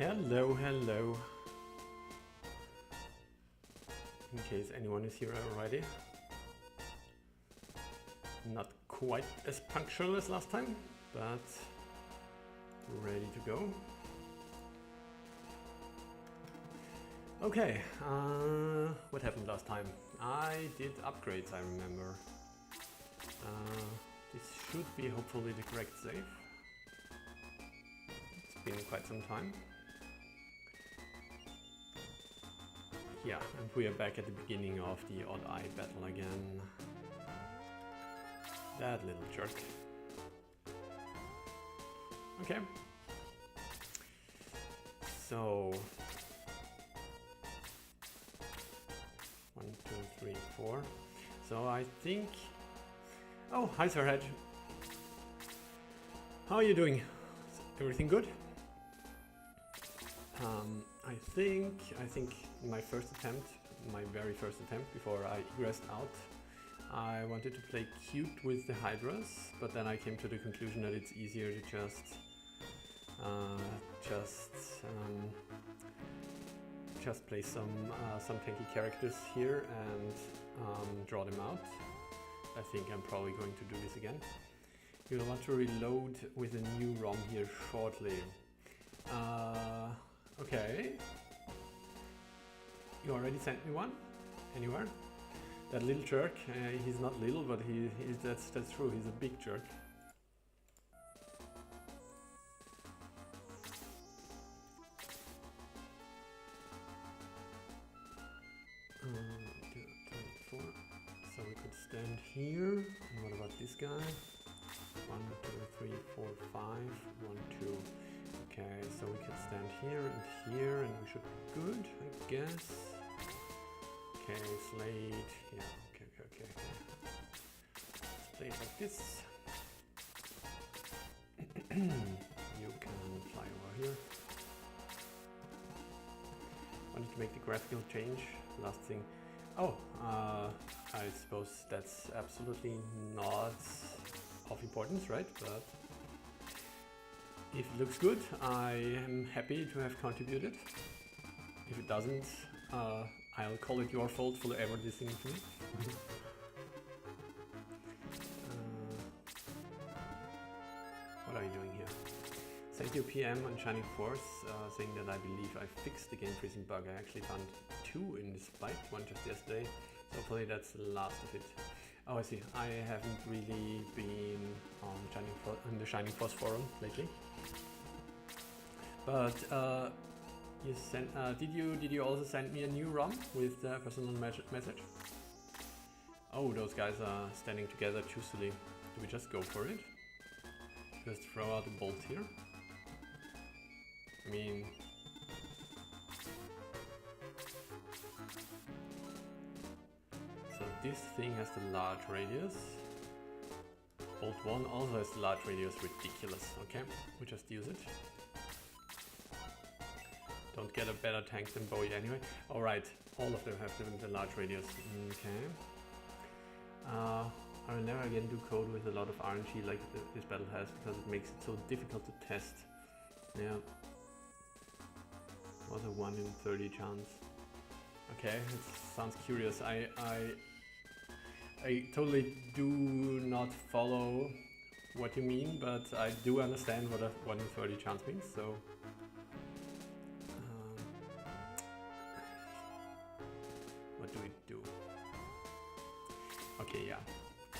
Hello, hello. In case anyone is here already. Not quite as punctual as last time, but ready to go. Okay, what happened last time? I did upgrades, I remember. This should be hopefully the correct save. It's been quite some time. Yeah, and we are back at the beginning of the odd eye battle again. That little jerk. Okay. So 1, 2, 3, 4. So I think. Oh, hi, Sir Hedge. How are you doing? Is everything good? I think my very first attempt before I egressed out, I wanted to play cute with the Hydras, but then I came to the conclusion that it's easier to just play some tanky characters here and draw them out. I think I'm probably going to do this again. You'll want to reload with a new ROM here shortly. Okay. You already sent me one? Anywhere? That little jerk, he's not little, but that's true, he's a big jerk. So we could stand here. And what about this guy? 1, 2, 3, 4, 5. 1, 2. Okay, so we could stand here and here, and we should be good, I guess. Okay, slate. Yeah, okay. Slate like this. You can fly over here. Wanted to make the graphical change. Last thing. Oh, I suppose that's absolutely not of importance, right? But if it looks good, I am happy to have contributed. If it doesn't, I'll call it your fault for ever listening to me. What are you doing here? Thank you PM on Shining Force, saying that I believe I fixed the game freezing bug. I actually found 2 in this fight, one just yesterday. So hopefully that's the last of it. Oh, I see. I haven't really been on the Shining Force forum lately. But you sent. Did you also send me a new ROM with the personal message? Oh, those guys are standing together choosily. Do we just go for it? Just throw out a bolt here. I mean. So this thing has the large radius. Bolt 1 also has the large radius. Ridiculous. Okay, we just use it. Don't get a better tank than Bowie anyway. Alright, all of them have the large radius. Okay. I will never again do code with a lot of RNG like this battle has, because it makes it so difficult to test. Yeah. Was a 1 in 30 chance. Okay, it sounds curious. I totally do not follow what you mean, but I do understand what a 1 in 30 chance means, so. What do we do? Okay, yeah,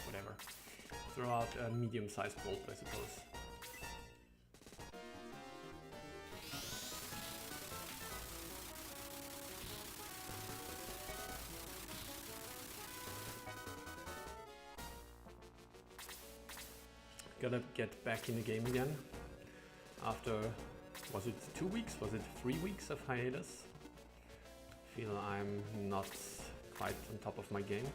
whatever. Throw out a medium-sized bolt, I suppose. Gotta get back in the game again. After, was it 2 weeks? Was it 3 weeks of hiatus? Feel I'm not quite on top of my game.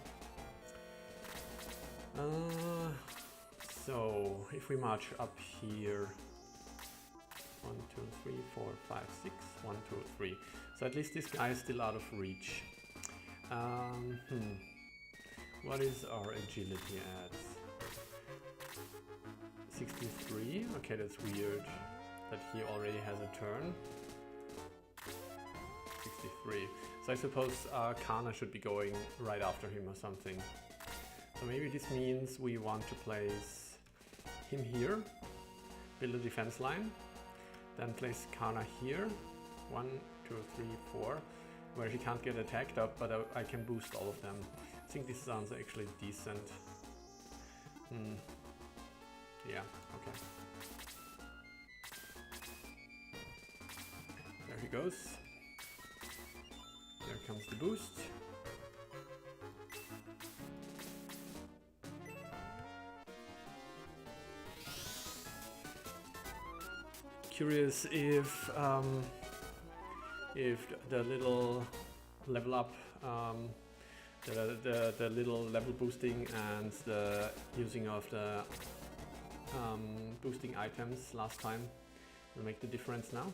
So if we march up here, 1, 2, 3, 4, 5, 6, 1, 2, 3. So at least this guy is still out of reach. What is our agility at? 63. Okay, that's weird that he already has a turn. 53. So I suppose Kana should be going right after him or something. So maybe this means we want to place him here, build a defense line, then place Kana here, 1, 2, 3, 4, where he can't get attacked up, but I can boost all of them. I think this sounds actually decent. Yeah, okay. There he goes. There comes the boost. Curious if the little level up, the little level boosting and the using of the boosting items last time will make the difference now.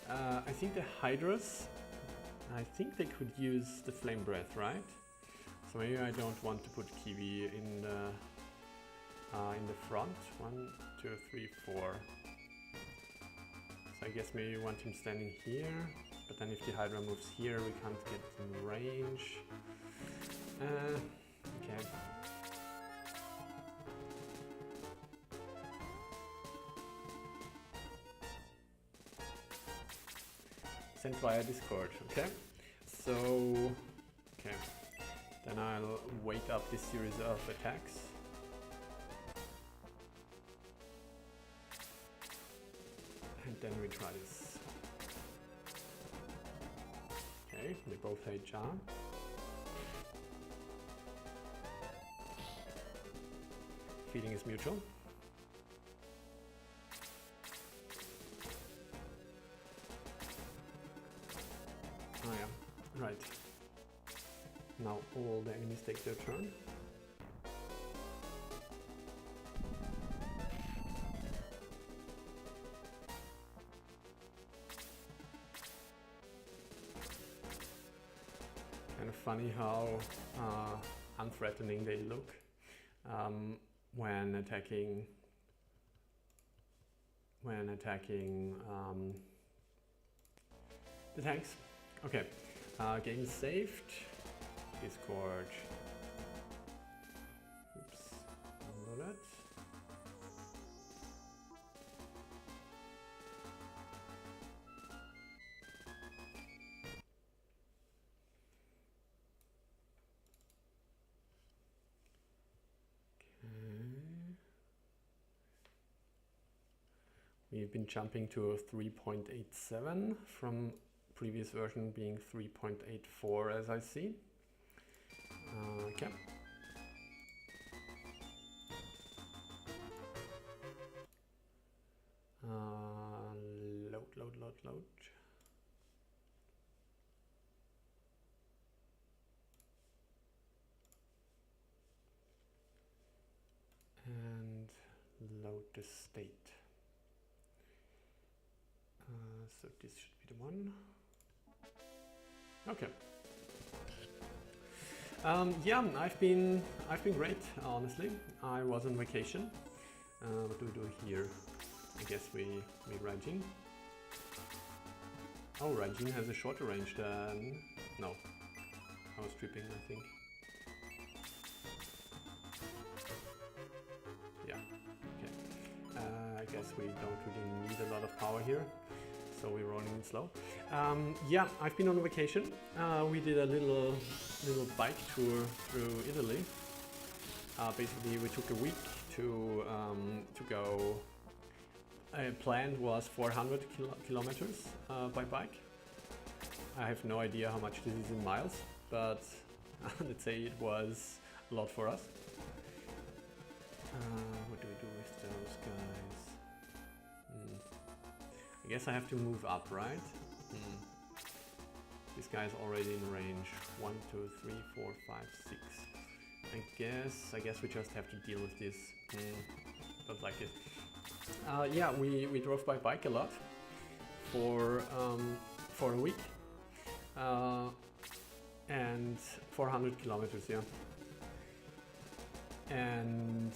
I think the Hydras, I think they could use the Flame Breath, right? So maybe I don't want to put Kiwi in the front. 1, 2, 3, 4. So I guess maybe we want him standing here, but then if the Hydra moves here, we can't get in range. Okay. Sent via Discord, okay? So, okay. Then I'll wait up this series of attacks. And then we try this. Okay, they both hate charm. Feeding is mutual. Oh yeah, right. Now all the enemies take their turn. Kind of funny how unthreatening they look when attacking the tanks. Okay, game saved. Discord. Oops, download it. We've been jumping to 3.87 from previous version being 3.84 as I see. Okay. Load. And load the state. So this should be the one. Okay. Yeah, I've been great, honestly. I was on vacation. What do we do here? I guess we Rajin. Oh, Rajin has a shorter range than... No. I was tripping, I think. Yeah, okay. I guess we don't really need a lot of power here. So we're running it slow. Yeah, I've been on vacation. We did a little bike tour through Italy. Basically, we took a week to go. Planned was 400 kilometers by bike. I have no idea how much this is in miles, but let's say it was a lot for us. What do we do with those guys? I guess I have to move up, right? This guy's already in range. 1, 2, 3, 4, 5, 6. I guess we just have to deal with this. Don't like it. Yeah, we drove by bike a lot for a week. And 400 kilometers, yeah. And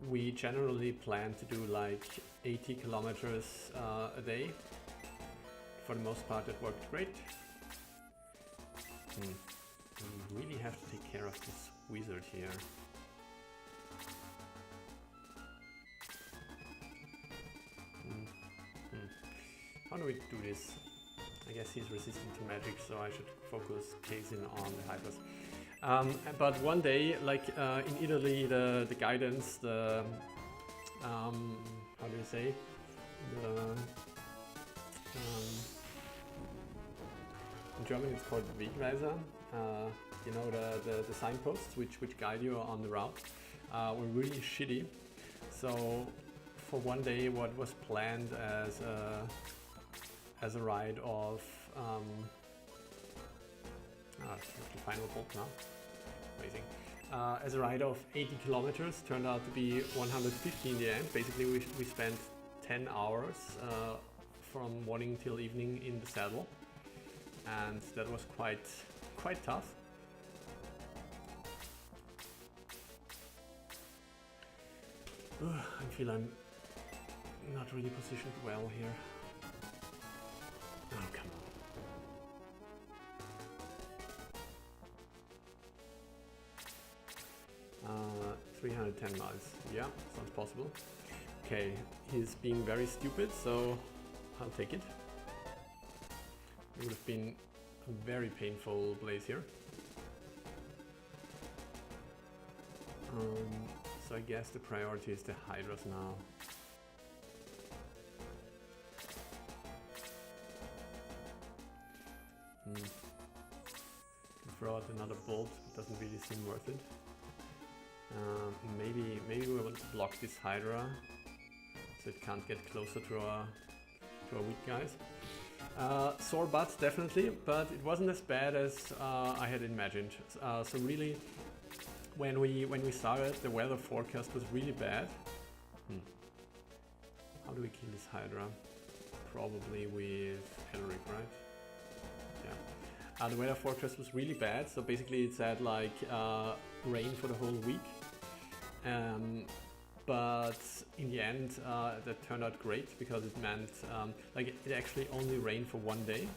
we generally plan to do like 80 kilometers a day, for the most part, it worked great. We really have to take care of this wizard here. How do we do this? I guess he's resistant to magic, so I should focus casing on the Hydras. But one day, like in Italy, the guidance, the how do you say? In German it's called Wegweiser. You know, the signposts which guide you on the route were really shitty. So for one day, what was planned as a ride of the final bolt now. Amazing. As a ride of 80 kilometers turned out to be 150 in the end. Basically, we spent 10 hours from morning till evening in the saddle, and that was quite tough. I feel I'm not really positioned well here. Oh, come on. 310 miles. Yeah, sounds possible. Okay, he's being very stupid, so I'll take it. It would have been a very painful blaze here. So I guess the priority is the Hydras now. Throw out another bolt, it doesn't really seem worth it. Maybe we want to block this Hydra so it can't get closer to our weak guys. Sore butt, definitely, but it wasn't as bad as I had imagined. So really, when we started, the weather forecast was really bad. How do we kill this Hydra? Probably with Elric, right? Yeah. The weather forecast was really bad, so basically it said like rain for the whole week. But in the end, that turned out great because it meant like it actually only rained for one day,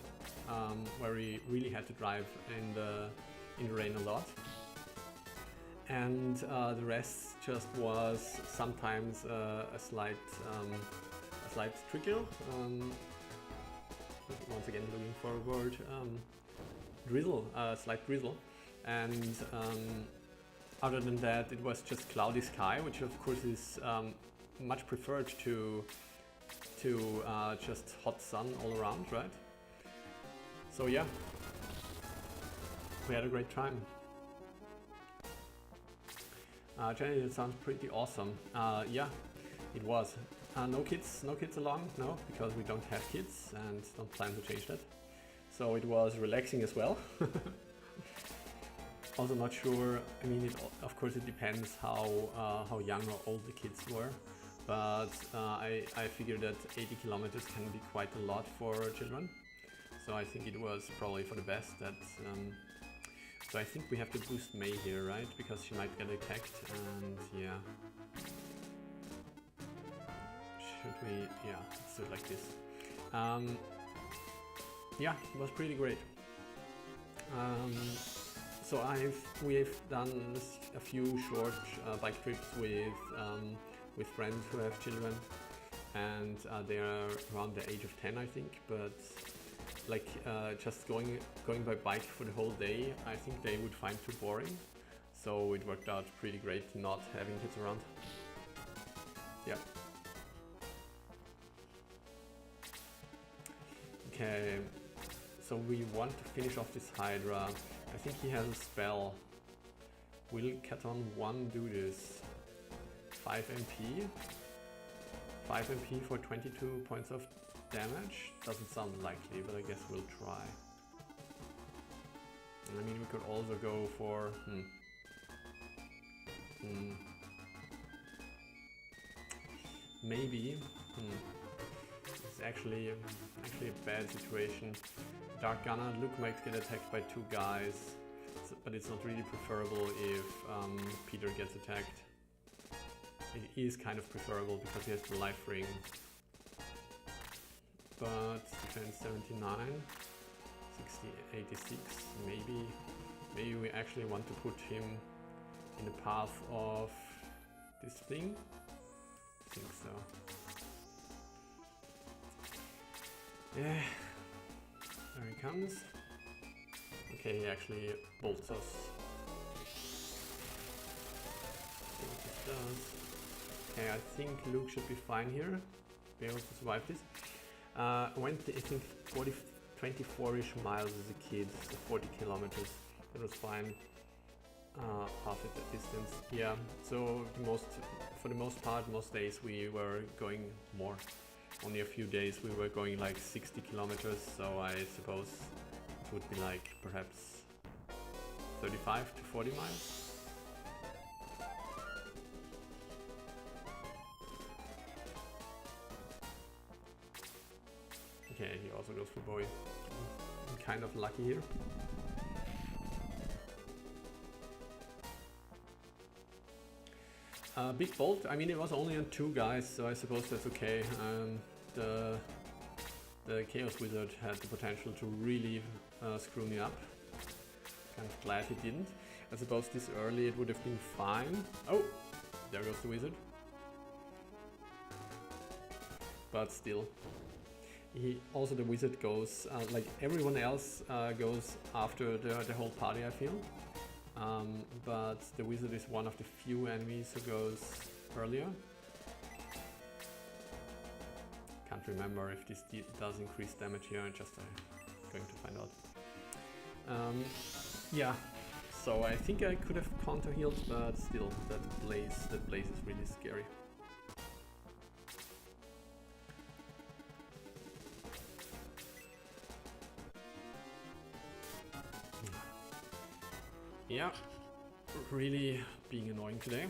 where we really had to drive in the rain a lot, and the rest just was sometimes a slight trickle. Once again, looking for a word. Drizzle, slight drizzle, and other than that, it was just cloudy sky, which of course is much preferred to just hot sun all around, right? So yeah, we had a great time. Generally, it sounds pretty awesome. Yeah, it was. No kids along, no, because we don't have kids and don't plan to change that. So it was relaxing as well. Also not sure, I mean, of course it depends how young or old the kids were, but I figured that 80 kilometers can be quite a lot for children. So I think it was probably for the best that, so I think we have to boost May here, right? Because she might get attacked, and yeah. Should we, yeah, let's do it like this. Yeah, it was pretty great. So we've done a few short bike trips with friends who have children, and they are around the age of 10, I think. But like just going by bike for the whole day, I think they would find too boring. So it worked out pretty great not having kids around. Yeah. Okay. So we want to finish off this Hydra. I think he has a spell. Will Katon 1 do this? 5 MP? 5 MP for 22 points of damage? Doesn't sound likely, but I guess we'll try. I mean, we could also go for... Maybe. It's actually a bad situation. Dark Gunner, Luke might get attacked by 2 guys, but it's not really preferable if Peter gets attacked. It is kind of preferable because he has the life ring. but defense 79, 60, 86. Maybe we actually want to put him in the path of this thing. I think so. Yeah, there he comes. Okay, he actually bolts us. See what this does. Okay, I think Luke should be fine here. Be able to survive this. Went, I think, 24-ish miles as a kid, so 40 kilometers. It was fine. Half at that distance. Yeah, so for the most part, most days we were going more. Only a few days we were going like 60 kilometers, so I suppose it would be like perhaps 35 to 40 miles. Okay, he also goes for boy. I'm kind of lucky here. Big bolt, I mean it was only on 2 guys, so I suppose that's okay. The Chaos Wizard had the potential to really screw me up. Kind of glad he didn't. I suppose this early it would have been fine. Oh, there goes the Wizard. But still. Also the Wizard goes, like everyone else goes after the whole party, I feel. But the Wizard is one of the few enemies who goes earlier. Can't remember if this does increase damage here, I'm just going to find out. Yeah, so I think I could have counter healed, but still, that blaze is really scary. Yeah, really being annoying today.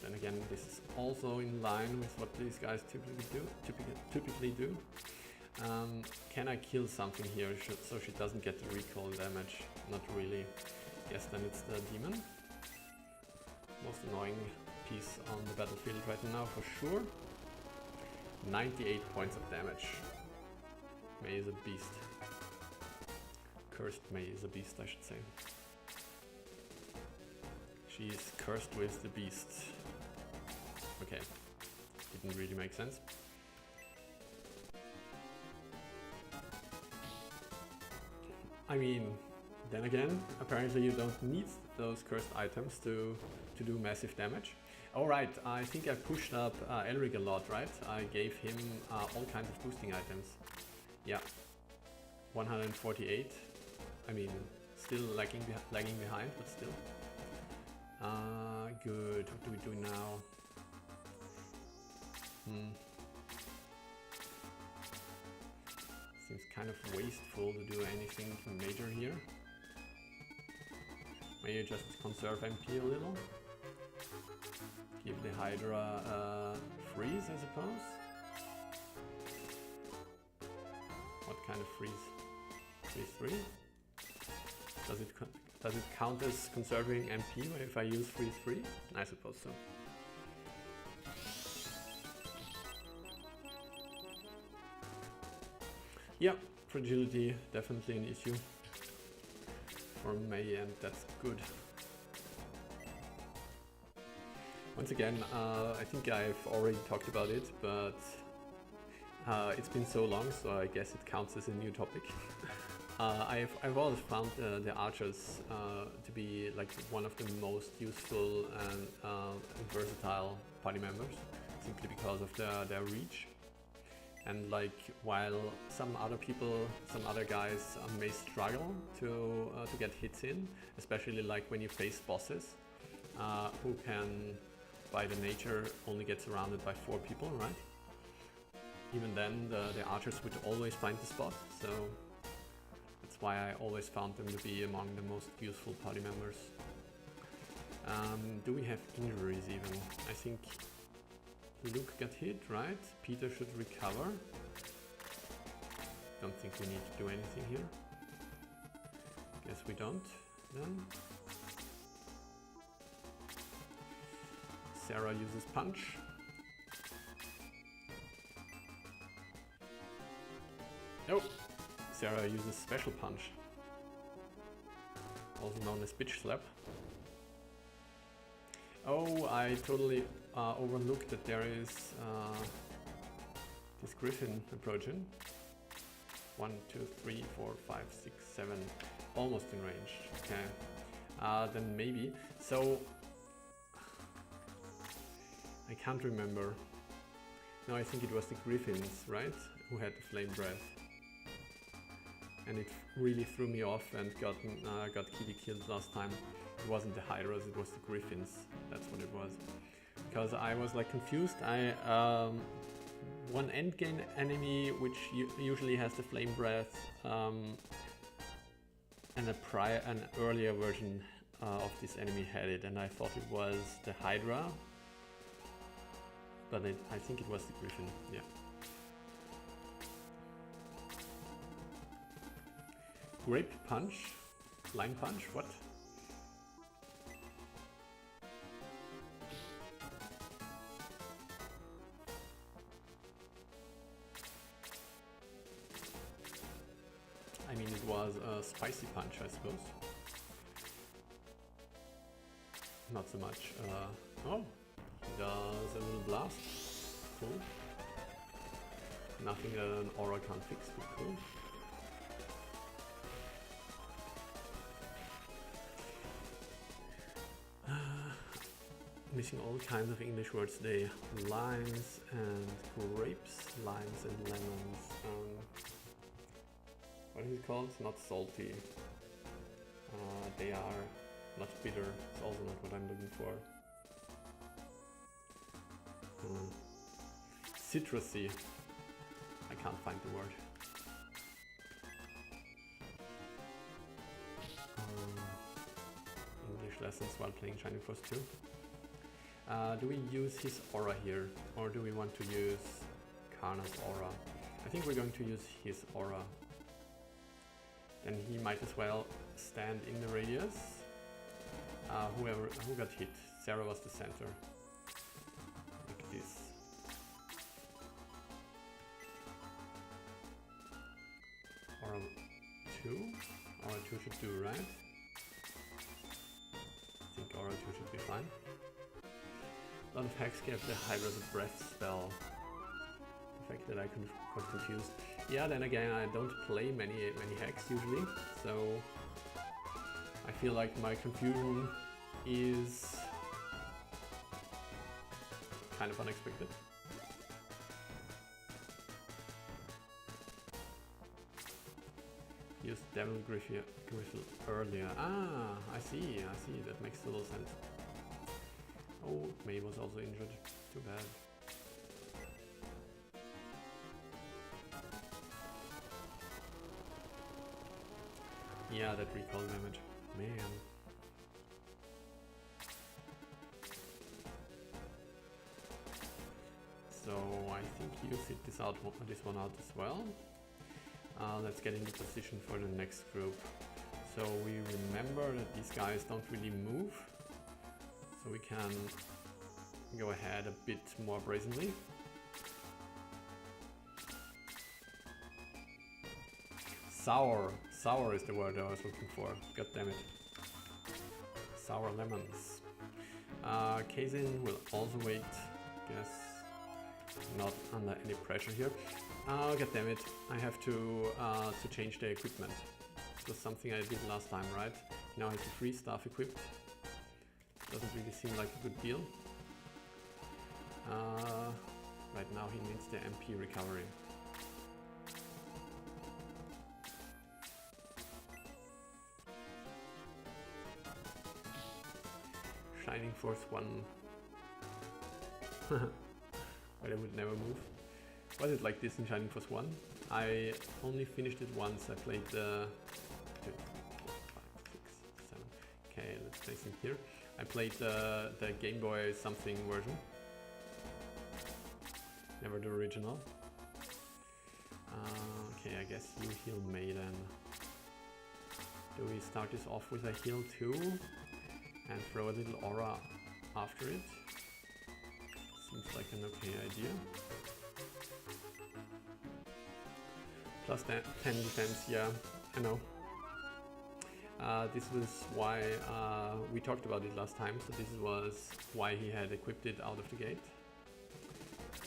Then again, this is also in line with what these guys typically do. Can I kill something here so she doesn't get the recoil damage? Not really. Guess then it's the demon. Most annoying piece on the battlefield right now for sure. 98 points of damage. May is a beast. Cursed May is a beast, I should say. She is cursed with the beast. Okay, didn't really make sense. I mean, then again, apparently you don't need those cursed items to do massive damage. Alright, I think I pushed up Elric a lot, right? I gave him all kinds of boosting items. Yeah, 148. I mean, still lagging behind, but still. Good. What do we do now? Seems kind of wasteful to do anything major here. Maybe just conserve MP a little. Give the Hydra a freeze, I suppose. What kind of freeze? Freeze 3? Does it count as conserving MP if I use freeze 3? I suppose so. Yeah, fragility definitely an issue for May, and that's good. Once again, I think I've already talked about it, but it's been so long, so I guess it counts as a new topic. I've always found the archers to be like one of the most useful and versatile party members, simply because of their reach. And like, while some other guys may struggle to get hits in, especially like when you face bosses, who can, by the nature, only get surrounded by 4 people, right? Even then, the archers would always find the spot, so that's why I always found them to be among the most useful party members. Do we have injuries even? I think Luke got hit, right? Peter should recover. Don't think we need to do anything here. Guess we don't, then. Sarah uses punch. Oh! Sarah uses special punch, also known as bitch slap. Oh, I totally overlooked that there is this griffin approaching. 1, 2, 3, 4, 5, 6, 7, almost in range. Okay, then maybe. So I can't remember. No, I think it was the griffins, right, who had the flame breath, and it really threw me off and got Kitty killed last time. It wasn't the hydras, it was the griffins. That's what it was. Because I was like confused. One endgame enemy which usually has the flame breath, and an earlier version of this enemy had it, and I thought it was the Hydra, but I think it was the Griffin. Yeah. Grape punch, line punch. What? I mean, it was a spicy punch, I suppose. Not so much. Oh, he does a little blast. Cool. Nothing that an aura can't fix, but cool. Missing all kinds of English words today. Limes and grapes, limes and lemons. What is it called? Not salty. They are not bitter. It's also not what I'm looking for. Citrusy. I can't find the word. English lessons while playing Shining Force 2. Do we use his aura here, or do we want to use Karna's aura? I think we're going to use his aura. Then he might as well stand in the radius. Who got hit? Sarah was the center. Like this. Aura 2? Aura 2 should do, right? I think Aura 2 should be fine. A lot of hacks gave the Hydra's a breath spell. The fact that I got confused. Yeah, then again, I don't play many hacks usually, so I feel like my confusion is kind of unexpected. Used Devil Griffin earlier. Ah, I see, that makes total sense. Oh, May was also injured. Too bad. Yeah, that recall damage. Man. So I think you sit this one out as well. Let's get into position for the next group. So we remember that these guys don't really move. So we can go ahead a bit more brazenly. Sour is the word I was looking for. God damn it. Sour lemons. Kazin will also wait. Guess not under any pressure here. God damn it. I have to change the equipment. This was something I did last time, right? Now I have the free stuff equipped. Doesn't really seem like a good deal. Right now he needs the MP recovery. Shining Force 1. But I would never move. Was it like this in Shining Force 1? I only finished it once. I played the 2, 4, 5, 6, 7. Okay, let's place him here. I played the Game Boy something version. Never the original. Okay, I guess you heal May then. Do we start this off with a heal too? And throw a little aura after it? Seems like an okay idea. Plus 10 defense, yeah, I know. This was why we talked about it last time, so this was why he had equipped it out of the gate.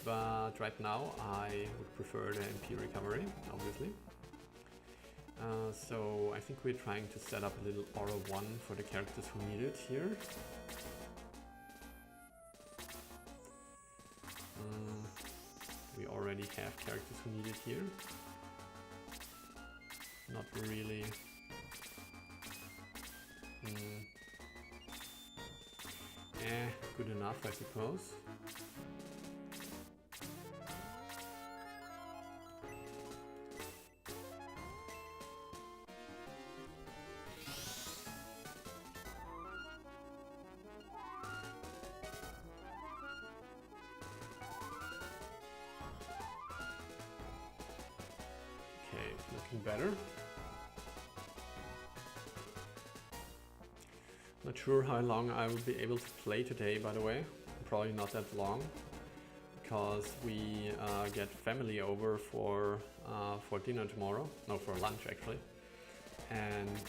But right now I would prefer the MP recovery, obviously. So I think we're trying to set up a little Aura 1 for the characters who need it here. We already have characters who need it here. Not really. Good enough, I suppose. Okay, looking better. Not sure how long I will be able to play today, by the way. Probably not that long, because we get family over for dinner tomorrow. No, for lunch actually. And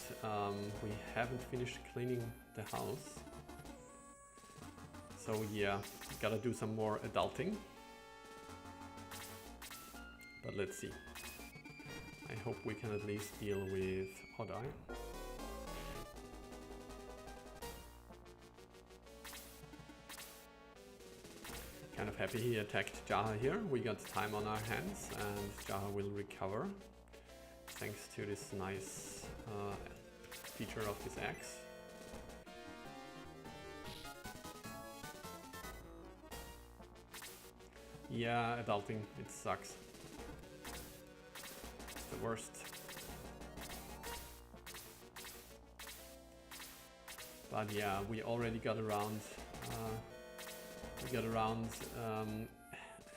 we haven't finished cleaning the house. So yeah, gotta do some more adulting. But let's see. I hope we can at least deal with Odai. Kind of happy he attacked Jaha here. We got time on our hands and Jaha will recover thanks to this nice feature of his axe. Yeah, adulting, it sucks. It's the worst. But yeah, we already got around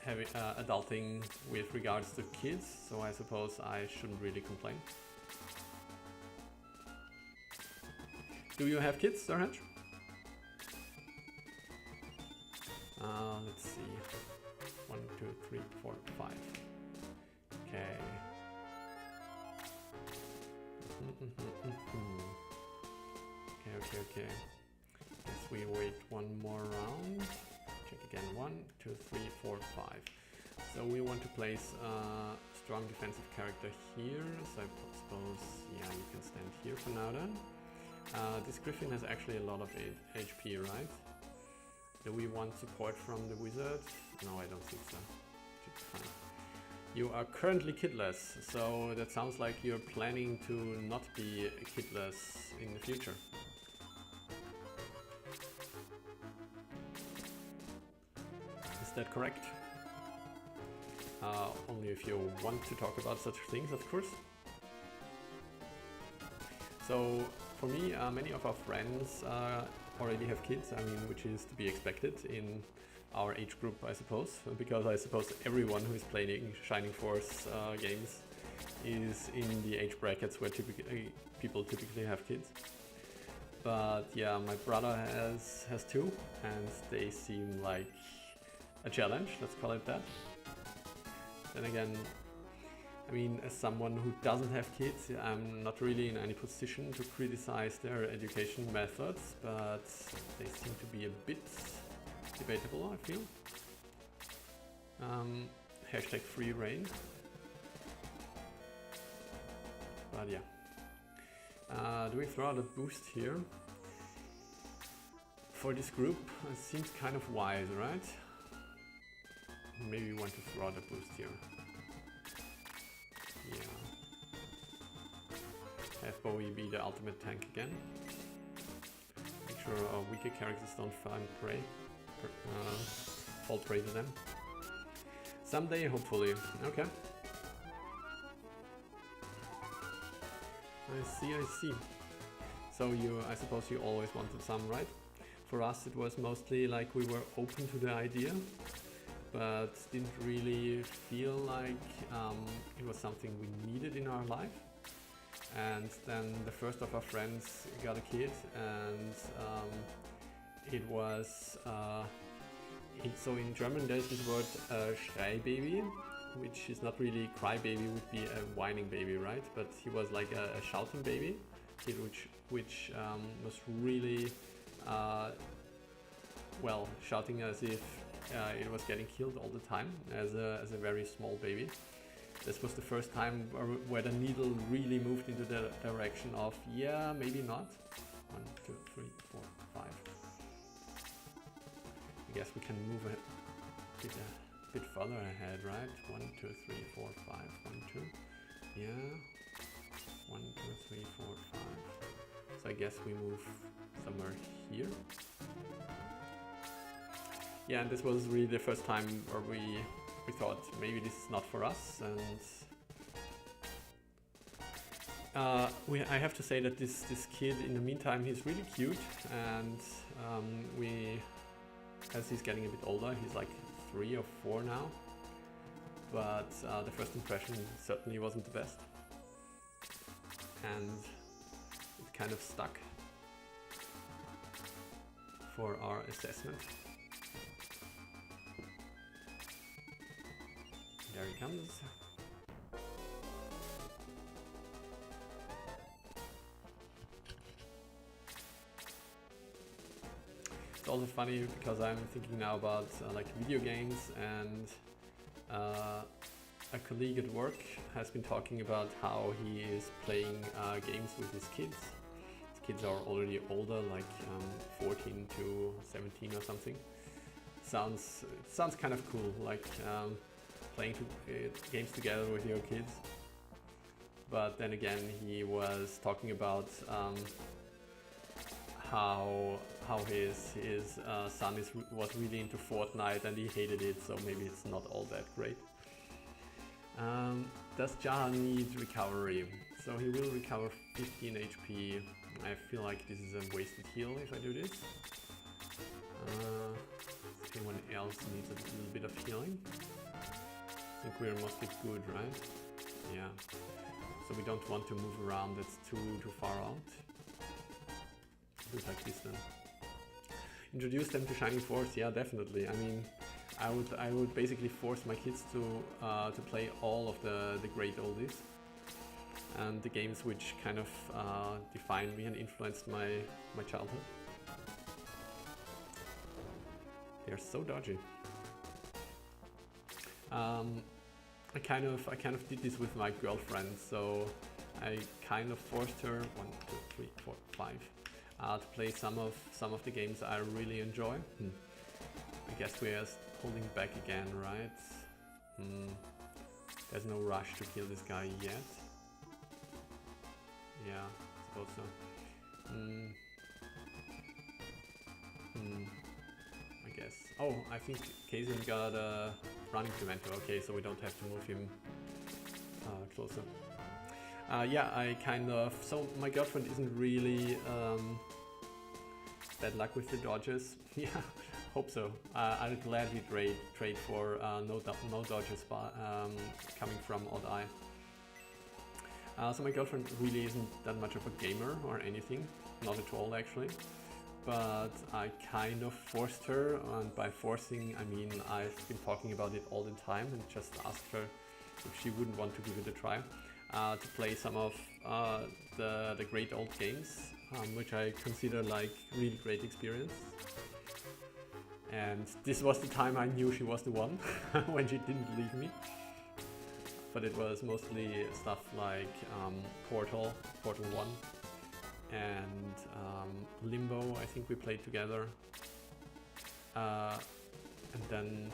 having adulting with regards to kids, so I suppose I shouldn't really complain. Do you have kids, Sirhaj? Let's see. 1, 2, 3, 4, 5. Okay. Okay. Guess we wait one more round. Check again. 1, 2, 3, 4, 5. So we want to place a strong defensive character here. So I suppose, yeah, you can stand here for now then. This Griffin has actually a lot of HP, right? Do we want support from the wizard? No, I don't think so. Should be fine. You are currently kidless, so that sounds like you're planning to not be kidless in the future. Is that correct? Only if you want to talk about such things, of course. So, for me, many of our friends already have kids, I mean, which is to be expected in our age group, I suppose, because I suppose everyone who is playing Shining Force games is in the age brackets where people typically have kids. But yeah, my brother has two, and they seem like a challenge, let's call it that. Then again, I mean, as someone who doesn't have kids, I'm not really in any position to criticize their education methods, but they seem to be a bit debatable, I feel. Hashtag free reign. But yeah. Do we throw out a boost here? For this group, it seems kind of wise, right? Maybe we want to throw out a boost here. Yeah. Have Bowie be the ultimate tank again. Make sure our weaker characters don't find prey. Fall prey to them. Someday, hopefully. Okay. I see. So I suppose you always wanted some, right? For us it was mostly like we were open to the idea, but didn't really feel like it was something we needed in our life. And then the first of our friends got a kid, and it was so in German there's this word Schreibaby, which is not really crybaby, would be a whining baby, right? But he was like a shouting baby, kid which was really well, shouting as if it was getting killed all the time as a very small baby. This was the first time where the needle really moved into the direction of, yeah, maybe not. 1, 2, 3, 4, 5. I guess we can move a bit further ahead, right? 1, 2, 3, 4, 5. 1, 2. Yeah. 1, 2, 3, 4, 5. So I guess we move somewhere here. Yeah, and this was really the first time where we thought maybe this is not for us, and I have to say that this kid, in the meantime, he's really cute, and as he's getting a bit older, he's like 3 or 4 now, but the first impression certainly wasn't the best, and it kind of stuck for our assessment. There he comes. It's also funny because I'm thinking now about like video games, and a colleague at work has been talking about how he is playing games with his kids. His kids are already older, like 14 to 17 or something. It sounds kind of cool, like playing games together with your kids. But then again, he was talking about how his son was really into Fortnite and he hated it, so maybe it's not all that great. Does Jaha need recovery? So he will recover 15 HP. I feel like this is a wasted heal if I do this. Anyone else needs a little bit of healing? I think we're mostly good, right? Yeah. So we don't want to move around, that's too far out. Do it like this then. Introduce them to Shining Force, yeah, definitely. I mean, I would basically force my kids to play all of the great oldies and the games which kind of defined me and influenced my childhood. They are so dodgy. I kind of did this with my girlfriend, so I kind of forced her 1, 2, 3, 4, 5 to play some of the games I really enjoy. I guess we are holding back again, right? There's no rush to kill this guy yet. Yeah, I suppose so. I guess. Oh, I think Kazin got a running Demento. Okay, so we don't have to move him closer. Yeah, I kind of... So my girlfriend isn't really bad luck with the dodges. Yeah, hope so. I'll gladly trade for no dodges coming from Odd Eye. So my girlfriend really isn't that much of a gamer or anything. Not at all, actually. But I kind of forced her, and by forcing I mean I've been talking about it all the time and just asked her if she wouldn't want to give it a try, to play some of the great old games, which I consider like really great experience. And this was the time I knew she was the one, when she didn't leave me. But it was mostly stuff like Portal 1. And Limbo, I think we played together, and then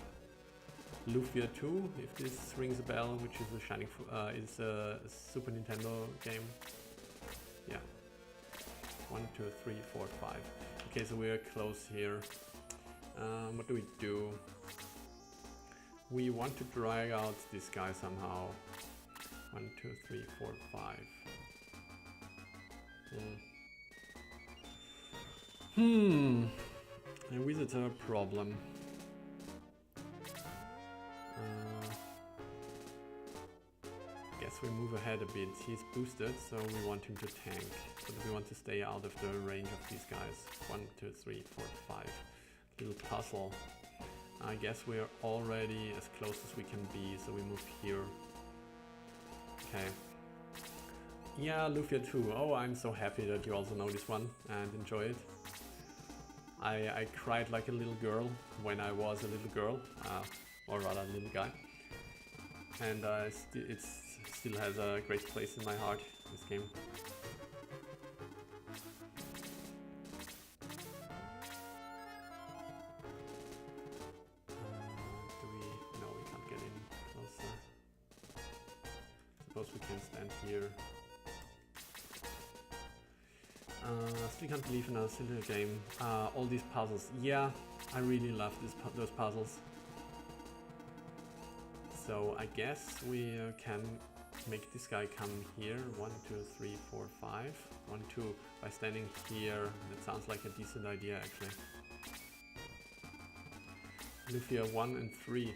Lufia 2, if this rings a bell, which is a Super Nintendo game. Yeah, 1, 2, 3, 4, 5. Okay, so we're close here. What do we do? We want to drag out this guy somehow. 1, 2, 3, 4, 5. A visitor problem. Guess we move ahead a bit. He's boosted, so we want him to tank. But we want to stay out of the range of these guys. 1, 2, 3, 4, 5. Little puzzle. I guess we're already as close as we can be, so we move here. Okay. Yeah, Lufia 2. Oh, I'm so happy that you also know this one and enjoy it. I cried like a little girl when I was a little girl, or rather a little guy. And it still has a great place in my heart, this game. No, we can't get in closer. Suppose we can stand here. Still can't believe in a silly game. All these puzzles. Yeah, I really love those puzzles. So I guess we can make this guy come here. 1, 2, 3, 4, 5. 1, 2 by standing here. That sounds like a decent idea actually. Lufia 1 and 3.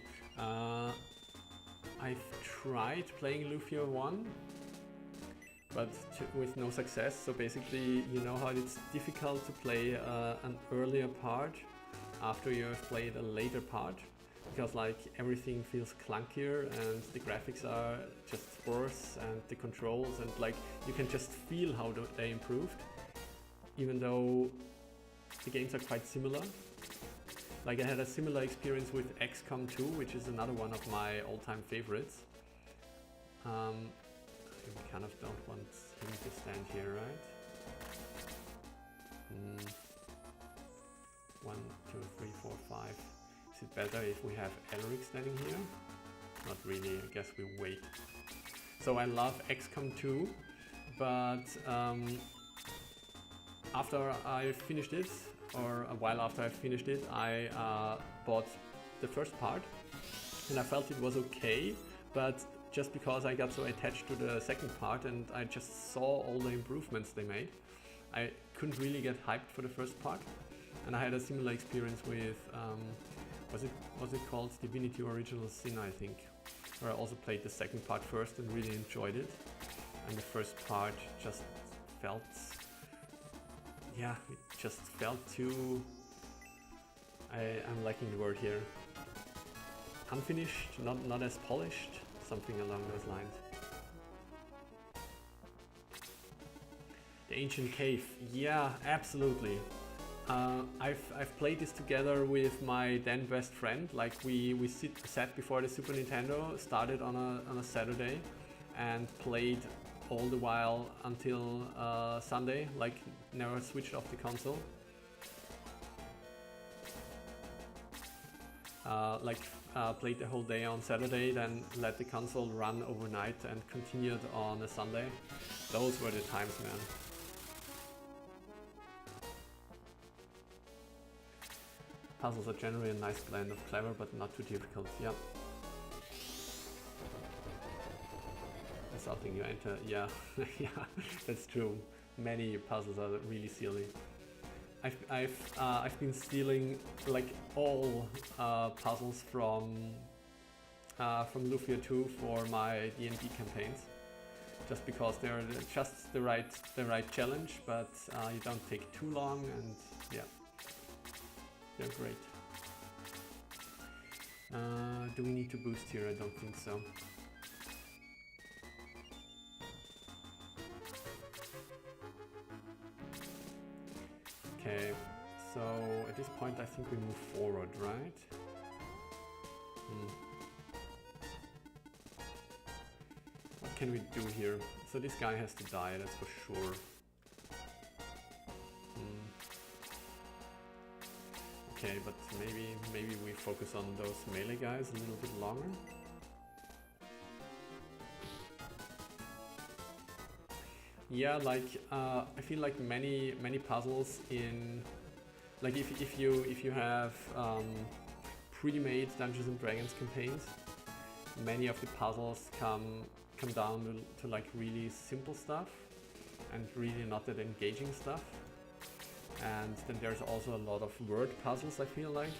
I've tried playing Lufia 1, but with no success. So basically, you know how it's difficult to play an earlier part after you have played a later part, because like everything feels clunkier and the graphics are just worse and the controls, and like you can just feel how they improved, even though the games are quite similar. Like I had a similar experience with XCOM 2, which is another one of my all-time favorites. We kind of don't want him to stand here, right? 1, 2, 3, 4, 5. Is it better if we have Elric standing here? Not really, I guess we wait. So I love XCOM 2, but after I finished it, or a while after I finished it, I bought the first part, and I felt it was okay, but just because I got so attached to the second part and I just saw all the improvements they made, I couldn't really get hyped for the first part. And I had a similar experience with, was it called Divinity Original Sin, I think, where I also played the second part first and really enjoyed it. And the first part just felt, yeah, it just felt too, I'm lacking the word here, unfinished, not as polished. Something along those lines. The Ancient Cave. Yeah, absolutely. I've played this together with my then best friend. Like we sat before the Super Nintendo, started on a Saturday, and played all the while until Sunday. Like never switched off the console. Played the whole day on Saturday, then let the console run overnight and continued on a Sunday. Those were the times, man. Puzzles are generally a nice blend of clever but not too difficult. Yep. Insulting you enter. Yeah, yeah, that's true. Many puzzles are really silly. I've been stealing like all puzzles from Lufia 2 for my D&D campaigns, just because they're just the right challenge, but you don't take too long, and yeah, they're great. Do we need to boost here? I don't think so. Okay, so at this point I think we move forward, right? What can we do here? So this guy has to die, that's for sure. Okay, but maybe we focus on those melee guys a little bit longer. Yeah, like I feel like many puzzles in, like if you have pre-made Dungeons and Dragons campaigns, many of the puzzles come down to like really simple stuff and really not that engaging stuff. And then there's also a lot of word puzzles, I feel like.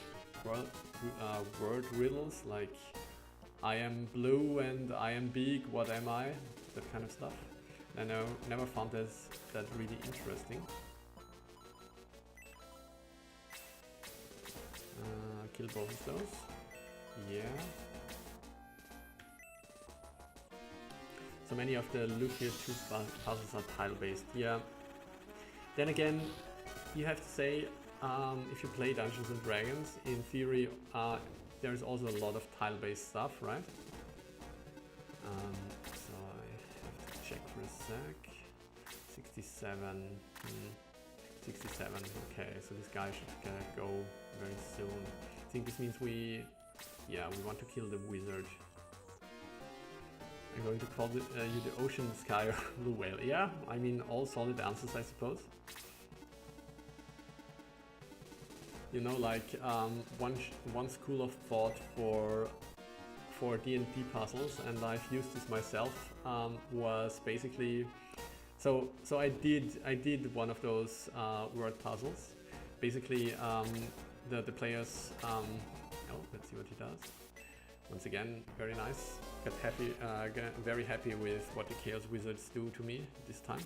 Word riddles, like I am blue and I am big, what am I? That kind of stuff. I never found that really interesting. kill both of those. Yeah. So many of the loot here 2 puzzles are tile based. Yeah. Then again, you have to say, if you play Dungeons and Dragons, in theory, there's also a lot of tile based stuff, right? So I have to check for a sec. 67. 67. Okay, so this guy should go very soon. I think this means we want to kill the wizard. I'm going to call you the Ocean Sky or Blue Whale. Yeah, I mean, all solid answers, I suppose. You know, like one school of thought for D&D puzzles, and I've used this myself, was basically, so I did one of those word puzzles. Basically, the players, oh, let's see what he does. Once again, very nice. Got very happy with what the Chaos Wizards do to me this time.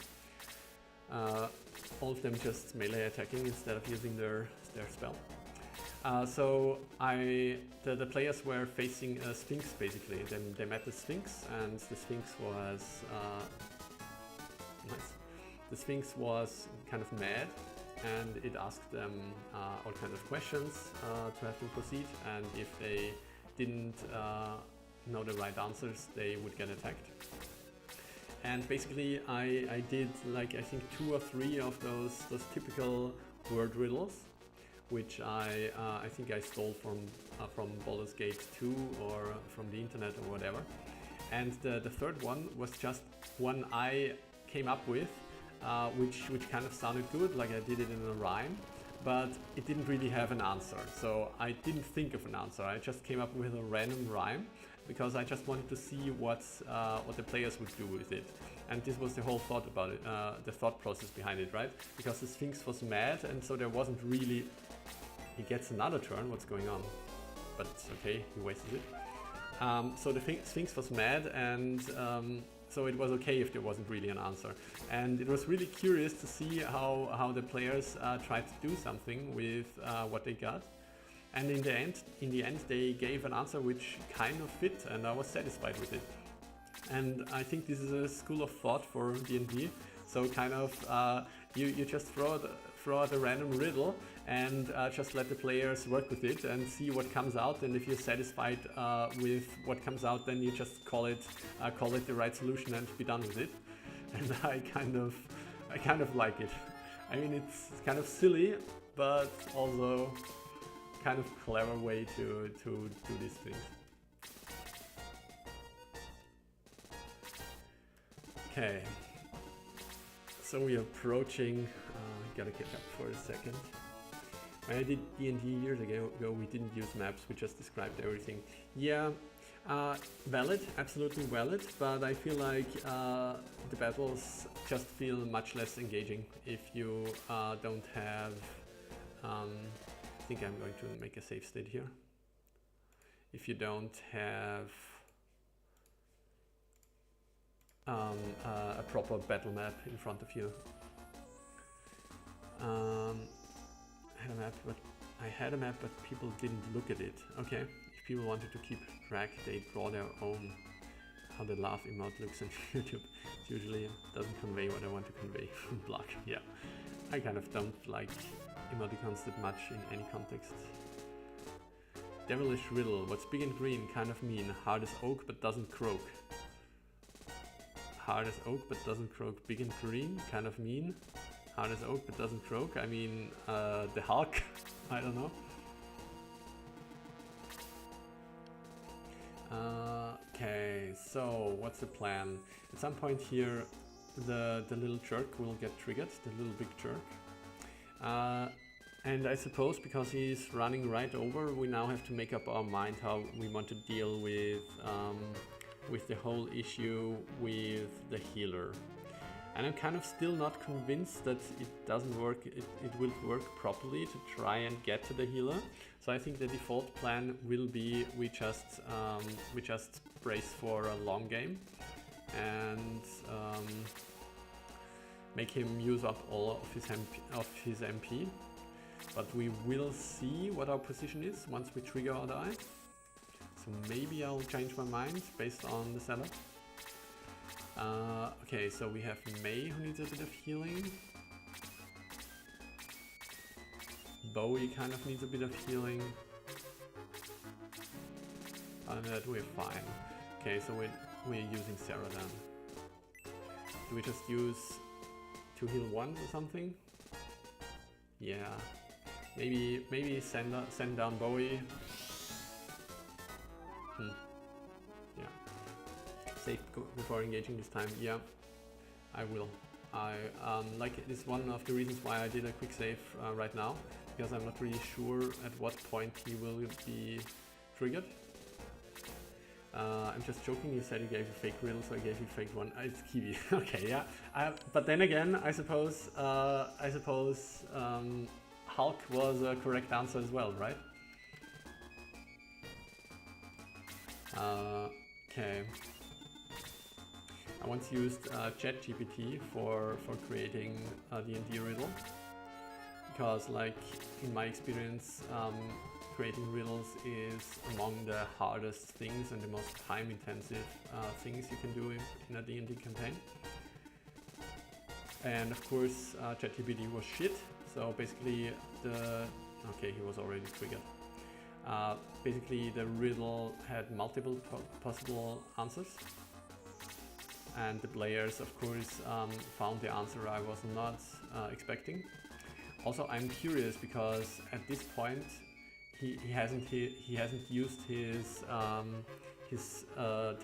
All of them just melee attacking instead of using their spell. So the players were facing a Sphinx basically. They met the Sphinx, and the Sphinx was nice. The Sphinx was kind of mad, and it asked them all kinds of questions to have them proceed. And if they didn't know the right answers, they would get attacked. And basically, I did like I think 2 or 3 of those typical word riddles, which I think I stole from Baldur's Gate 2 or from the internet or whatever. And the third one was just one I came up with, which kind of sounded good, like I did it in a rhyme, but it didn't really have an answer. So I didn't think of an answer. I just came up with a random rhyme, because I just wanted to see what the players would do with it. And this was the whole thought about it, the thought process behind it, right? Because the Sphinx was mad, and so there wasn't really... He gets another turn, what's going on? But it's okay, he wasted it. So the Sphinx was mad, and so it was okay if there wasn't really an answer. And it was really curious to see how the players tried to do something with what they got. And in the end, they gave an answer which kind of fit, and I was satisfied with it. And I think this is a school of thought for D&D. So kind of you just throw out a random riddle and just let the players work with it and see what comes out. And if you're satisfied with what comes out, then you just call it the right solution and be done with it. And I kind of like it. I mean, it's kind of silly, but also kind of clever way to do these things. Okay, so we're approaching, gotta catch up for a second. When I did D&D years ago, we didn't use maps, we just described everything. Yeah, valid, absolutely valid, but I feel like the battles just feel much less engaging if you don't have... I think I'm going to make a save state here. If you don't have a proper battle map in front of you. I had a map, but people didn't look at it. Okay, if people wanted to keep track, they draw their own. How the laugh emote looks on YouTube. It usually doesn't convey what I want to convey. Block, yeah. I kind of don't like emoticons that much in any context. Devilish riddle. What's big and green kind of mean? Hard as oak but doesn't croak. Hard as oak but doesn't croak. Big and green kind of mean? Hard as oak but doesn't croak. I mean, the Hulk. I don't know. Okay, so what's the plan? At some point here, the little jerk will get triggered. The little big jerk. And I suppose because he's running right over, we now have to make up our mind how we want to deal with the whole issue with the healer. And I'm kind of still not convinced that it doesn't work, it will work properly to try and get to the healer. So I think the default plan will be we just brace for a long game and make him use up all of his MP. But we will see what our position is once we trigger our die. So maybe I'll change my mind based on the setup. Okay, so we have May who needs a bit of healing. Bowie kind of needs a bit of healing. And that we're fine. Okay, so we're using Sarah then. Do we just use 2 heal once or something? Yeah. Maybe send down Bowie. Yeah. Save before engaging this time. Yeah, I will. Like it is one of the reasons why I did a quick save right now, because I'm not really sure at what point he will be triggered. I'm just joking. You said you gave a fake riddle, so I gave you fake one. It's Kiwi. Okay, yeah. But then again, I suppose Hulk was a correct answer as well, right? Okay. I once used ChatGPT for creating a D&D riddle, because, like, in my experience, creating riddles is among the hardest things and the most time-intensive things you can do in a D&D campaign. And of course, ChatGPT was shit. So basically, okay, he was already triggered. Basically, the riddle had multiple possible answers, and the players, of course, found the answer I was not expecting. Also, I'm curious because at this point, he hasn't used his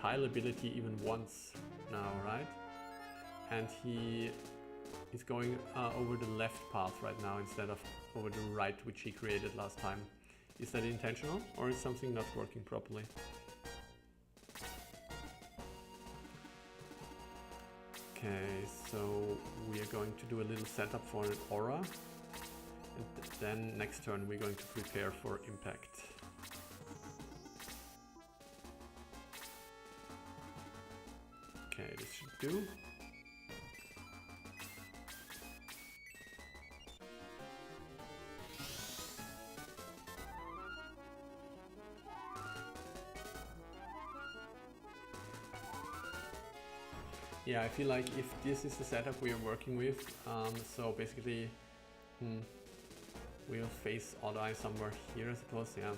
tile ability even once now, right? And he is going over the left path right now instead of over the right, which he created last time. Is that intentional, or is something not working properly? Okay, so we are going to do a little setup for an aura, and then next turn we're going to prepare for impact. Okay, this should do. Yeah, I feel like if this is the setup we are working with, so basically we'll face odd eye somewhere here, I suppose. Yeah,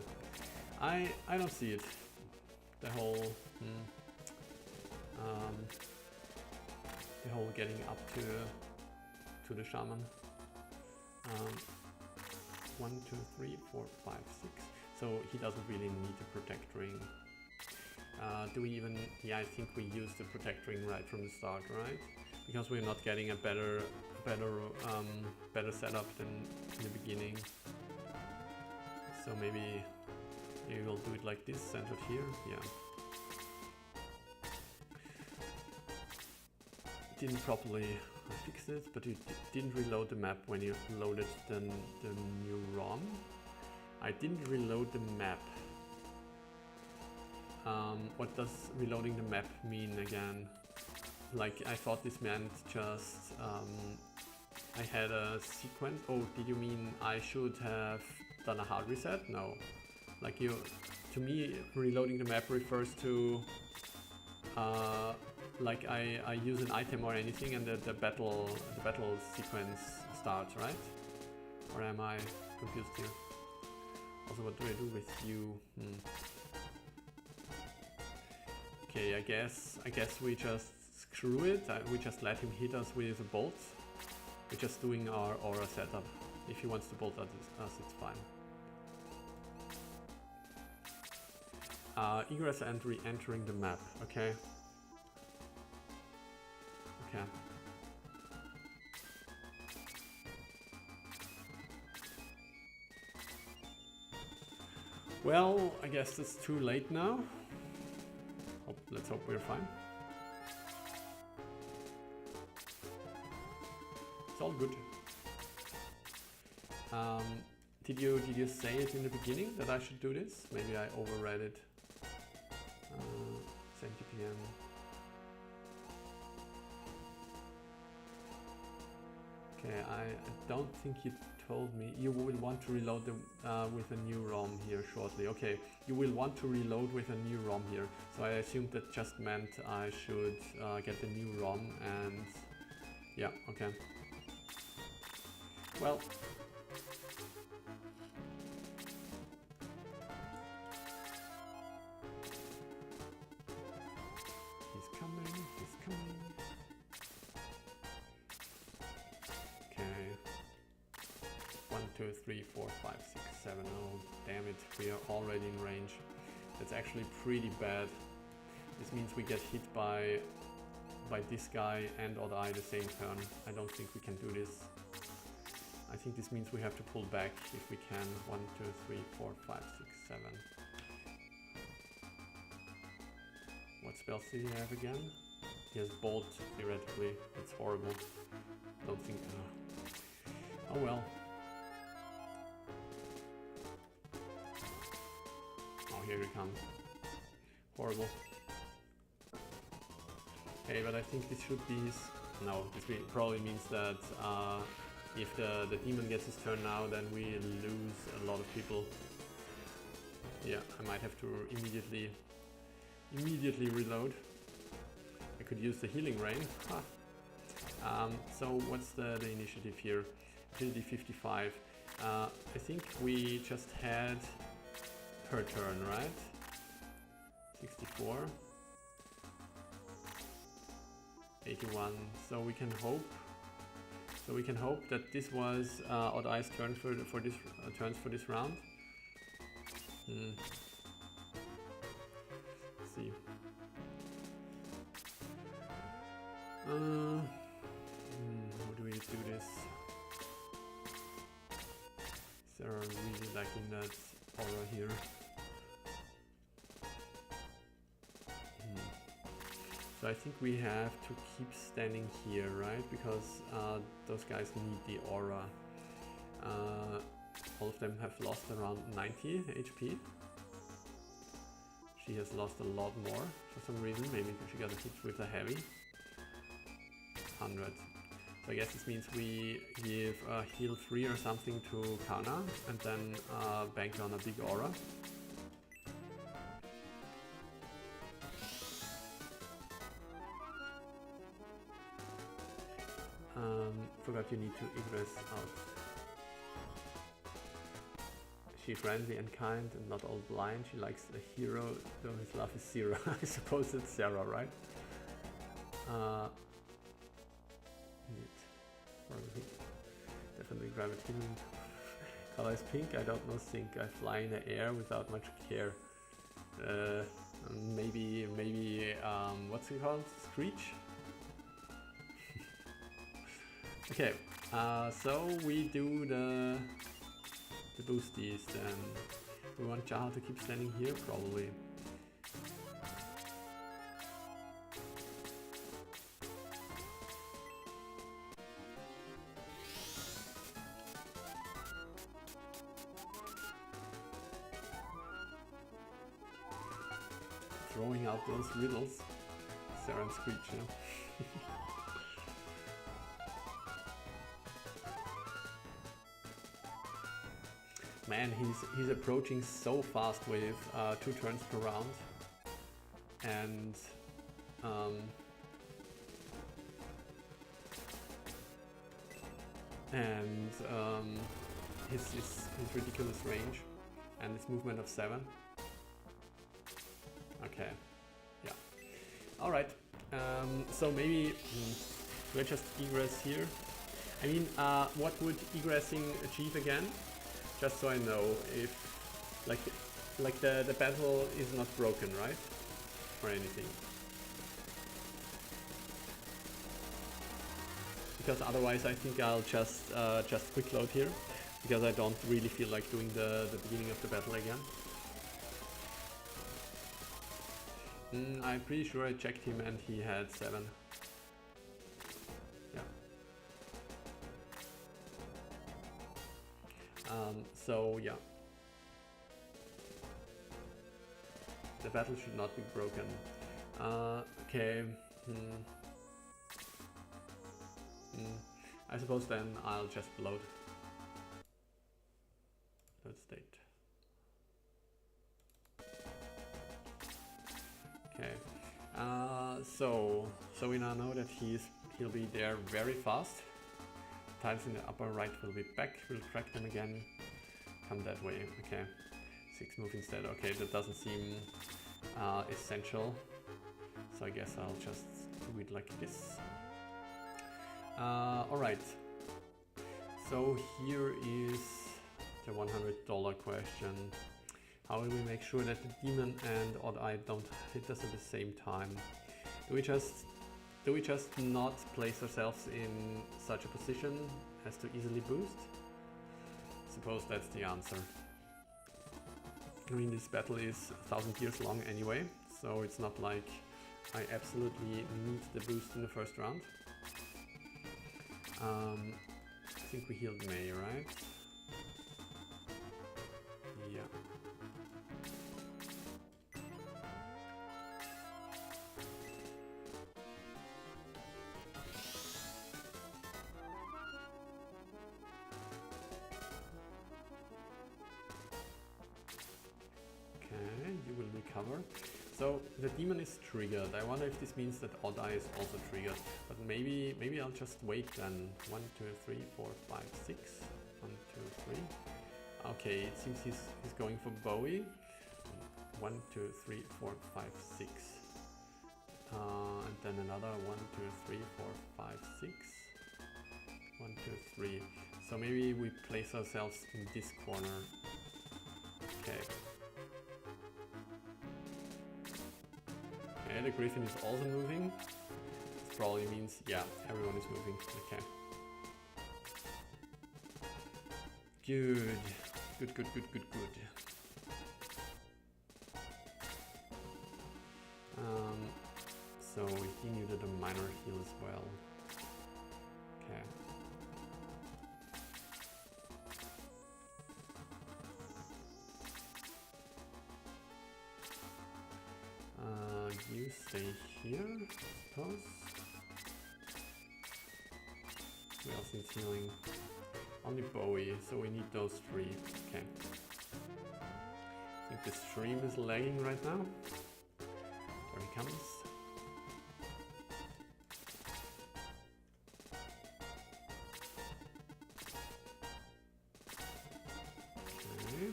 I don't see it. The whole getting up to the shaman. 1, 2, 3, 4, 5, 6. So he doesn't really need a protect ring. Do we even? Yeah, I think we used the protect ring right from the start, right? Because we're not getting a better setup than in the beginning. So maybe we'll do it like this, centered here. Yeah. Didn't properly fix it, but it didn't reload the map when you loaded the new ROM. I didn't reload the map. What does reloading the map mean again? Like, I thought this meant just I had a sequence. Oh, did you mean I should have done a hard reset? No. Like, to me, reloading the map refers to like I use an item or anything, and the battle sequence starts, right? Or am I confused here? Also, what do I do with you? Okay, I guess we just screw it. We just let him hit us with a bolt. We're just doing our aura setup. If he wants to bolt at us, it's fine. Egress and re-entering the map. Okay. Okay. Well, I guess it's too late now. Let's hope we're fine. It's all good. Did you say it in the beginning that I should do this? Maybe I overread it. 70 PM. Okay, I don't think you told me you will want to reload with a new ROM here shortly. Okay, you will want to reload with a new ROM here. So I assumed that just meant I should get the new ROM and yeah, okay. Well, he's coming, he's coming. Okay. 1, 2, 3, 4, 5, 6, 7. Oh, damn it. We are already in range. That's actually pretty bad. This means we get hit by this guy and odd eye the same turn. I don't think we can do this. I think this means we have to pull back if we can. 1, 2, 3, 4, 5, 6, 7. What spells did he have again? He has Bolt, theoretically. It's horrible. Don't think... Oh well. Oh, here he comes. Horrible. Okay, but I think this should be his... No, this probably means that if the demon gets his turn now, then we lose a lot of people. Yeah, I might have to immediately reload. I could use the healing rain. So what's the initiative here? Agility 55. I think we just had her turn, right? 64. 81. So we can hope. That this was Odd Eye's turn for this turns for this round. Let's see. How do we do this? Sarah really liking that aura here. So I think we have to keep standing here, right? Because those guys need the aura. All of them have lost around 90 HP. She has lost a lot more for some reason. Maybe she got hit with a heavy. 100. So I guess this means we give heal 3 or something to Kana and then bank on a big aura. Forgot you need to egress out. She's friendly and kind and not all blind. She likes a hero, though his love is 0. I suppose it's Sarah, right? Definitely gravity. Color is pink. I don't know. Think I fly in the air without much care. Maybe. What's it called? Screech. Okay. So we do the boosties then. We want Jaha to keep standing here, probably. Throwing out those riddles. Sarah and Screech, yeah. Man, he's approaching so fast with 2 turns per round, and his ridiculous range and his movement of 7. Okay, yeah. All right. So maybe we'll just egress here. I mean, what would egressing achieve again? Just so I know if, like the battle is not broken, right? Or anything. Because otherwise I think I'll just quick load here, because I don't really feel like doing the beginning of the battle again. I'm pretty sure I checked him and he had 7. Yeah. So yeah, the battle should not be broken. Okay. I suppose then I'll just load. Okay. So we now know that he'll be there very fast. Tiles in the upper right will be back. We'll crack them again. Come that way. Okay. 6 move instead. Okay, that doesn't seem essential. So I guess I'll just do it like this. Alright. So here is the $100 question. How will we make sure that the demon and odd eye don't hit us at the same time? Do we just not place ourselves in such a position as to easily boost? Suppose that's the answer. I mean, this battle is 1,000 years long anyway, so it's not like I absolutely need the boost in the first round. I think we healed May, right? Yeah. Okay, you will recover. So the demon is triggered. I wonder if this means that odd eye is also triggered. But maybe I'll just wait then. 1, 2, 3, 4, 5, 6. 1, 2, 3. Okay, it seems he's going for Bowie. 1, 2, 3, 4, 5, 6. And then another 1, 2, 3, 4, 5, 6. 1, 2, 3. So maybe we place ourselves in this corner. Okay. Okay, the Griffin is also moving. This probably means, yeah, everyone is moving. Okay. Good. Good, good, good, good, good. So he needed a minor heal as well. Okay. You stay here, I suppose. Who else needs healing? Only Bowie, so we need those 3. Okay. I think the stream is lagging right now. There he comes. Okay.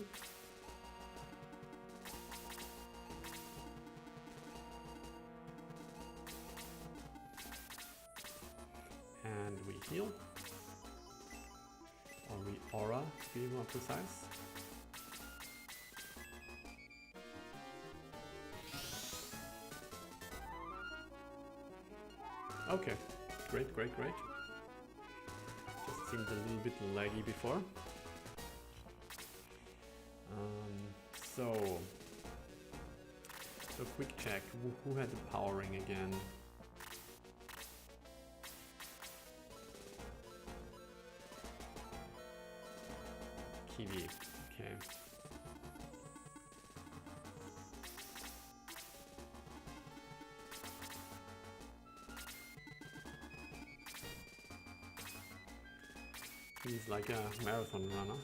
And we heal. Or we aura, to be more precise. Okay, great, great, great. Just seemed a little bit laggy before. So quick check, who had the powering again? Kiwi, okay. He's like a marathon runner.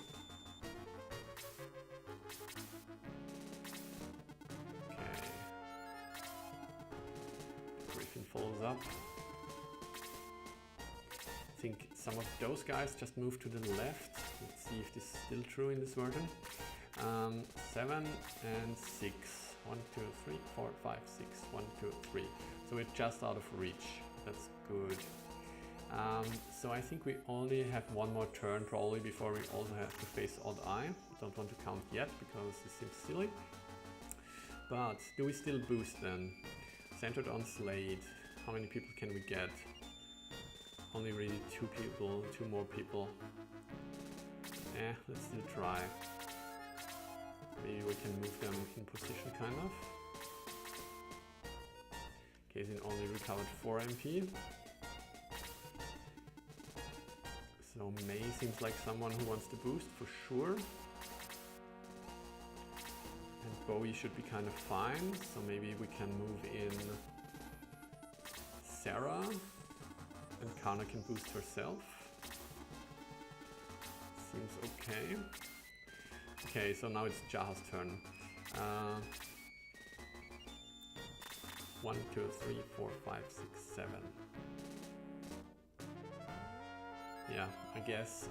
Okay. Griffin follows up. I think some of those guys just moved to the left. Let's see if this is still true in this version. 7 and 6. 1, 2, 3, 4, 5, 6. 1, 2, 3. So we're just out of reach. That's good. So I think we only have one more turn probably before we also have to face odd eye. Don't want to count yet because this seems silly. But do we still boost then? Centered on Slade. How many people can we get? Only really 2 people, 2 more people. Let's still try. Maybe we can move them in position kind of. Kazin only recovered 4 MP. So May seems like someone who wants to boost for sure. And Bowie should be kind of fine, so maybe we can move in Sarah. And Kana can boost herself. Seems okay. Okay, so now it's Jaha's turn. 1, 2, 3, 4, 5, 6, 7. Yeah, I guess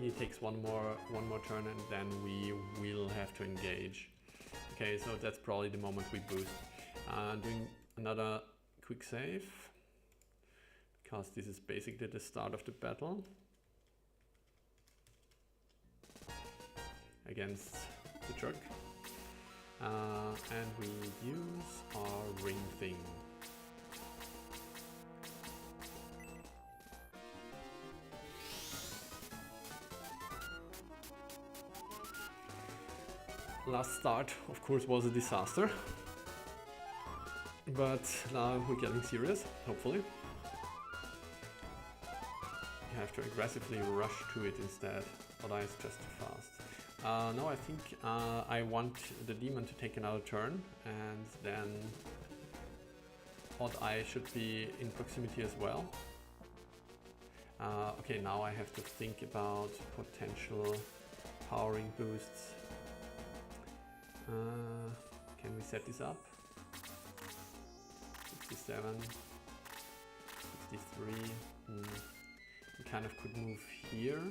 he takes one more turn and then we will have to engage. Okay, so that's probably the moment we boost. Doing another quick save, because this is basically the start of the battle against the jerk. And we use our ring thing. Last start, of course, was a disaster. But now we're getting serious, hopefully. You have to aggressively rush to it instead, otherwise it's just too fast. No, I think I want the demon to take another turn, and then odd eye should be in proximity as well. Okay, now I have to think about potential powering boosts. Can we set this up? 67, 63. We kind of could move here,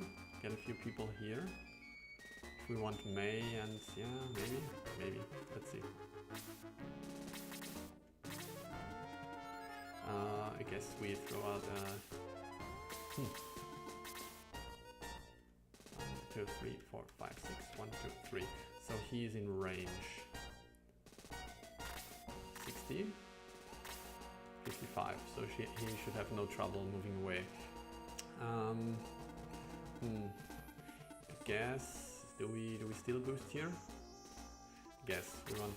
get a few people here. If we want May, and yeah, maybe. Let's see. I guess we throw out 1, 2, 3, 4, 5, 6, 1, 2, 3. So he is in range. 60. 55, so he should have no trouble moving away. I guess, do we still boost here? Guess we want.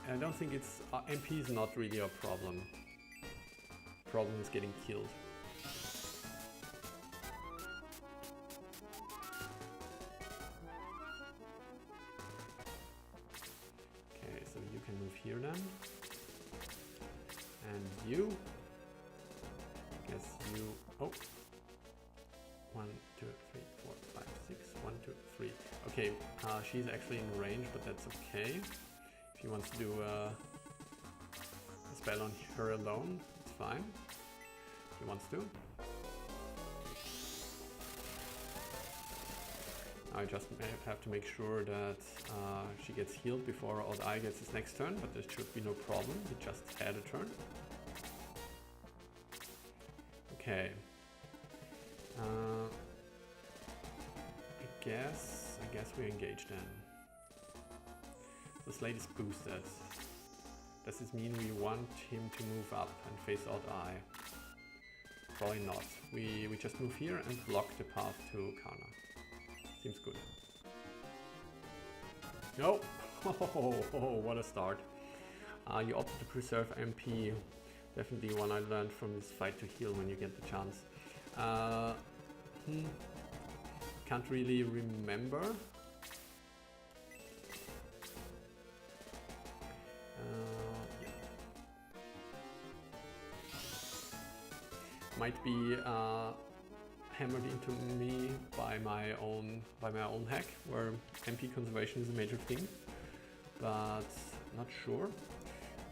I don't think it's MP is not really a problem. Problem is getting killed. Okay, so you can move here then. And you, guess you, oh, 1, 2, 3, 4, 5, 6, 1, 2, 3. Okay, she's actually in range, but that's okay. If he wants to do a spell on her alone, it's fine. If he wants to. I just have to make sure that she gets healed before Odd Eye gets his next turn, but there should be no problem. He just had a turn. Okay. I guess we engage then. The slate is boosted. Does this mean we want him to move up and face Odd Eye? Probably not. We just move here and block the path to Kana. Seems good. No! Oh, what a start. You opted to preserve MP. Definitely one I learned from this fight to heal when you get the chance. Can't really remember. Yeah. Might be hammered into me by my own hack, where MP conservation is a major thing, but not sure.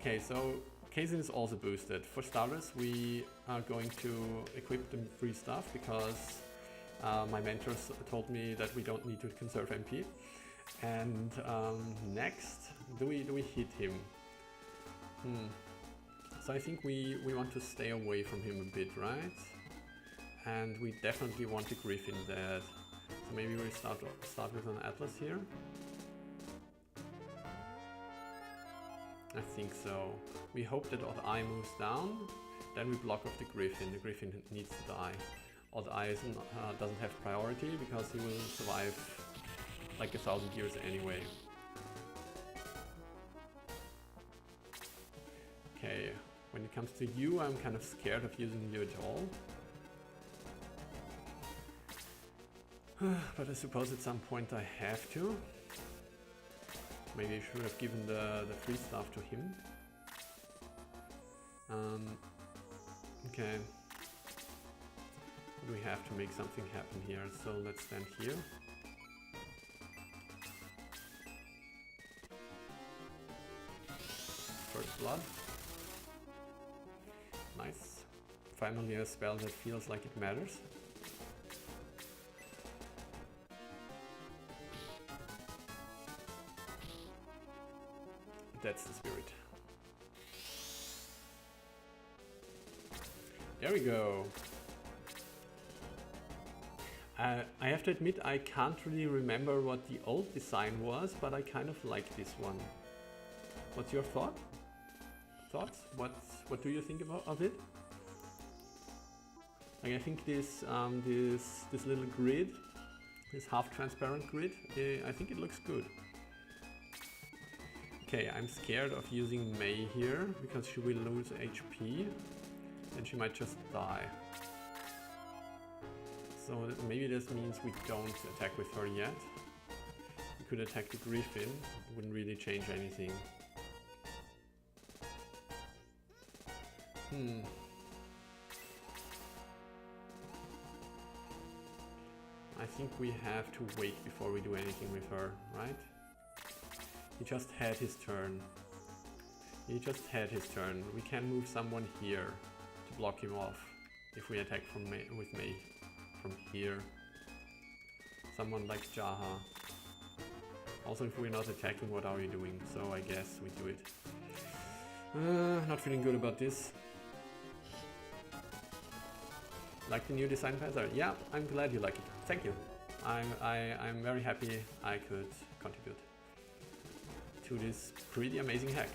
Okay, so Kazin is also boosted. For starters, we are going to equip the free stuff because my mentors told me that we don't need to conserve MP. And next, do we hit him? So I think we want to stay away from him a bit, right? And we definitely want a Griffin dead. So maybe we start with an Atlas here. I think so. We hope that Odd Eye moves down, then we block off the Griffin. The Griffin needs to die. Odd Eye doesn't have priority because he will survive like 1,000 years anyway. Okay, when it comes to you, I'm kind of scared of using you at all. But I suppose at some point I have to. Maybe I should have given the free stuff to him. Okay. We have to make something happen here, so let's stand here. First blood. Nice. Finally a spell that feels like it matters. That's the spirit. There we go. I have to admit I can't really remember what the old design was, but I kind of like this one. What's your thoughts? What do you think of it? Like, I think this this little grid, this half-transparent grid, I think it looks good. Okay, I'm scared of using Mei here because she will lose HP and she might just die. So maybe this means we don't attack with her yet. We could attack the Griffin, it wouldn't really change anything. I think we have to wait before we do anything with her, right? He just had his turn. He just had his turn. We can move someone here to block him off if we attack from with Mei from here. Someone like Jaha. Also, if we're not attacking, what are we doing? So I guess we do it. Not feeling good about this. Like the new design pattern? Yeah, I'm glad you like it. Thank you. I'm very happy I could contribute to this pretty amazing hack.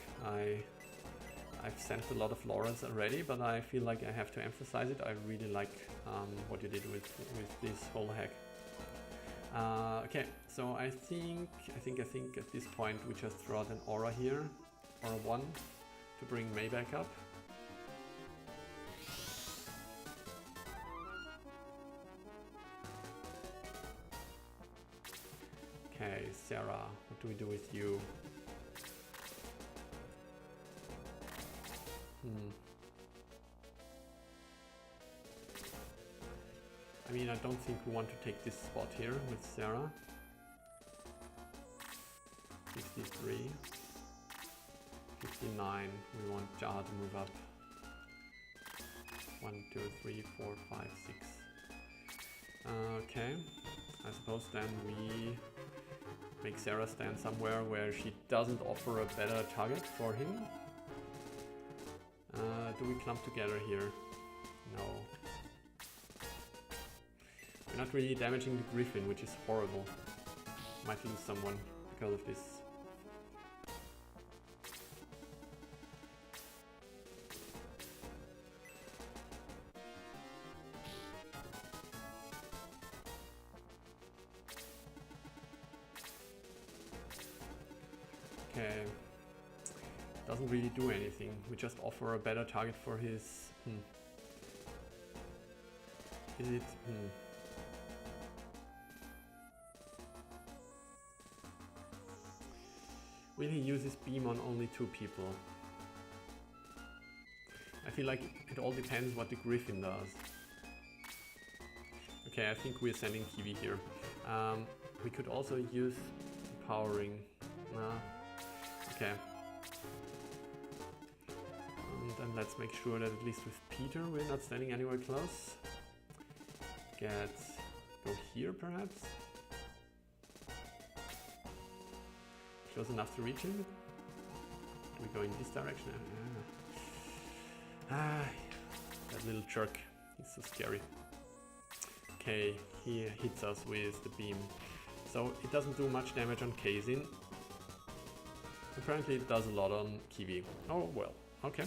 I've sent a lot of laurels already, but I feel like I have to emphasize it. I really like what you did with this whole hack. Okay, so I think at this point we just throw out an aura here, aura 1, to bring Mei back up. Okay, Sarah, what do we do with you? I mean, I don't think we want to take this spot here with Sarah. 53. 59. We want Jaha to move up. 1, 2, 3, 4, 5, 6. Okay. I suppose then we make Sarah stand somewhere where she doesn't offer a better target for him. Do we clump together here? No. We're not really damaging the Griffin, which is horrible. Might lose someone because of this. Okay. Doesn't really do anything. We just offer a better target for his... Is it... Will he use his beam on only 2 people? I feel like it all depends what the Griffin does. Okay, I think we're sending Kiwi here. We could also use powering. Okay. And then let's make sure that at least with Peter we're not standing anywhere close. Go here perhaps? Close enough to reach him? Do we go in this direction? That little jerk, he's so scary. Okay, he hits us with the beam. So it doesn't do much damage on Kazin. Apparently it does a lot on Kiwi. Oh well, okay.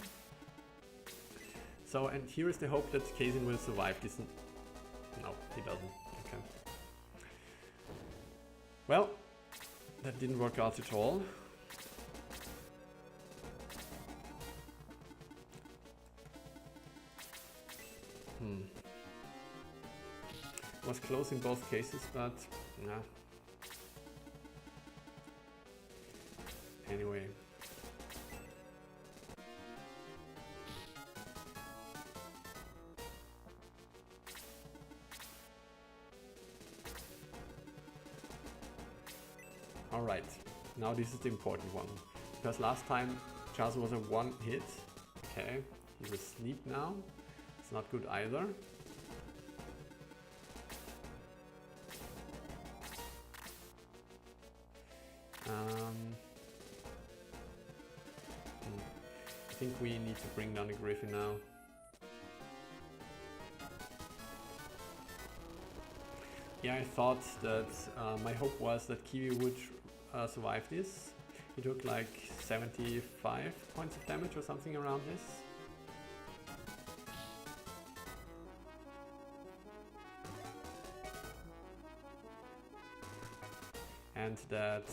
So, and here is the hope that Kazin will survive this. No, he doesn't. Okay. Well, that didn't work out at all. It was close in both cases, but nah. Anyway. Alright, now this is the important one. Because last time Charles was a 1 hit. Okay, He's asleep now. It's not good either. I think we need to bring down the Griffin now. Yeah, I thought that my hope was that Kiwi would survive this. He took like 75 points of damage or something around this. And that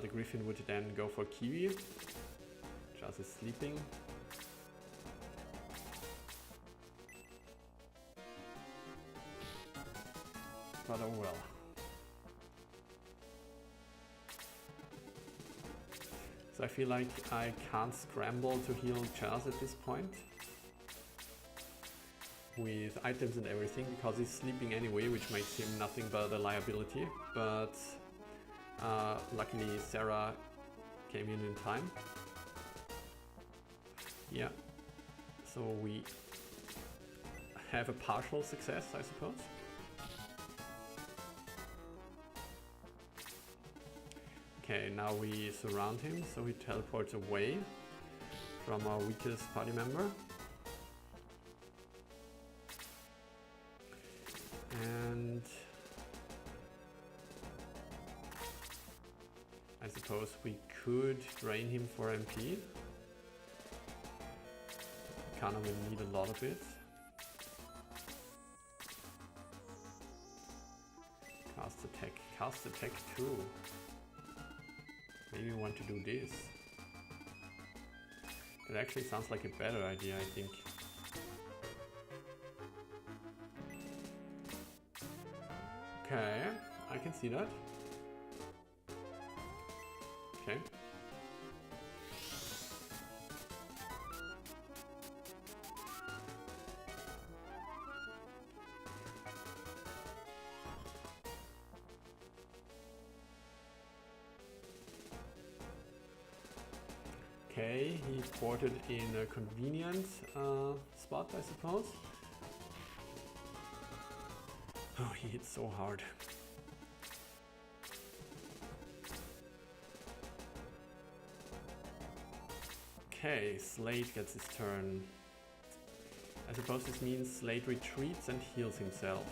the Griffin would then go for Kiwi. Charles is sleeping. But oh well. So I feel like I can't scramble to heal Charles at this point with items and everything, because he's sleeping anyway, which makes him nothing but a liability. But luckily Sarah came in time. Yeah, so we have a partial success, I suppose. Okay, now we surround him, so he teleports away from our weakest party member. And I suppose we could drain him for MP. Kind of will need a lot of it. Cast attack too. Maybe we want to do this. It actually sounds like a better idea, I think. Okay, I can see that. Okay. Okay, he ported in a convenient spot, I suppose. Oh, he hit so hard. Okay, Slade gets his turn. I suppose this means Slade retreats and heals himself.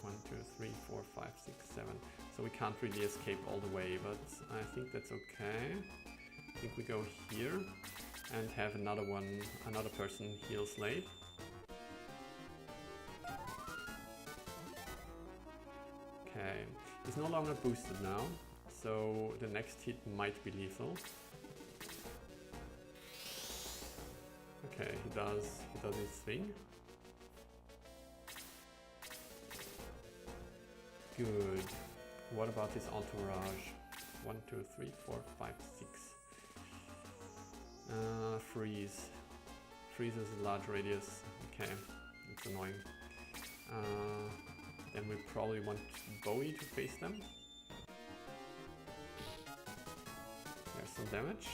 1, 2, 3, 4, 5, 6, 7. So we can't really escape all the way, but I think that's okay. I think we go here and have another person heal Slade. Okay, he's no longer boosted now, so the next hit might be lethal. Okay, he does his thing. Good. What about his entourage? 1, 2, 3, 4, 5, 6. Freeze. Freeze is a large radius. Okay, it's annoying. Then we probably want Bowie to face them. There's some damage.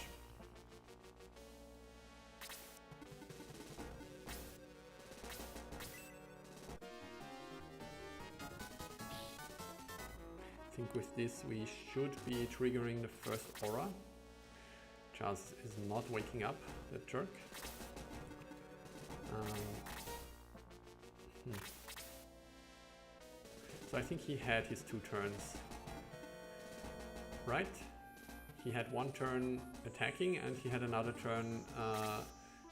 I think with this we should be triggering the first aura. Charles is not waking up, that jerk. So I think he had his 2 turns, right? He had 1 turn attacking and he had another turn,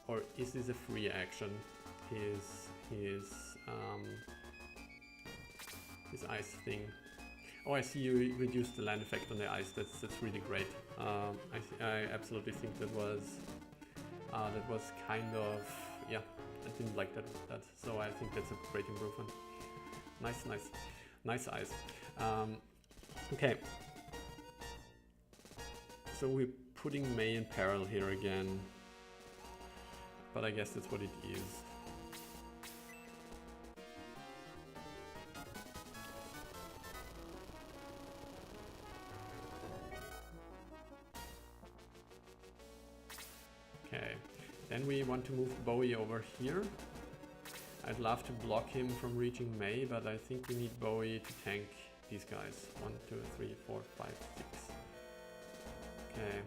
or is this a free action? His ice thing. Oh, I see you reduced the land effect on the ice. That's really great. I absolutely think that was kind of, yeah, I didn't like that. So I think that's a great improvement. Nice ice. Okay. So we're putting May in peril here again, but I guess that's what it is. Okay, then we want to move Bowie over here. I'd love to block him from reaching May, but I think we need Bowie to tank these guys. 1, 2, 3, 4, 5, 6. Okay.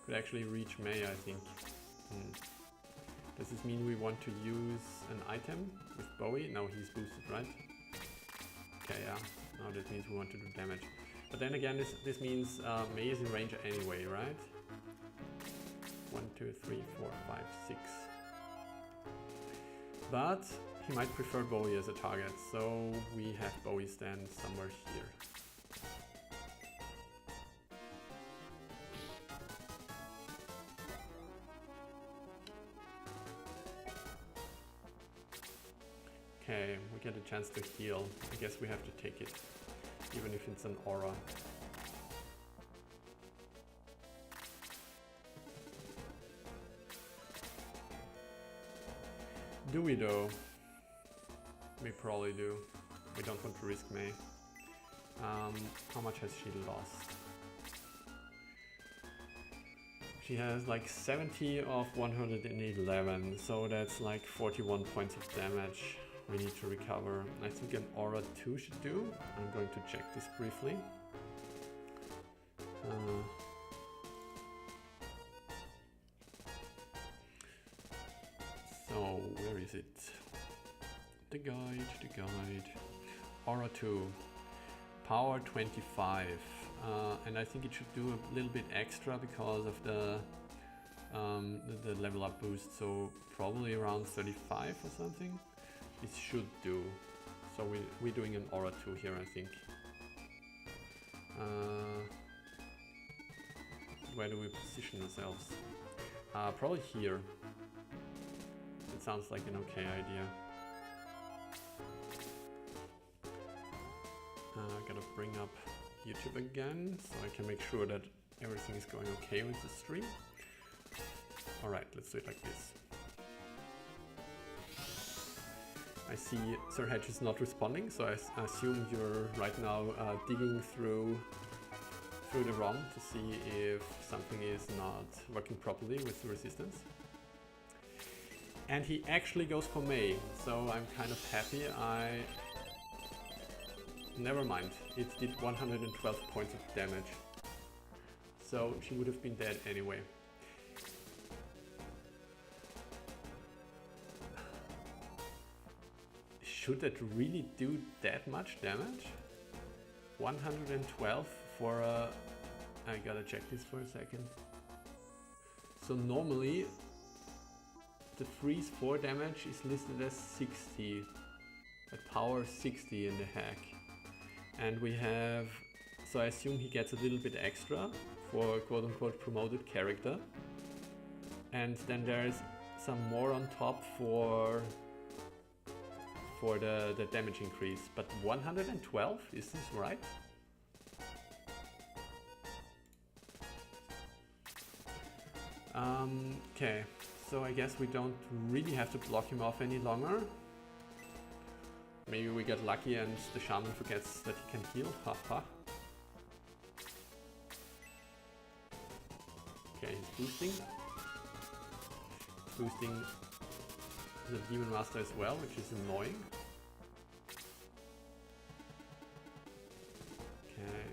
Could actually reach May, I think. Does this mean we want to use an item with Bowie? No, he's boosted, right? Okay, yeah. No, that means we want to do damage. But then again, this means May is in range anyway, right? 1, 2, 3, 4, 5, 6. But he might prefer Bowie as a target, so we have Bowie stand somewhere here. Okay, we get a chance to heal. I guess we have to take it, even if it's an aura. Do we though? We probably do. We don't want to risk May. How much has she lost? She has like 70 of 111, so that's like 41 points of damage we need to recover. I think an aura 2 should do. I'm going to check this briefly. So where is it? The guide. Aura 2, power 25, and I think it should do a little bit extra because of the level up boost, so probably around 35 or something. It should do. So we're doing an aura 2 here, I think. Where do we position ourselves? Probably here. It sounds like an okay idea. Gotta bring up YouTube again so I can make sure that everything is going okay with the stream. Alright, let's do it like this. I see Sir Hedge is not responding, so I assume you're right now digging through the ROM to see if something is not working properly with the resistance. And he actually goes for May, so I'm kind of happy. Never mind, it did 112 points of damage. So she would have been dead anyway. Should that really do that much damage? 112 for a... I gotta check this for a second. So normally the freeze 4 damage is listed as 60, at power 60 in the hack. And we have, so I assume he gets a little bit extra for quote-unquote promoted character. And then there's some more on top for the damage increase. But 112, is this right? Okay, so I guess we don't really have to block him off any longer. Maybe we get lucky and the shaman forgets that he can heal, haha. Okay, he's boosting. Boosting the Demon Master as well, which is annoying. Okay.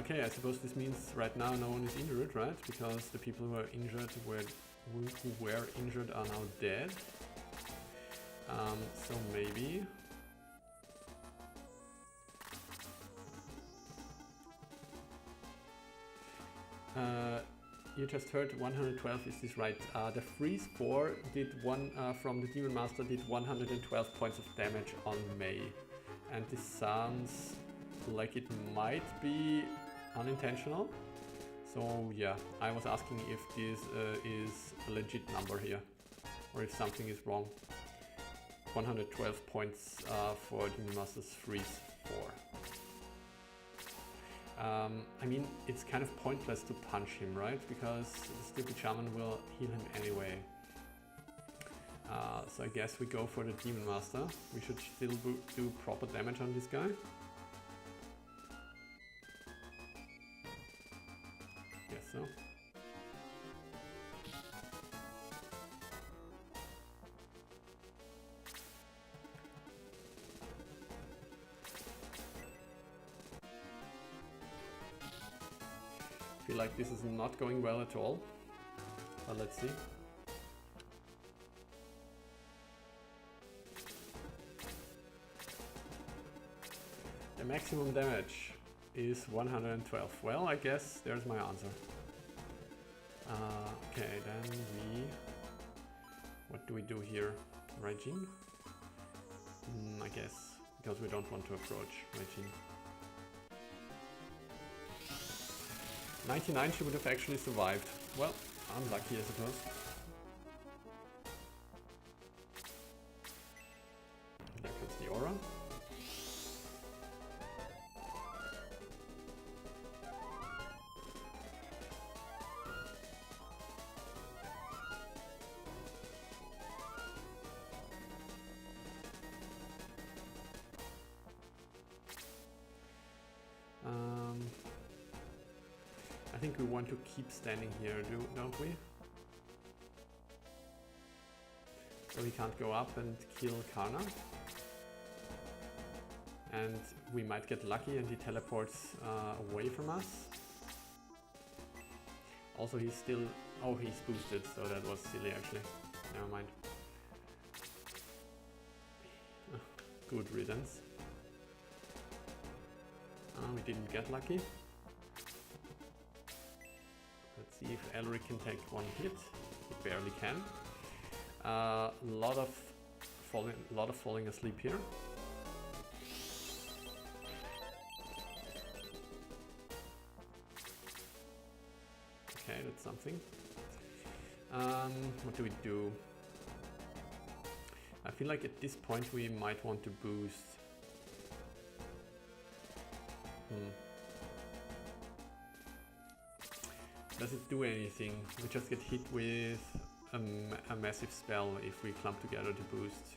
Okay, I suppose this means right now no one is injured, right? Because the people who are injured who were injured are now dead. So maybe... you just heard 112, is this right? The freeze 4 did from the Demon Master did 112 points of damage on May. And this sounds like it might be unintentional. So yeah, I was asking if this is a legit number here, or if something is wrong. 112 points for Demon Master's freeze 4. I mean, it's kind of pointless to punch him, right? Because the stupid shaman will heal him anyway. So I guess we go for the Demon Master. We should still do proper damage on this guy. Guess so. feel like this is not going well at all, but let's see. The maximum damage is 112. Well, I guess there's my answer. Okay, then what do we do here? Regine? I guess, because we don't want to approach Regine. 99, she would have actually survived. Well, unlucky, I suppose. There comes the aura. I think we want to keep standing here, don't we? So we can't go up and kill Karna. And we might get lucky and he teleports away from us. Also he's still... oh, he's boosted, so that was silly actually. Never mind. Good riddance. We didn't get lucky. Let's see if Elric can take one hit. He barely can. Lot of falling asleep here. Okay, that's something. What do we do? I feel like at this point we might want to boost. Does it do anything? We just get hit with a massive spell if we clump together to boost.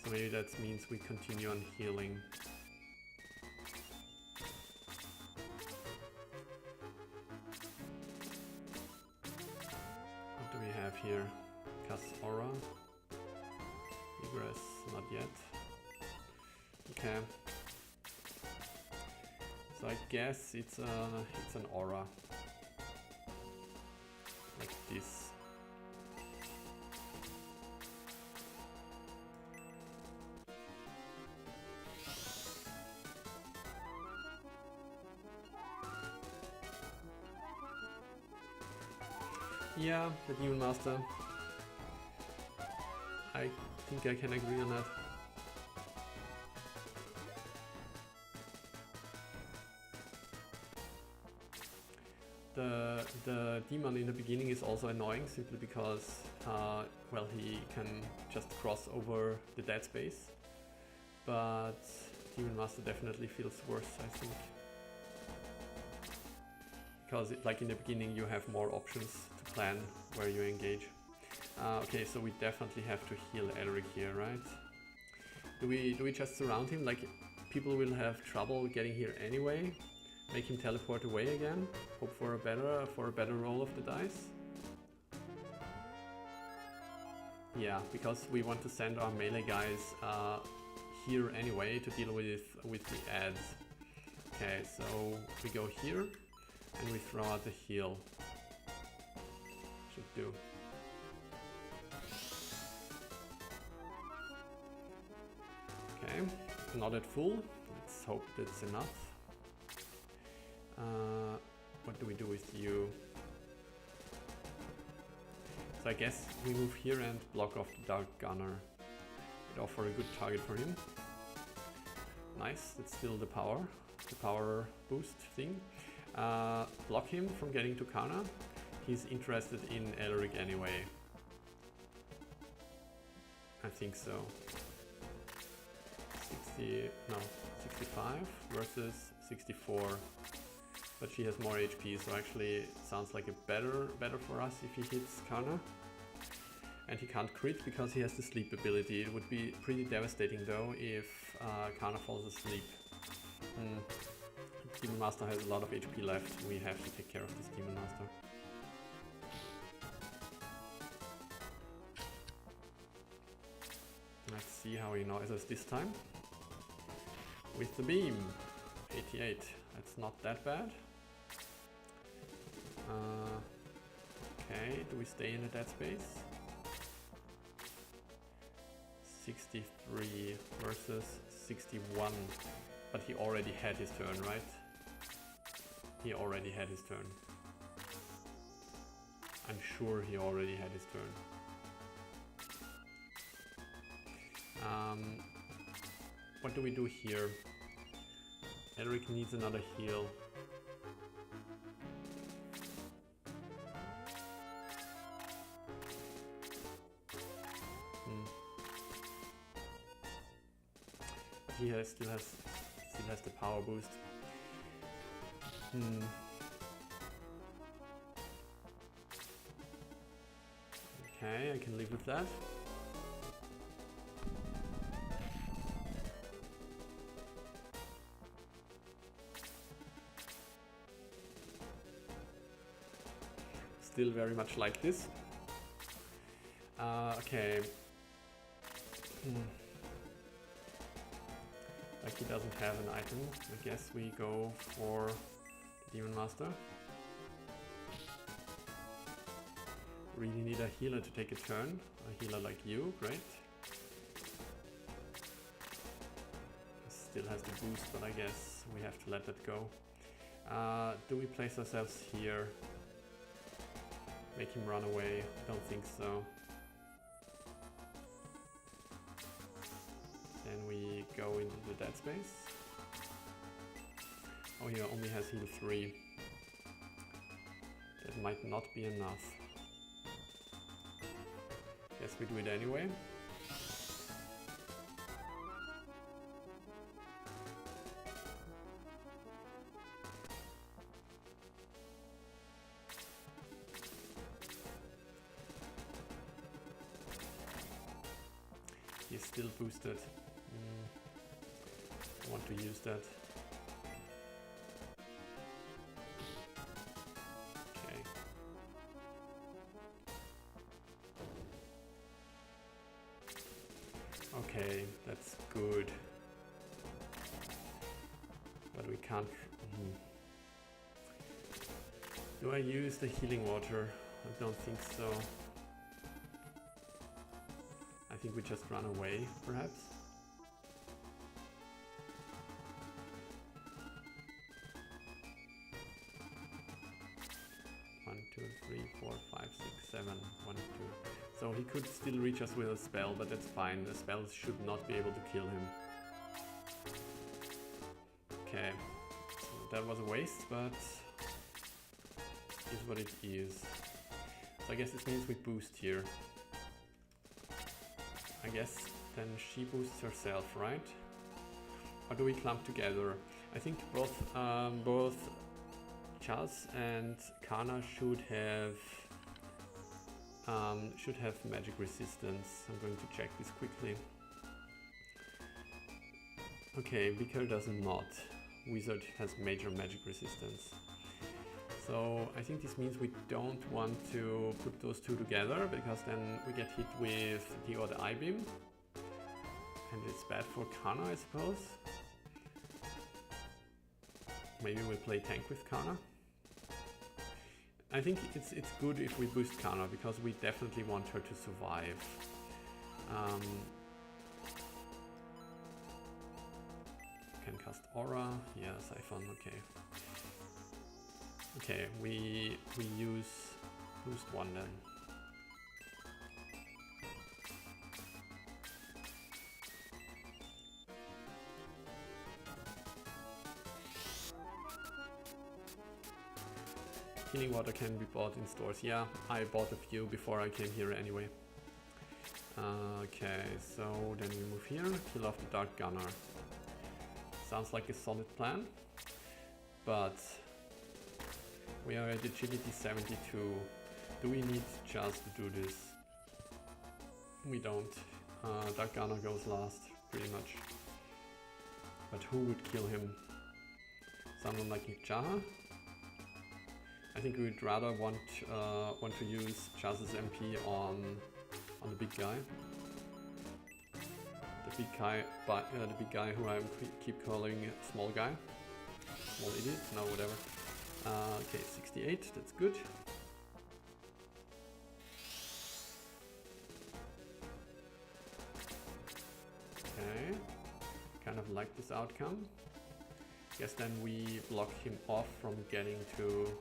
So maybe that means we continue on healing. What do we have here? Cast Aura. Egress, not yet. Okay. So I guess it's an aura. Like this. Yeah, the Demon Master. I think I can agree on that. The demon in the beginning is also annoying simply because, well, he can just cross over the dead space. But Demon Master definitely feels worse, I think. Because, like in the beginning, you have more options to plan where you engage. Okay, so we definitely have to heal Elric here, right? Do we just surround him? Like, people will have trouble getting here anyway. Make him teleport away again. Hope for a better roll of the dice. Yeah, because we want to send our melee guys here anyway to deal with the ads. Okay, so we go here and we throw out the heal. Should do. Okay, not at full. Let's hope that's enough. What do we do with you? So I guess we move here and block off the Dark Gunner. It offer a good target for him. Nice, that's still the power boost thing. Block him from getting to Karna. He's interested in Elric anyway. I think so. 65 versus 64. But she has more HP, so actually it sounds like a better for us if he hits Karna. And he can't crit because he has the sleep ability. It would be pretty devastating though if Karna falls asleep. Demon Master has a lot of HP left. We have to take care of this Demon Master. Let's see how he annoys us this time. With the beam. 88. That's not that bad. Okay, do we stay in the dead space? 63 versus 61. But he already had his turn, right? He already had his turn. I'm sure he already had his turn. What do we do here? Eric needs another heal. He still has the power boost. Okay, I can live with that. Still very much like this. Okay. Like he doesn't have an item. I guess we go for the Demon Master. Really need a healer to take a turn. A healer like you, great. Still has the boost, but I guess we have to let that go. Do we place ourselves here? Make him run away? I don't think so. Then we go into the dead space. Oh, he only has heal 3. That might not be enough. Guess we do it anyway. He's still boosted. I want to use that. Okay. Okay, that's good. But we can't... Do I use the healing water? I don't think so. I think we just run away, perhaps. One, two, three, four, five, six, seven. 1, 2. So he could still reach us with a spell, but that's fine. The spell should not be able to kill him. Okay, so that was a waste, but is what it is. So I guess this means we boost here. I guess then she boosts herself, right? Or do we clump together? I think both Chaz and Kana should have magic resistance. I'm going to check this quickly. Okay, Vicar does not. Wizard has major magic resistance. So I think this means we don't want to put those two together, because then we get hit with the odd I-beam. And it's bad for Kana, I suppose. Maybe we play tank with Kana. I think it's good if we boost Kana, because we definitely want her to survive. Can cast Aura. Yeah, Siphon, okay. Okay, we use boost 1 then. Healing water can be bought in stores. Yeah, I bought a few before I came here anyway. Okay, so then we move here, kill off the Dark Gunner. Sounds like a solid plan, but we are at agility 72. Do we need just to do this? We don't. Dark Gunner goes last, pretty much. But who would kill him? Someone like Jaha? I think we would rather want to use Chaz's MP on the big guy. The big guy who I keep calling small guy. Small idiot? No, whatever. Okay, 68, that's good. Okay, kind of like this outcome. Guess then we block him off from getting to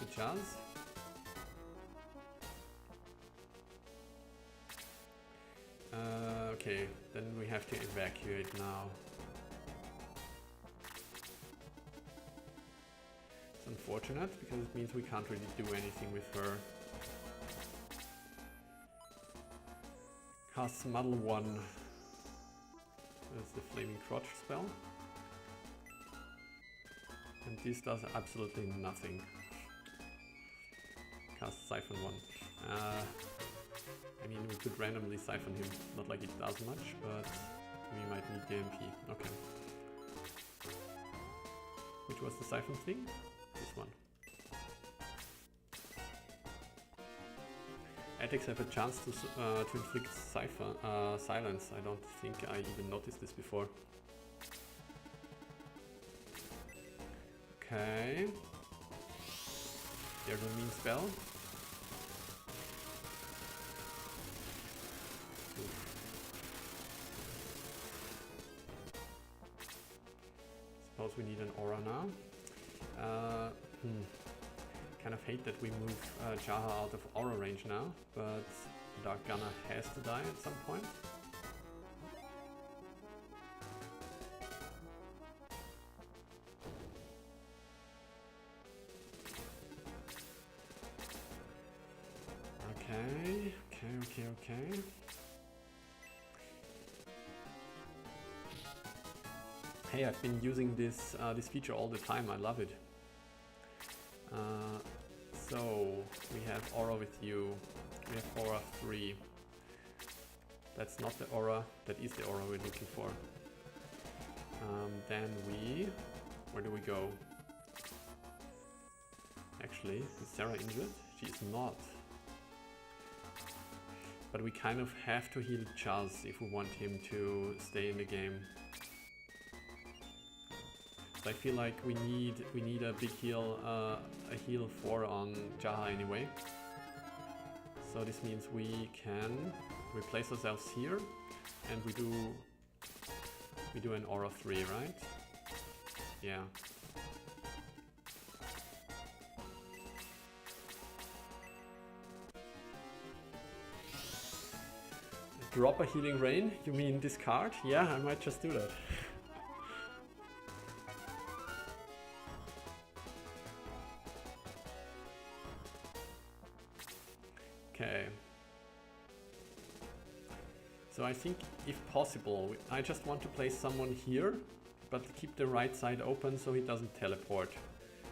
the Jazz. Okay, then we have to evacuate now. It's unfortunate because it means we can't really do anything with her. Cast Muddle 1. That's the Flaming Crotch spell. And this does absolutely nothing. Cast Siphon 1. I mean, we could randomly siphon him, not like it does much, but we might need the MP. Okay. Which was the siphon thing? This one. Attacks have a chance to inflict silence. I don't think I even noticed this before. Okay. There's a mean spell. Suppose we need an aura now. Kind of hate that we move Jaha out of aura range now, but Dark Gunner has to die at some point. Okay. Hey, I've been using this this feature all the time. I love it. So we have aura with you. We have aura 3. That's not the aura. That is the aura we're looking for. Then where do we go? Actually, is Sarah injured? She is not. But we kind of have to heal Chaz if we want him to stay in the game. So I feel like we need a big heal, a heal 4 on Jaha anyway. So this means we can replace ourselves here, and we do an aura 3, right? Yeah. Drop a healing rain? You mean discard? Yeah, I might just do that. Okay. So I think, if possible, I just want to place someone here, but keep the right side open so he doesn't teleport.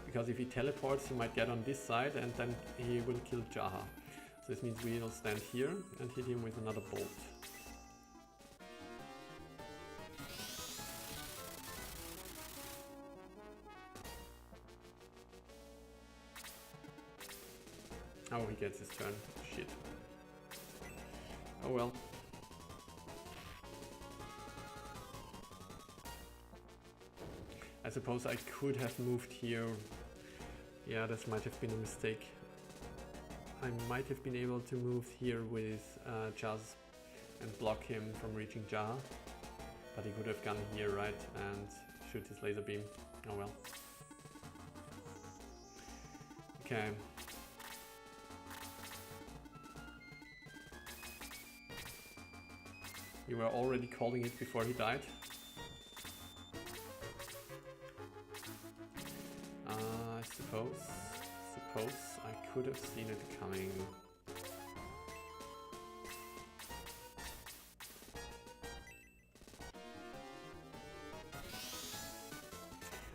Because if he teleports, he might get on this side and then he will kill Jaha. So this means we will stand here and hit him with another bolt. Oh, he gets his turn. Shit. Oh well. I suppose I could have moved here. Yeah, this might have been a mistake. I might have been able to move here with Jazz and block him from reaching Jaha. But he could have gone here, right? And shoot his laser beam. Oh well. Okay. You were already calling it before he died. I suppose I could have seen it coming.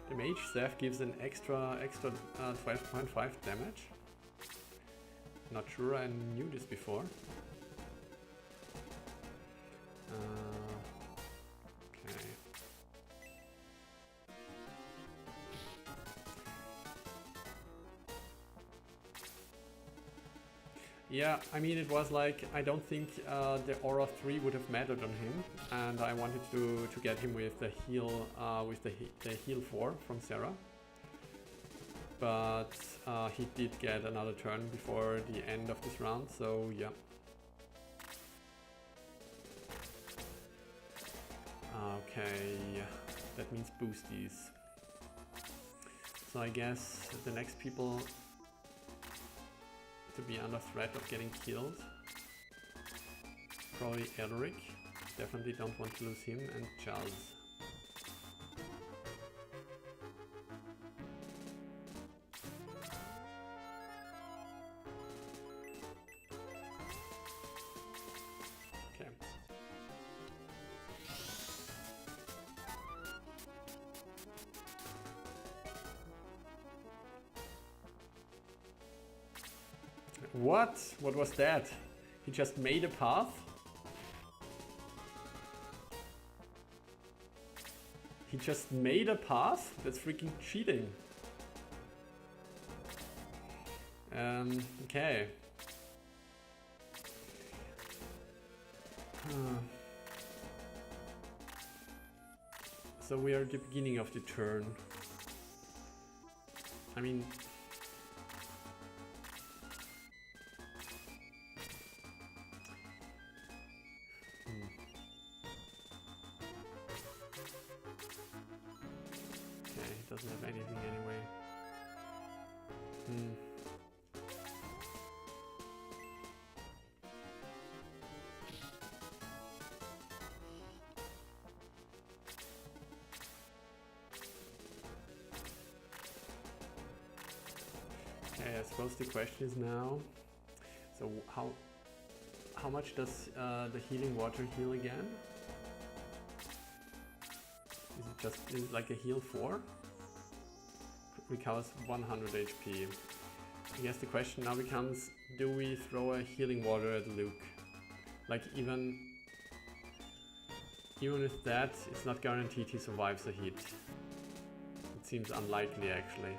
The mage staff gives an extra 12.5 damage. Not sure I knew this before. Okay. Yeah, I mean, it was like, I don't think the aura 3 would have mattered on him, and I wanted to get him with the heal 4 from Sarah. but he did get another turn before the end of this round, so yeah. Okay, that means boosties. So I guess the next people to be under threat of getting killed, probably Elric, definitely don't want to lose him, and Charles. Okay. What? What was that? He just made a path? He just made a path? That's freaking cheating. Okay. So we are at the beginning of the turn. I mean... Okay, he doesn't have anything anyway. Okay, I suppose the question is now, so how much does the healing water heal again? Is it like a heal 4? Recovers 100 HP. I guess the question now becomes, do we throw a healing water at Luke? Like even with that, it's not guaranteed he survives a hit. It seems unlikely actually.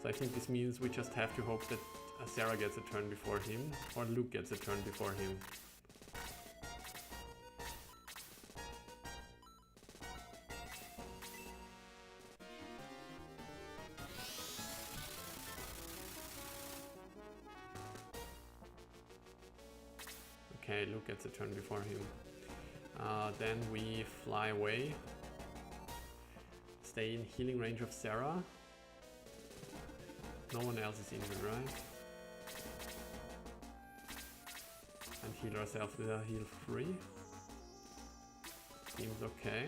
So I think this means we just have to hope that Sarah gets a turn before him, or Luke gets a turn before him. Okay, Luke gets a turn before him. Then we fly away. Stay in healing range of Sarah. No one else is injured, right? And heal ourselves with a heal 3. Seems okay.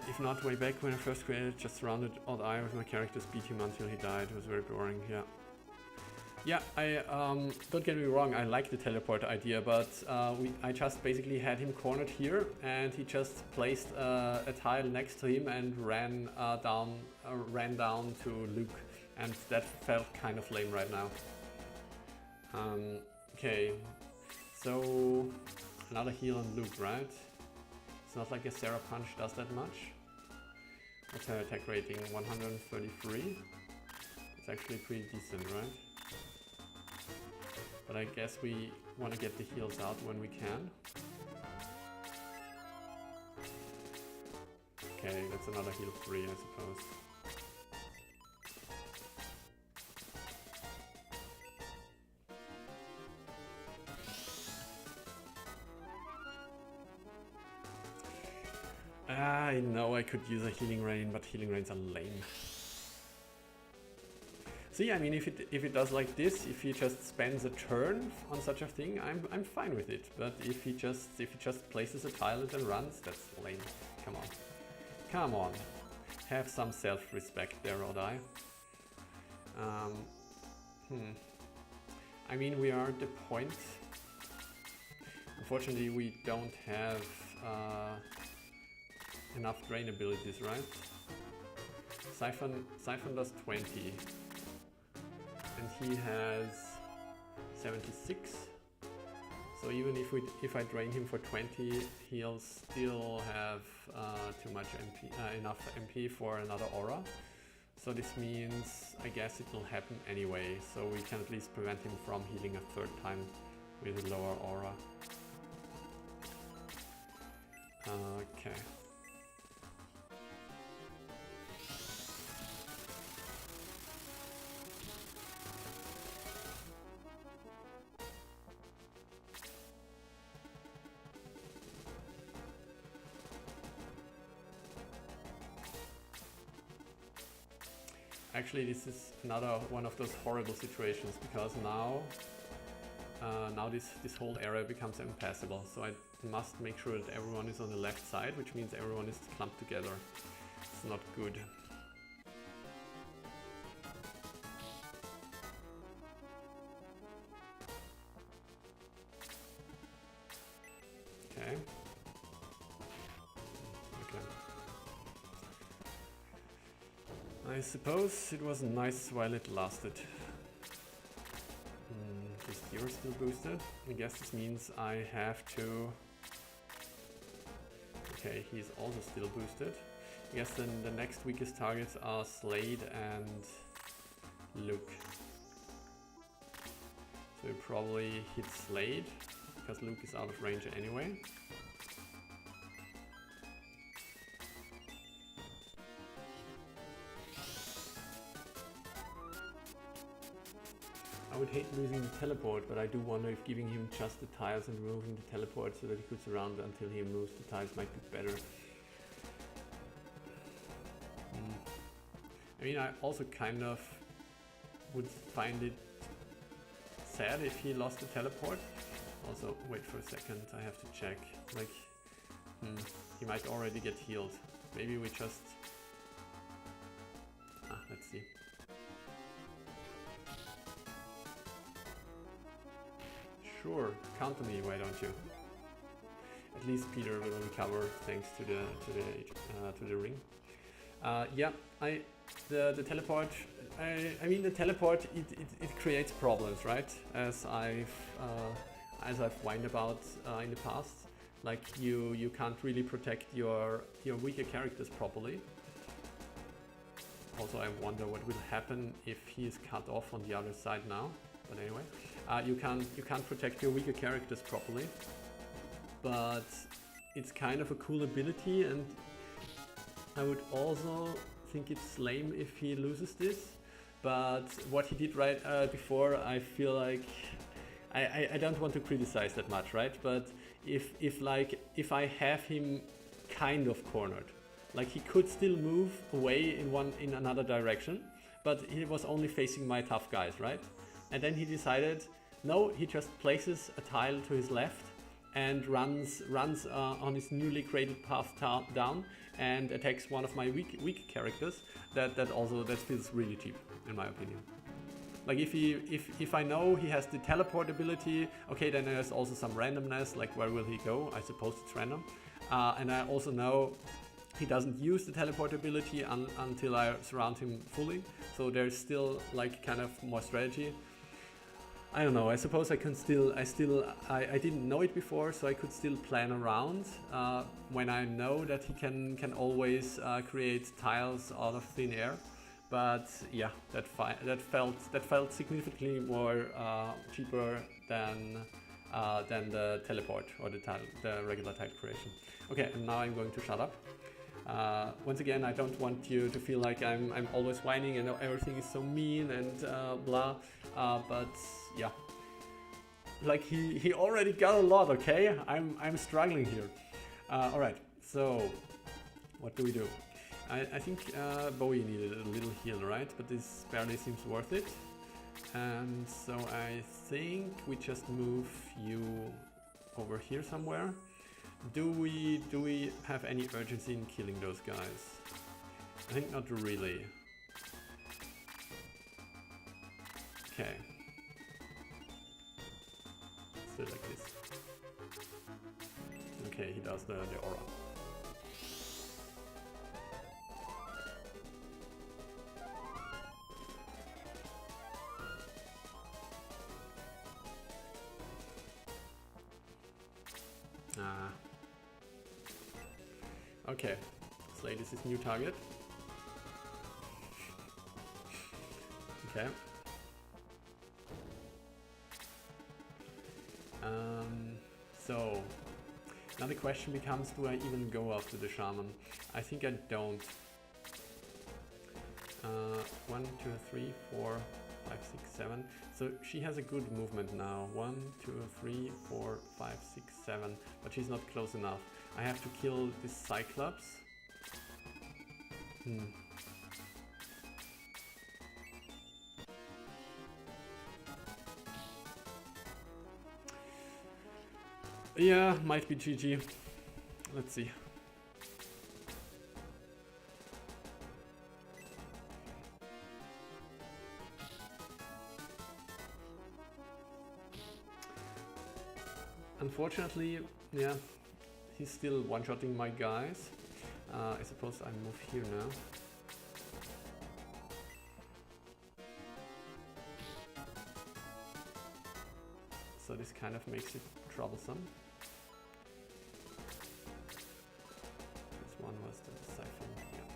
If not, way back when I first created, just surrounded odd eye with my characters, beat him until he died. It was very boring, yeah. Yeah, don't get me wrong, I like the teleport idea, but I just basically had him cornered here, and he just placed a tile next to him and ran down to Luke, and that felt kind of lame right now. Okay, so another heal on Luke, right? It's not like a Sarah punch does that much. What's her attack rating? 133. It's actually pretty decent, right? But I guess we want to get the heals out when we can. Okay, that's another heal 3, I suppose. I know I could use a healing rain, but healing rains are lame. So yeah, I mean, if it does like this, if he just spends a turn on such a thing, I'm fine with it. But if he just places a tile and then runs, that's lame. Come on, have some self-respect there, Odai. I mean, we are at the point. Unfortunately, we don't have enough drain abilities, right? Siphon does 20. And he has 76. So even if I drain him for 20, he'll still have too much MP, enough MP for another aura. So this means I guess it will happen anyway. So we can at least prevent him from healing a third time with a lower aura. Okay. actually this is another one of those horrible situations, because now this whole area becomes impassable. So I must make sure that everyone is on the left side, which means everyone is clumped together. It's not good. Okay. Okay. I suppose it was nice while it lasted. Is yours still boosted? I guess this means I have to... Okay, he's also still boosted. I guess then the next weakest targets are Slade and Luke. So we probably hit Slade, because Luke is out of range anyway. I would hate losing the teleport, but I do wonder if giving him just the tiles and removing the teleport so that he could surround until he moves the tiles might be better. I mean, I also kind of would find it sad if he lost the teleport. Also, wait for a second, I have to check. Like, he might already get healed. Maybe we just... let's see. Sure, counter me, why don't you? At least Peter will recover thanks to the ring. Yeah, the teleport. I mean, the teleport. It creates problems, right? As I've whined about in the past. Like you can't really protect your weaker characters properly. Also, I wonder what will happen if he is cut off on the other side now. But anyway, you can't protect your weaker characters properly. But it's kind of a cool ability, and I would also think it's lame if he loses this. But what he did right before, I feel like I don't want to criticize that much, right? But if I have him kind of cornered, like he could still move away in another direction, but he was only facing my tough guys, right? And then he decided, no, he just places a tile to his left and runs on his newly created path down and attacks one of my weak characters. That feels really cheap, in my opinion. Like if I know he has the teleport ability, okay, then there's also some randomness, like where will he go? I suppose it's random. And I also know he doesn't use the teleport ability until I surround him fully. So there's still like kind of more strategy. I don't know, I suppose I didn't know it before, so I could still plan around when I know that he can always create tiles out of thin air. But yeah, that felt significantly more cheaper than the teleport or the regular tile creation. Okay, and now I'm going to shut up. Once again, I don't want you to feel like I'm always whining and everything is so mean and blah. But yeah, like he already got a lot. Okay, I'm struggling here. All right, so what do we do? I think Bowie needed a little heal, right? But this barely seems worth it. And so I think we just move you over here somewhere. Do we have any urgency in killing those guys? I think not really. Okay. Still like this. Okay, he does the aura. Okay, Slade is his new target. Okay. So now the question becomes, do I even go after the shaman? I think I don't. 1, 2, 3, 4, 5, 6, 7. So she has a good movement now. 1, 2, 3, 4, 5, 6, 7. But she's not close enough. I have to kill this Cyclops. Yeah, might be GG. Let's see. Unfortunately, yeah, he's still one-shotting my guys. I suppose I move here now. So this kind of makes it troublesome. This one was the siphon, yeah.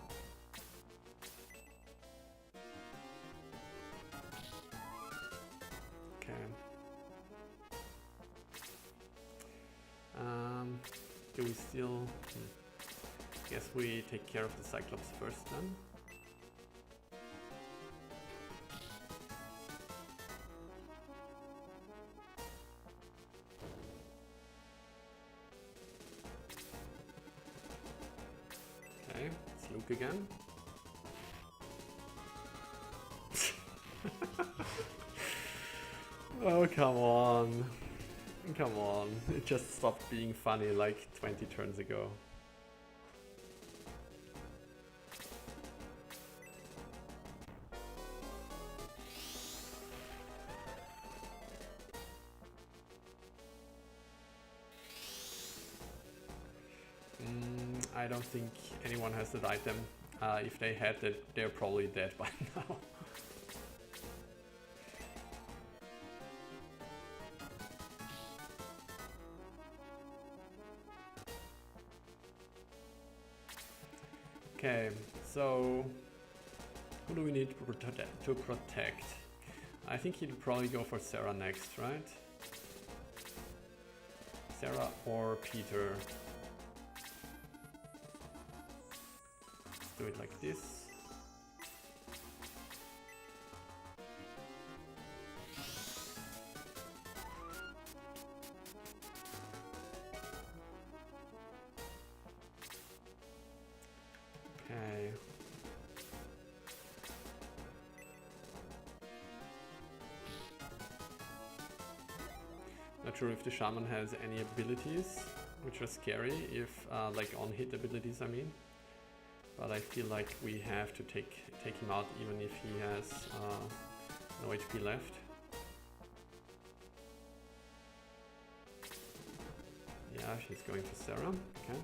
Okay. Do we still... Guess we take care of the Cyclops first then. Okay, it's Luke again. Oh, come on. Come on. It just stopped being funny like 20 turns ago. I don't think anyone has that item. If they had it, they're probably dead by now. Okay, so who do we need to protect? I think he'd probably go for Sarah next, right? Sarah or Peter. Let's do it like this. Okay. Not sure if the shaman has any abilities, which are scary, if like on hit abilities I mean. But I feel like we have to take him out even if he has no HP left. Yeah, she's going to Sarah. Okay.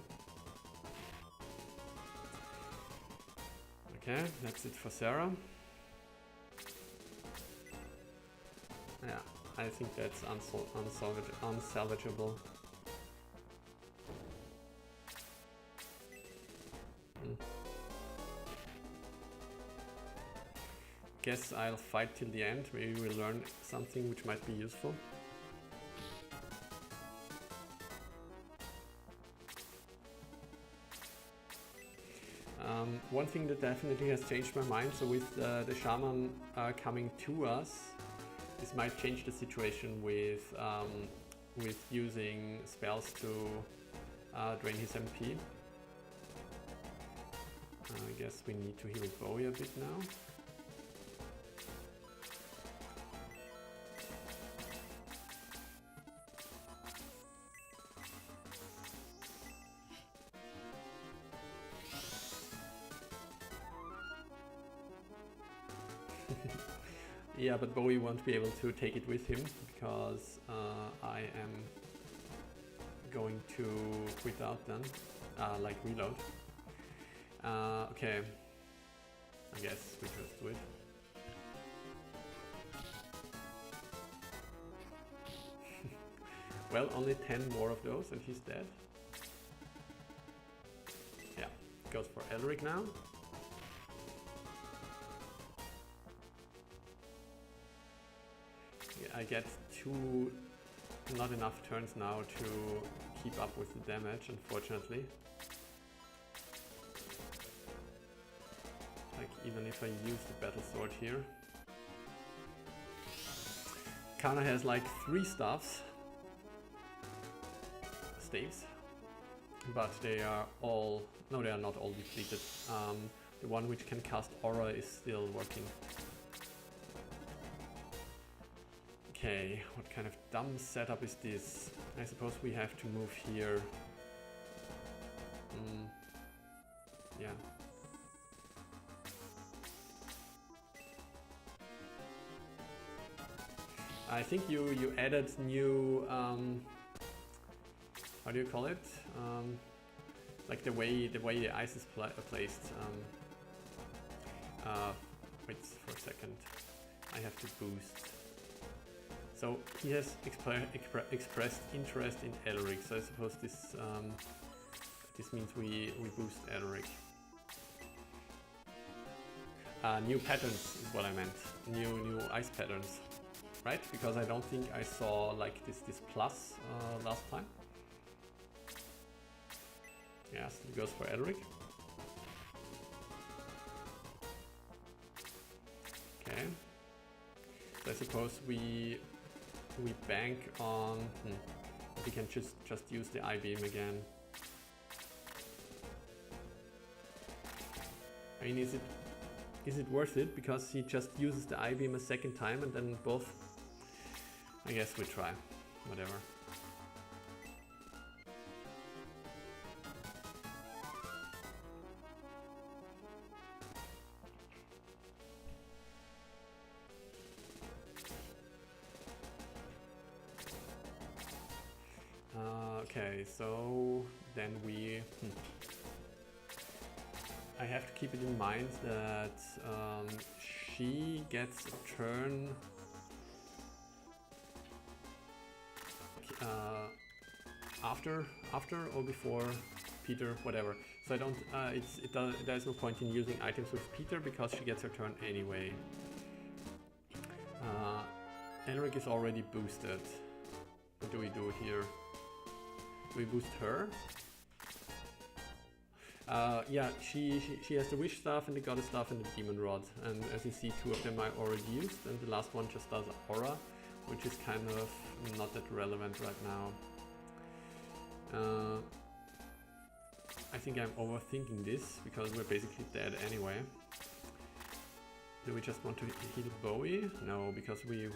Okay, that's it for Sarah. Yeah, I think that's unsalvageable. Guess I'll fight till the end. Maybe we'll learn something which might be useful. One thing that definitely has changed my mind, so with the shaman coming to us, this might change the situation with using spells to drain his MP. I guess we need to heal Bowie a bit now. Yeah, but Bowie won't be able to take it with him because I am going to quit out then, like reload. Okay, I guess we just do it. Well, only 10 more of those and he's dead. Yeah, goes for Elric now. I get not enough turns now to keep up with the damage, unfortunately. Like, even if I use the battle sword here. Kana has like 3 staves, but they are all, no, they are not all depleted. The one which can cast aura is still working. Okay, what kind of dumb setup is this? I suppose we have to move here. Yeah. I think you added new how do you call it? Like the way the ice is placed. Wait for a second. I have to boost. So he has expressed interest in Elric. So I suppose this this means we boost Elric. New patterns is what I meant. New ice patterns, right? Because I don't think I saw like this plus last time. Yes, it goes for Elric. Okay. So I suppose we bank on. We can just use the I-beam again. I mean, is it worth it? Because he just uses the I-beam a second time and then both. I guess we try. Whatever. Okay, so then we. I have to keep it in mind that she gets a turn after or before Peter, whatever. So I don't. There's no point in using items with Peter because she gets her turn anyway. Elric is already boosted. What do we do here? We boost her. Yeah, she has the wish staff and the goddess staff and the demon rod, and as you see, 2 of them are already used, and the last one just does aura, which is kind of not that relevant right now. I think I'm overthinking this because we're basically dead anyway. Do we just want to heal Bowie? No, because we.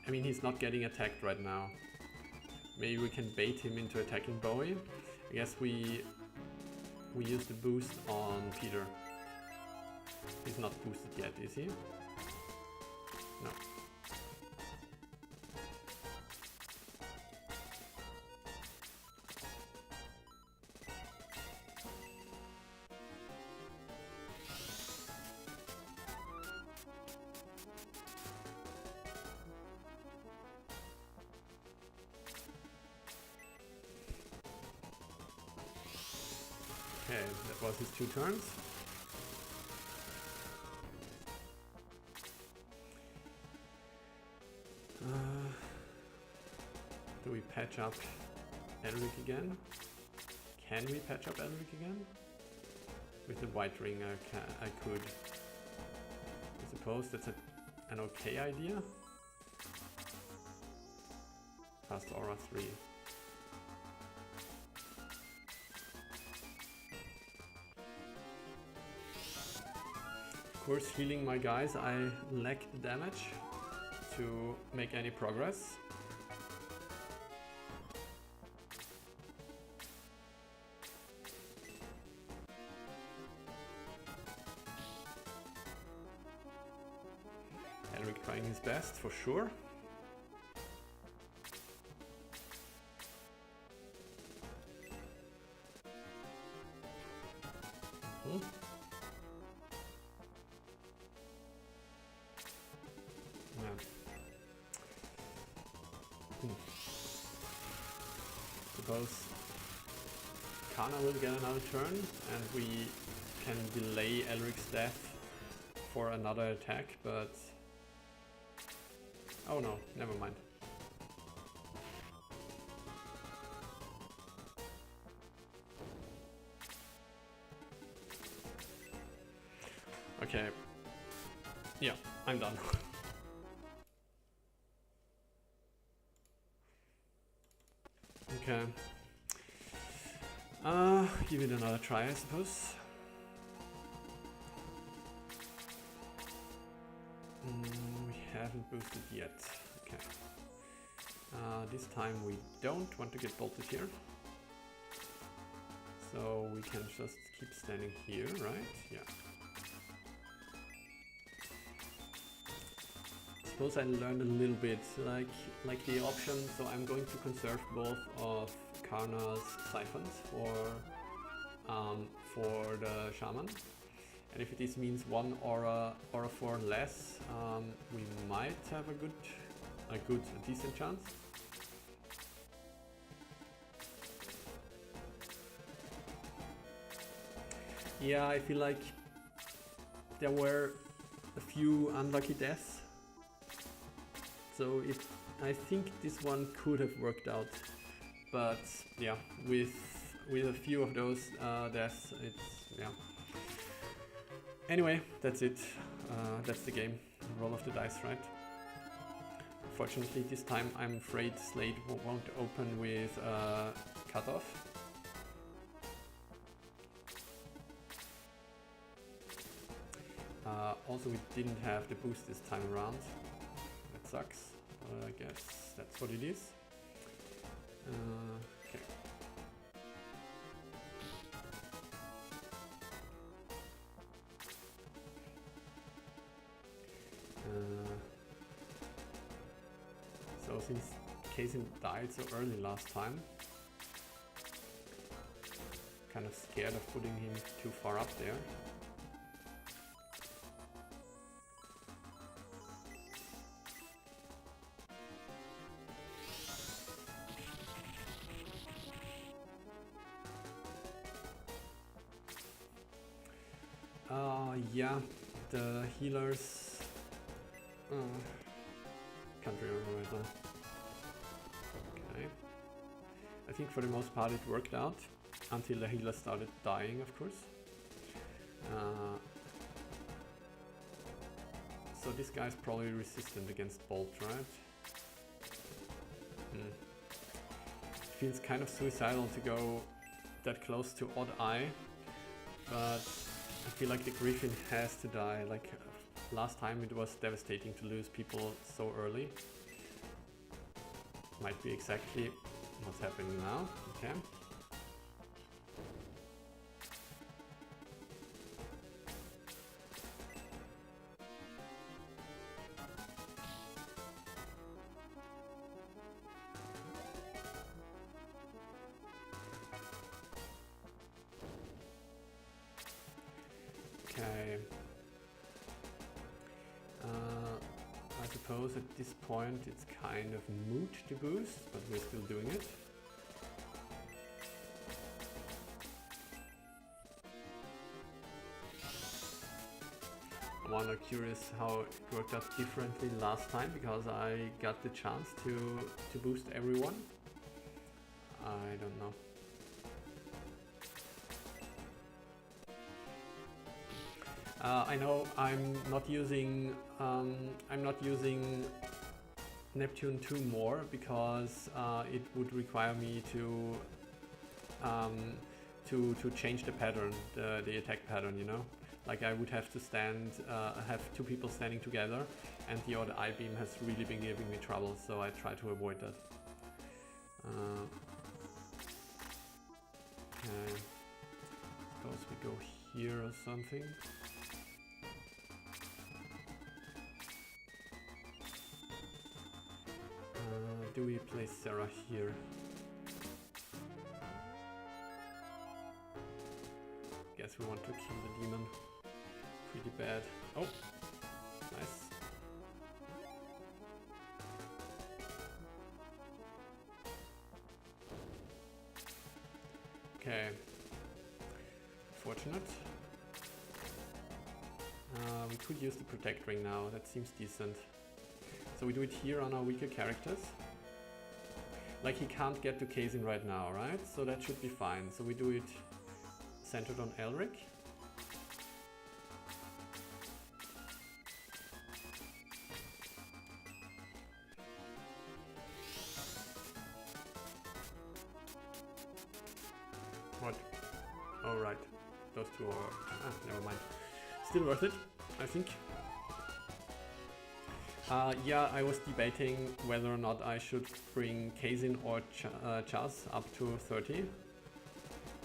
I mean, he's not getting attacked right now. Maybe we can bait him into attacking Bowie. I guess we use the boost on Peter. He's not boosted yet, is he? No. Okay, that was his 2 turns. Do we patch up Elric again? Can we patch up Elric again? With the white ring I could. I suppose that's an okay idea. Fast aura 3. Of course, healing my guys, I lack the damage to make any progress. Elric trying his best for sure. Suppose Kana will get another turn and we can delay Elric's death for another attack, but oh no, never mind. Okay, yeah, I'm done. Okay. Give it another try, I suppose. We have haven't boosted yet. Okay. This time we don't want to get bolted here. So we can just keep standing here, right? Yeah. Suppose I learned a little bit, like the option, so I'm going to conserve both of Karna's siphons for the shaman. And if this means one aura for less, we might have a decent chance. Yeah, I feel like there were a few unlucky deaths. So I think this one could have worked out. But yeah, with a few of those deaths, yeah. Anyway, that's it. That's the game. Roll of the dice, right? Fortunately, this time I'm afraid Slate won't open with cutoff. Also, we didn't have the boost this time around. That sucks. I guess that's what it is. Okay. So since Kazin died so early last time, kind of scared of putting him too far up there. Yeah, the healers can't remember right now. Okay. I think for the most part it worked out until the healer started dying, of course. So this guy's probably resistant against Bolt, right? Feels kind of suicidal to go that close to Odd Eye, but I feel like the Griffin has to die. Like last time it was devastating to lose people so early. Might be exactly what's happening now. Okay. Okay. I suppose at this point it's kind of moot to boost, but we're still doing it. I'm wonder curious how it worked out differently last time, because I got the chance to boost everyone. I don't know. I know I'm not using Neptune 2 more because it would require me to change the pattern, the attack pattern, you know. Like I would have to have two people standing together, and the other eye beam has really been giving me trouble, so I try to avoid that. Okay, suppose we go here or something. Do we place Sarah here? Guess we want to kill the demon. Pretty bad. Oh, nice. Okay. Fortunate. We could use the Protect Ring now. That seems decent. So we do it here on our weaker characters. Like he can't get to Kazin right now, right? So that should be fine. So we do it centered on Elric. What? Oh right, those two are... never mind. Still worth it, I think. Yeah, I was debating whether or not I should bring Kazin or Chaz up to 30.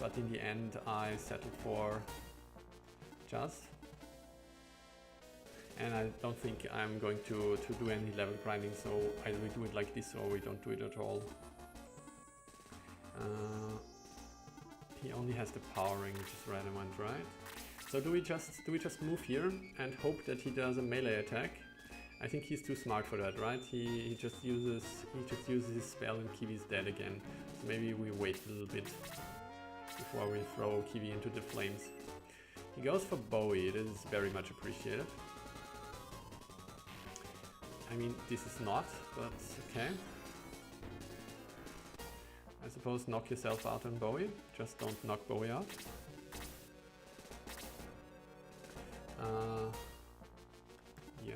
But in the end I settled for Chaz. And I don't think I'm going to do any level grinding, so either we do it like this or we don't do it at all. He only has the powering, which is relevant, right? So do we just move here and hope that he does a melee attack? I think he's too smart for that, right? He just uses his spell and Kiwi's dead again. So maybe we wait a little bit before we throw Kiwi into the flames. He goes for Bowie. This is very much appreciated. I mean, this is not, but okay. I suppose knock yourself out on Bowie. Just don't knock Bowie out. Yeah.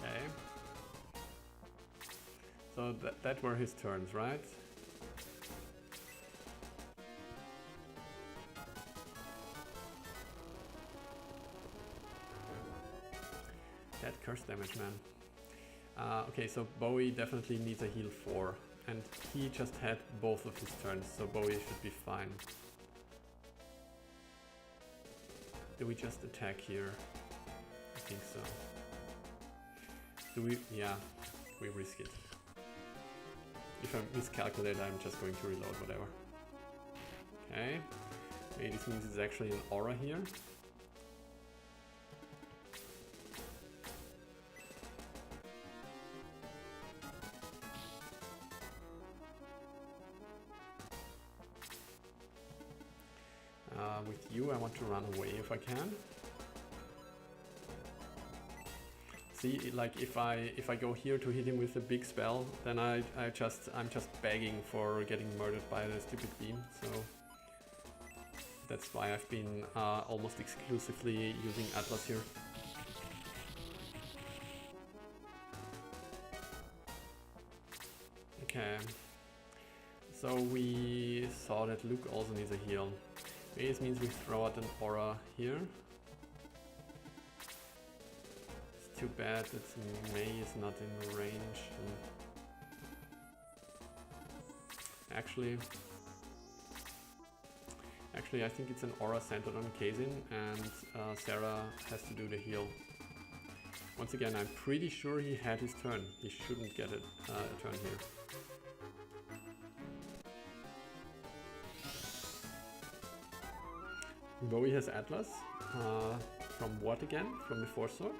Okay. So that were his turns, right? That curse damage, man. Okay, so Bowie definitely needs a heal 4. And he just had both of his turns, so Bowie should be fine. Do we just attack here? I think so. Do we? Yeah, we risk it. If I miscalculate, I'm just going to reload whatever. Okay. Maybe this means it's actually an aura here. With you, I want to run away if I can. See, like if I go here to hit him with a big spell, then I'm just begging for getting murdered by the stupid beam. So that's why I've been almost exclusively using Atlas here. Okay. So we saw that Luke also needs a heal. Maybe this means we throw out an aura here. It's too bad that May is not in range. Actually, I think it's an aura centered on Kazin, and Sarah has to do the heal. Once again, I'm pretty sure he had his turn. He shouldn't get a turn here. Bowie has Atlas. From what again? From the Force Sword?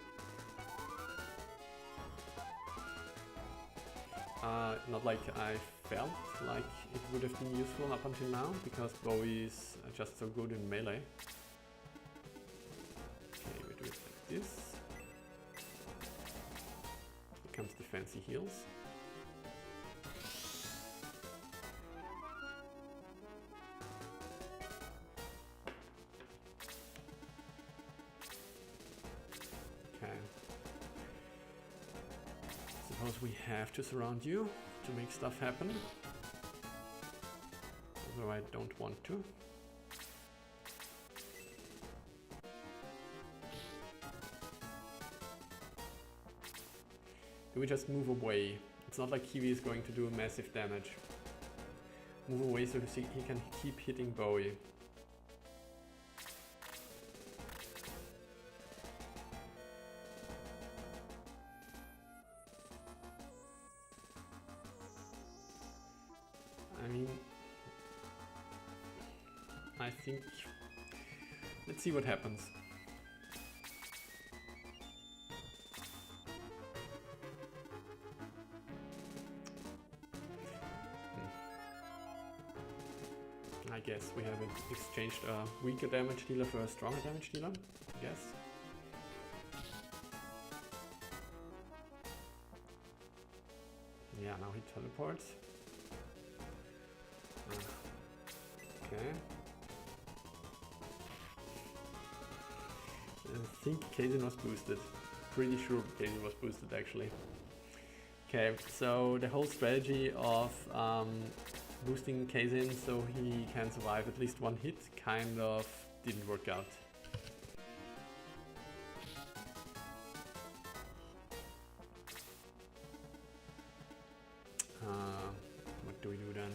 Not like I felt like it would have been useful up until now, because Bowie is just so good in melee. Okay, we do it like this. Here comes the fancy heals. Suppose we have to surround you to make stuff happen. Although I don't want to. Do we just move away? It's not like Kiwi is going to do massive damage. Move away so he can keep hitting Bowie. I think, let's see what happens. I guess we have exchanged a weaker damage dealer for a stronger damage dealer, I guess. Yeah, now he teleports. Okay. think Kaizen was boosted. Pretty sure Kaizen was boosted actually. Okay, so the whole strategy of boosting Kaizen so he can survive at least one hit kind of didn't work out. What do we do then?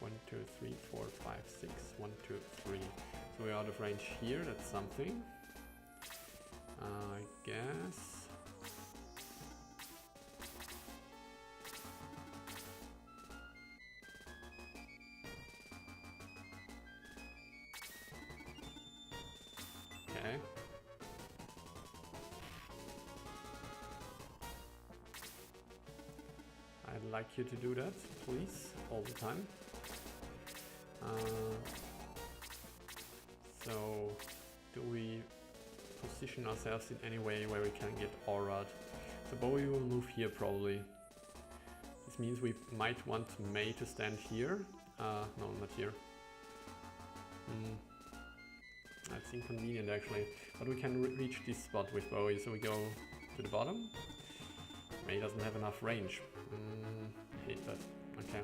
One, two, three, four, five, six. 1, 2, 3. So we're out of range here. That's something. I guess. Okay. I'd like you to do that, please, all the time. So, do we position ourselves in any way where we can get aura'd? So Bowie will move here probably. This means we might want May to stand here. No, not here. That's inconvenient actually. But we can reach this spot with Bowie, so we go to the bottom. May doesn't have enough range. Hate that. Okay.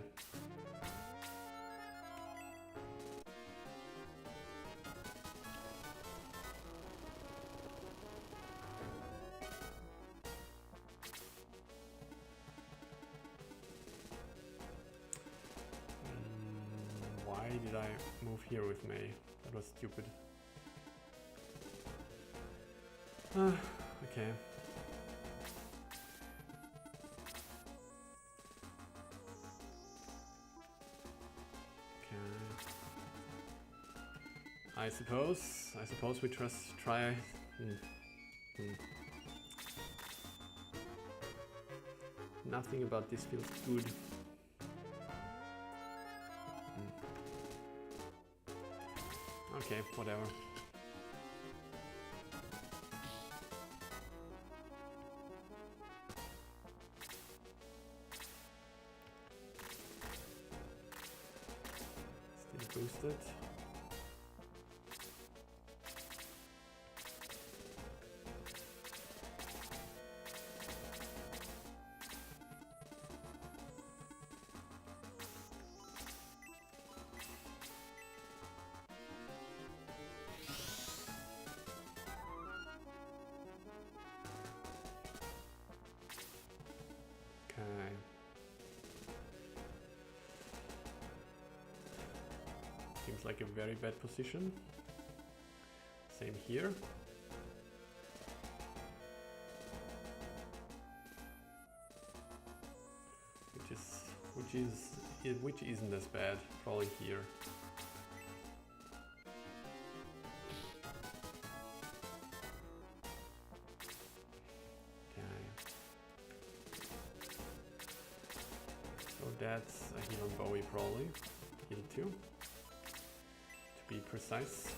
Why did I move here with May? That was stupid. Okay. I suppose we just try. Nothing about this feels good. Okay, whatever. Still boosted. Seems like a very bad position. Same here. Which isn't as bad. Probably here. So that's a heal on Bowie probably. Heal 2. To be precise.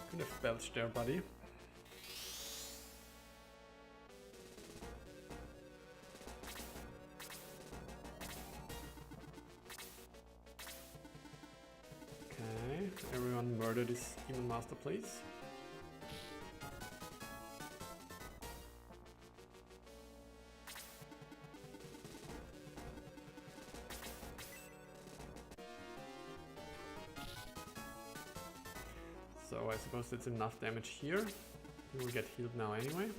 Could have belched there, buddy. Everyone murder this Demon Master, please. So I suppose that's enough damage here. We will get healed now anyway.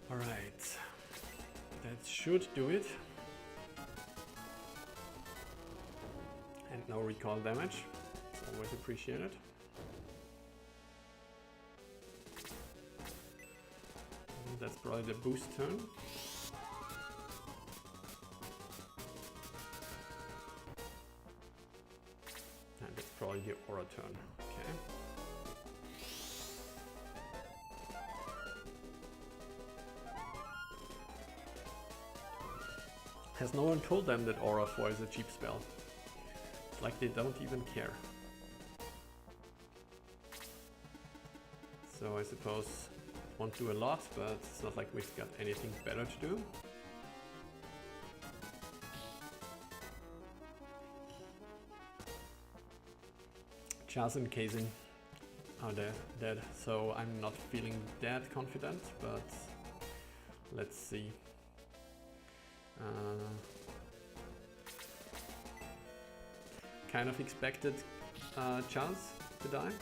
Alright, that should do it. And no recall damage, it's always appreciated. that's probably the boost turn. And that's probably the aura turn. Okay. Has no one told them that Aura 4 is a cheap spell? It's like they don't even care. So I suppose it won't do a lot, but it's not like we've got anything better to do. Chaz and Kazin are dead, so I'm not feeling that confident, but let's see. Kind of expected Chaz to die,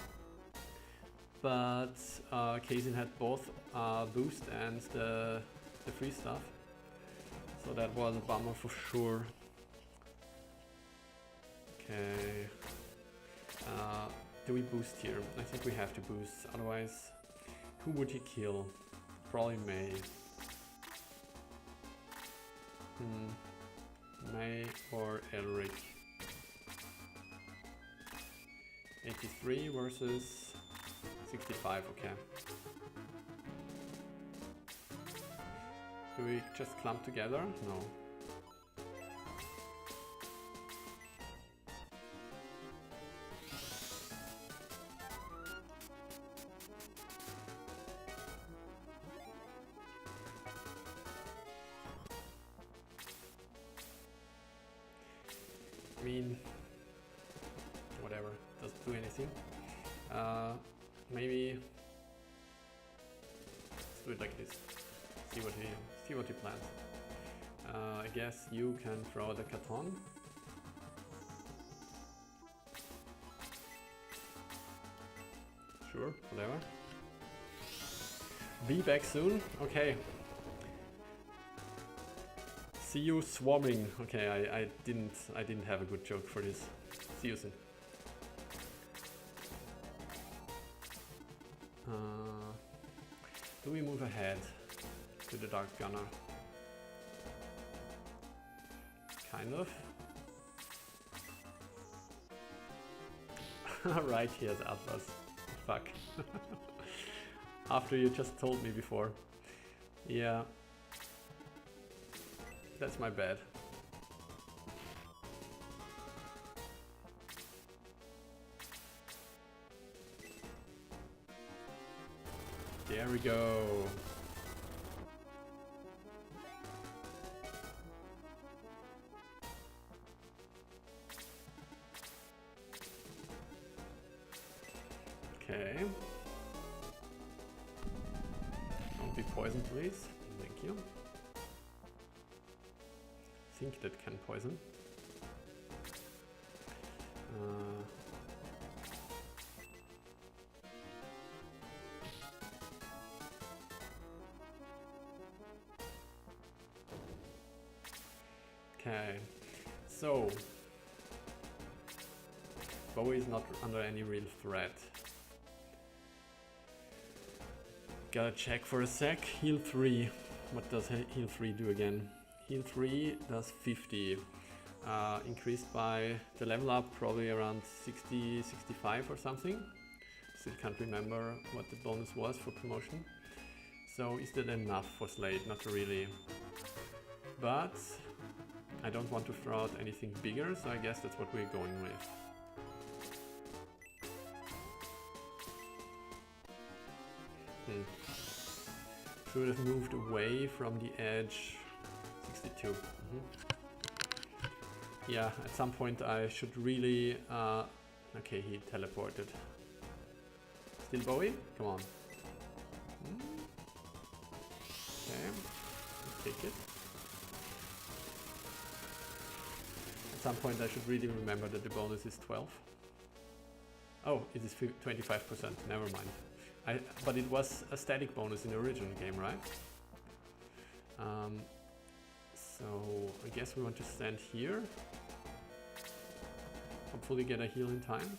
but Kazin had both boost and the free stuff, so that was a bummer for sure. Okay, do we boost here? I think we have to boost, otherwise who would he kill? Probably May. May or Elric. 83 versus 65, okay. Do we just clump together? No. I mean, whatever, doesn't do anything. Maybe let's do it like this. See what he plans. I guess you can throw the Katon. Sure, whatever. Be back soon. Okay. See you swarming. Okay, I didn't have a good joke for this. See you soon. Do we move ahead to the Dark Gunner? Kind of. Right, here's Atlas. Fuck. After you just told me before. Yeah. That's my bad. There we go. Okay. Don't be poisoned, please. Thank you. Think that can poison. Okay, so Bowie is not under any real threat. Gotta check for a sec. Heal 3. What does heal 3 do again? Heal 3 does 50. Increased by the level up, probably around 60, 65 or something. Still can't remember what the bonus was for promotion. So is that enough for Slade? Not really. But I don't want to throw out anything bigger, so I guess that's what we're going with. Should have moved away from the edge. 62. Yeah, at some point I should really... okay, he teleported. Still Bowie? Come on. Okay, take it. At some point I should really remember that the bonus is 12. Oh, it is 25%, never mind. But it was a static bonus in the original game, right? So I guess we want to stand here. Hopefully get a heal in time.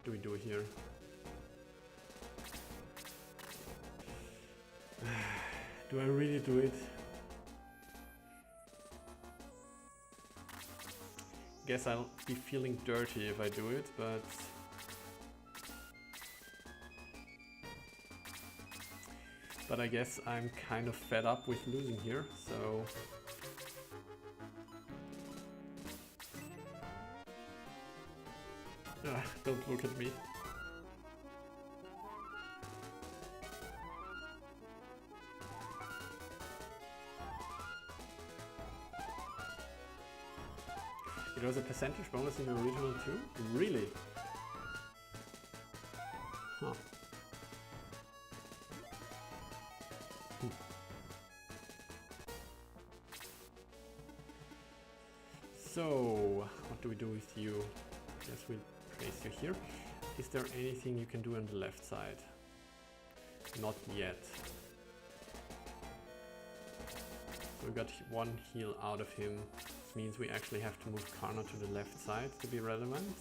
What do we do here? Do I really do it? Guess I'll be feeling dirty if I do it, but I guess I'm kind of fed up with losing here, so don't look at me. It was a percentage bonus in the original too? Really? Huh. So, what do we do with you? Guess we'll place you here. Is there anything you can do on the left side? Not yet. So we got one heal out of him. This means we actually have to move Karna to the left side to be relevant.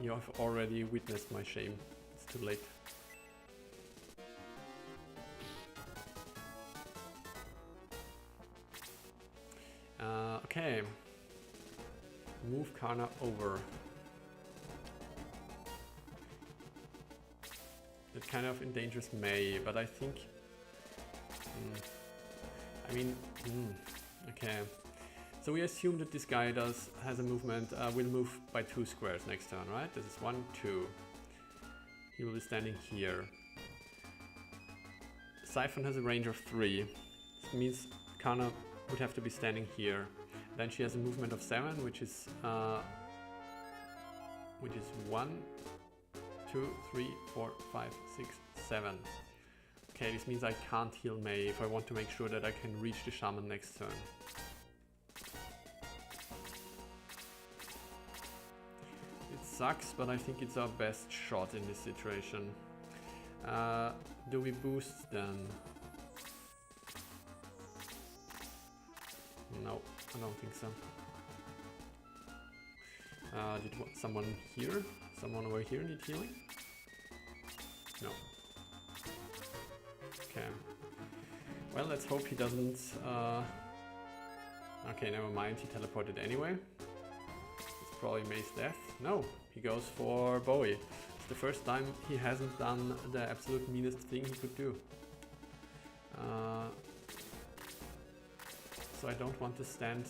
You have already witnessed my shame. It's too late. Okay. Move Karna over. It kind of endangers May, but I think... okay. So we assume that this guy has a movement, will move by 2 squares next turn, right? This is 1, 2. He will be standing here. Siphon has a range of 3. This means Karna would have to be standing here. Then she has a movement of 7, which is 1, 2, 3, 4, 5, 6, 7. Okay, this means I can't heal May if I want to make sure that I can reach the Shaman next turn. It sucks, but I think it's our best shot in this situation. Do we boost then? No, I don't think so. Did someone here? Someone over here need healing? No. Okay. Well, let's hope he doesn't... Okay, never mind, he teleported anyway. It's probably May's death. No, he goes for Bowie. It's the first time he hasn't done the absolute meanest thing he could do. So I don't want to stand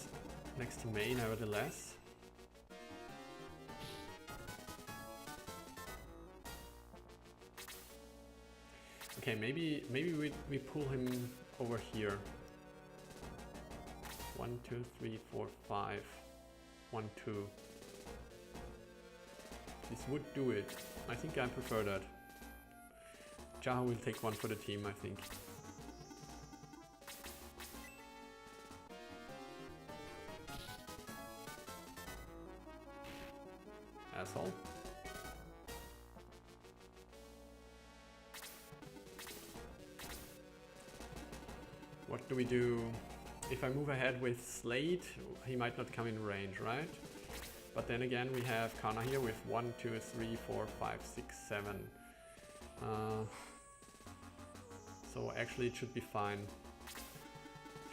next to May, nevertheless. Okay, maybe we pull him over here. 1, 2, 3, 4, 5. 1, 2. This would do it. I think I prefer that. Jaha will take one for the team, I think. Asshole. What do we do? If I move ahead with Slade, he might not come in range, right? But then again, we have Karna here with 1, 2, 3, 4, 5, 6, 7. So actually it should be fine.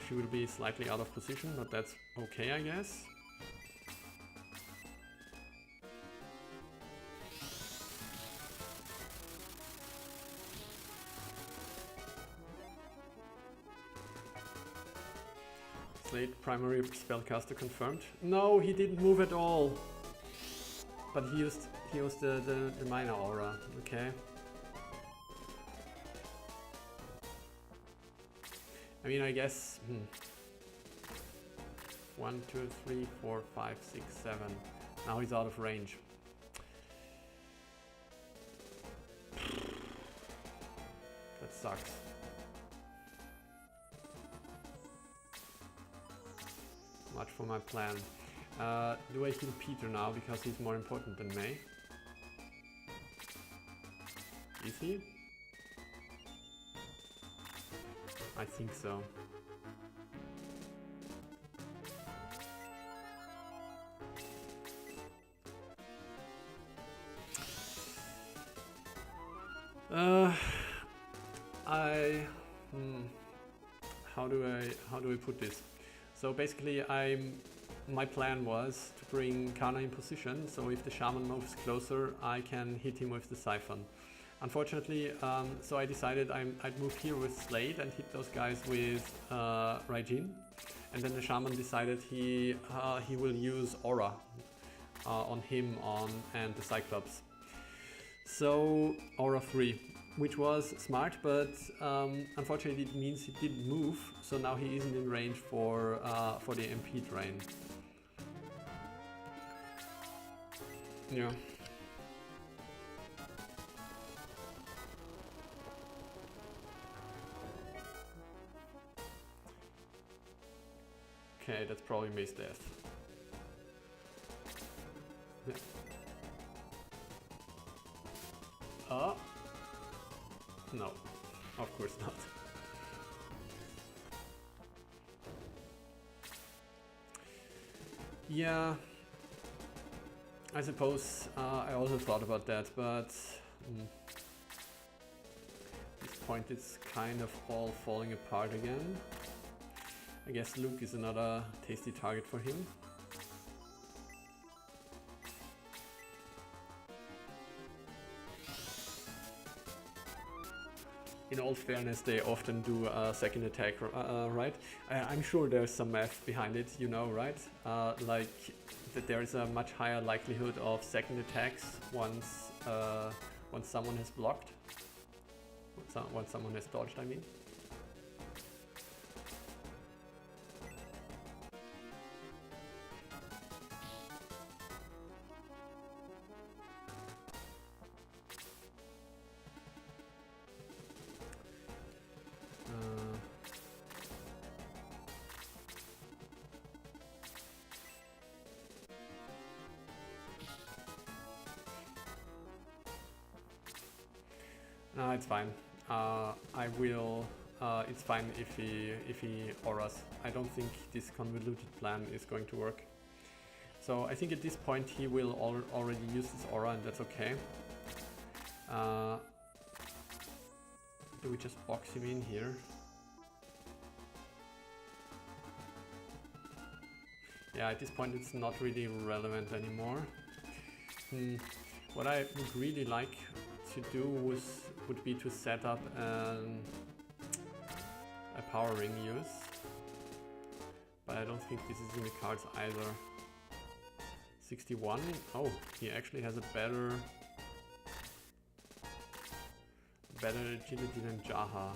She will be slightly out of position, but that's okay, I guess. Slade primary spellcaster confirmed. No, he didn't move at all. But he used the minor aura. Okay. I mean, I guess. 1, 2, 3, 4, 5, 6, 7. Now he's out of range. That sucks. Much for my plan. Do I heal Peter now because he's more important than May? Is he? I think so. Uh, I how do I put this? So basically, my plan was to bring Kana in position. So if the shaman moves closer, I can hit him with the siphon. Unfortunately, so I decided I'd move here with Slade and hit those guys with Raijin. And then the shaman decided he will use Aura on him and the Cyclops. So Aura 3, which was smart, but unfortunately it means he didn't move. So now he isn't in range for the MP drain. Yeah. Okay, that's probably Mace Death. Yeah. No, of course not. Yeah, I suppose I also thought about that, but at this point it's kind of all falling apart again. I guess Luke is another tasty target for him. In all fairness, they often do a second attack, right? I'm sure there's some math behind it, you know, right? Like that there is a much higher likelihood of second attacks once someone has blocked, once someone has dodged, I mean. No, it's fine. I will. It's fine if he auras. I don't think this convoluted plan is going to work. So I think at this point he will already use this aura, and that's okay. Do we just box him in here? Yeah, at this point it's not really relevant anymore. What I would really like to do would be to set up a power ring use, but I don't think this is in the cards either. 61. Oh, he actually has a better agility than Jaha.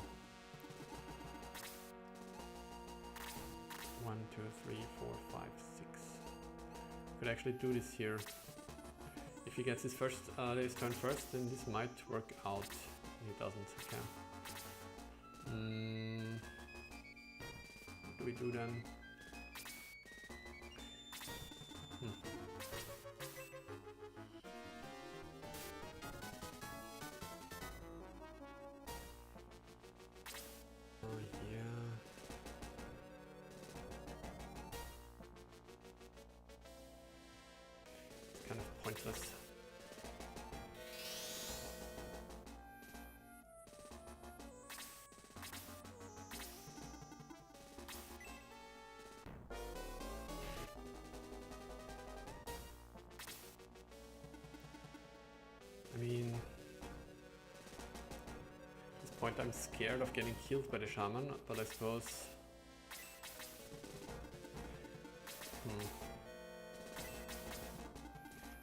1, 2, 3, 4, 5, 6. Could actually do this here. If he gets his turn first, then this might work out. He doesn't. Okay. What do we do then? Oh yeah. It's kind of pointless. I mean, at this point I'm scared of getting killed by the shaman, but I suppose...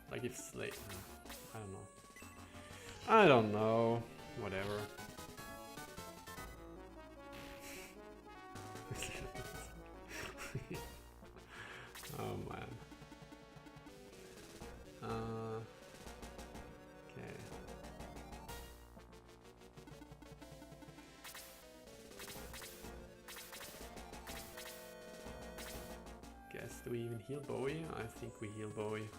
Like if Slade... I don't know. I don't know. Whatever. Oh man. Okay. Guess, do we even heal Bowie? I think we heal Bowie.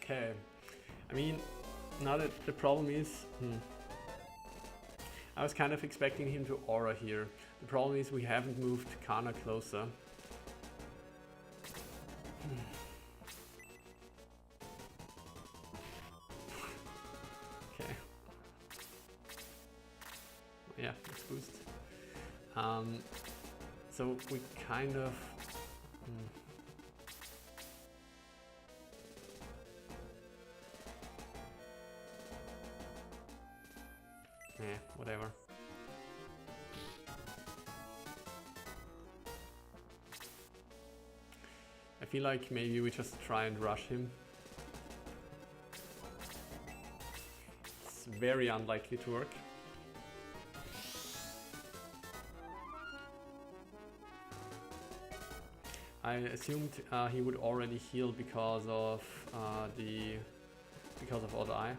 Okay, I mean, now that the problem is, I was kind of expecting him to aura here. The problem is we haven't moved Kana closer. Okay. Yeah, let's boost. So we kind of... whatever. I feel like maybe we just try and rush him. It's very unlikely to work. I assumed he would already heal because of Auto Eye.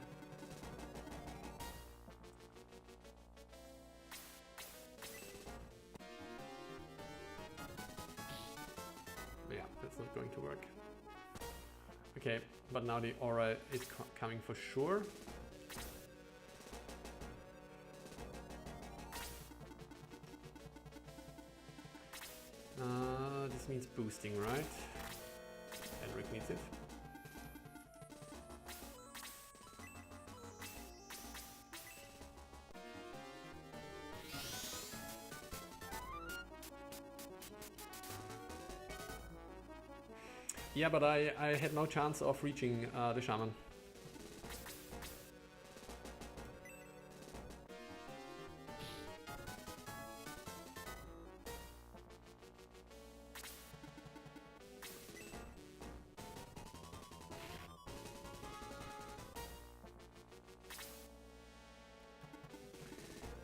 Yeah, that's not going to work. Okay, but now the aura is coming for sure. This means boosting, right? Elric needs it. Yeah, but I had no chance of reaching the shaman.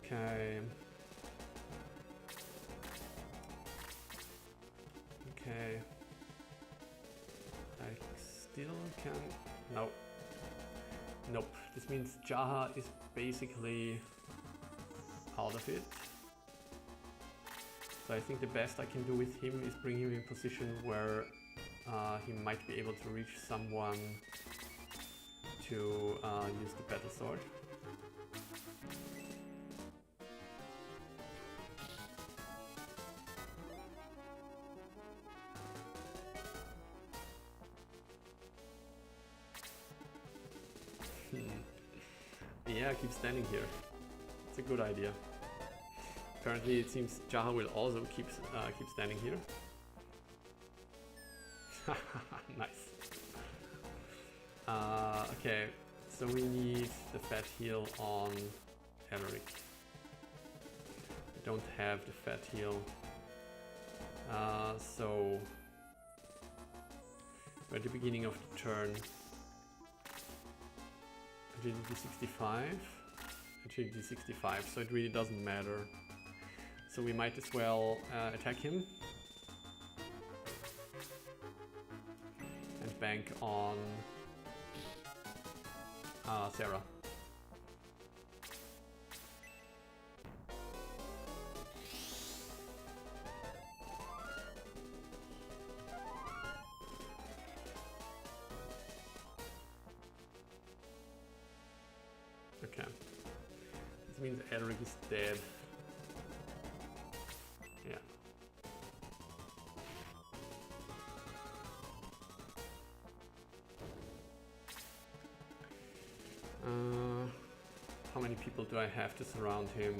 Okay. Okay. I still can... No. Nope. This means Jaha is basically out of it. So I think the best I can do with him is bring him in a position where he might be able to reach someone to use the battle sword. Yeah, keep standing here. It's a good idea. Apparently it seems Jaha will also keep standing here. Nice. Okay, so we need the fat heal on Elric. We don't have the fat heal. So we're at the beginning of the turn. Agility 65, agility 65, so it really doesn't matter. So we might as well attack him and bank on Sarah. Okay. This means Elric is dead. Yeah. How many people do I have to surround him?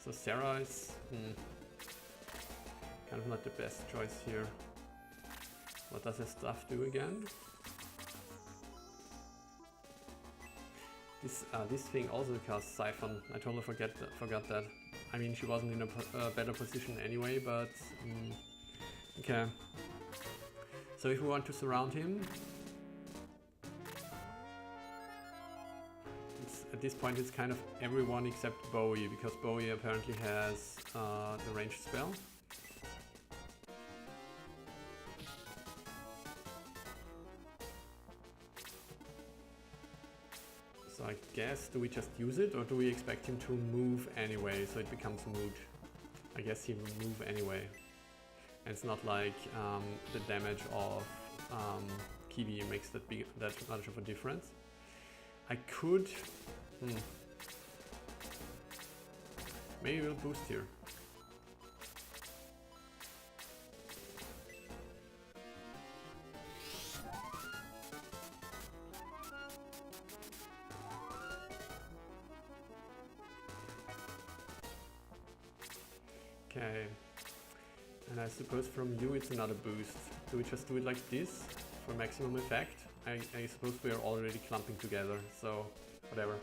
So Sarah is kind of not the best choice here. What does his stuff do again? This thing also casts Siphon. I totally forgot that. I mean, she wasn't in a better position anyway, but okay. So if we want to surround him, at this point it's kind of everyone except Bowie, because Bowie apparently has the ranged spell. So I guess, do we just use it, or do we expect him to move anyway, so it becomes moot? I guess he will move anyway. And it's not like the damage of Kiwi makes that much of a difference. I could Maybe we'll boost here. Okay. And I suppose from you it's another boost. Do we just do it like this for maximum effect? I suppose we are already clumping together, so whatever.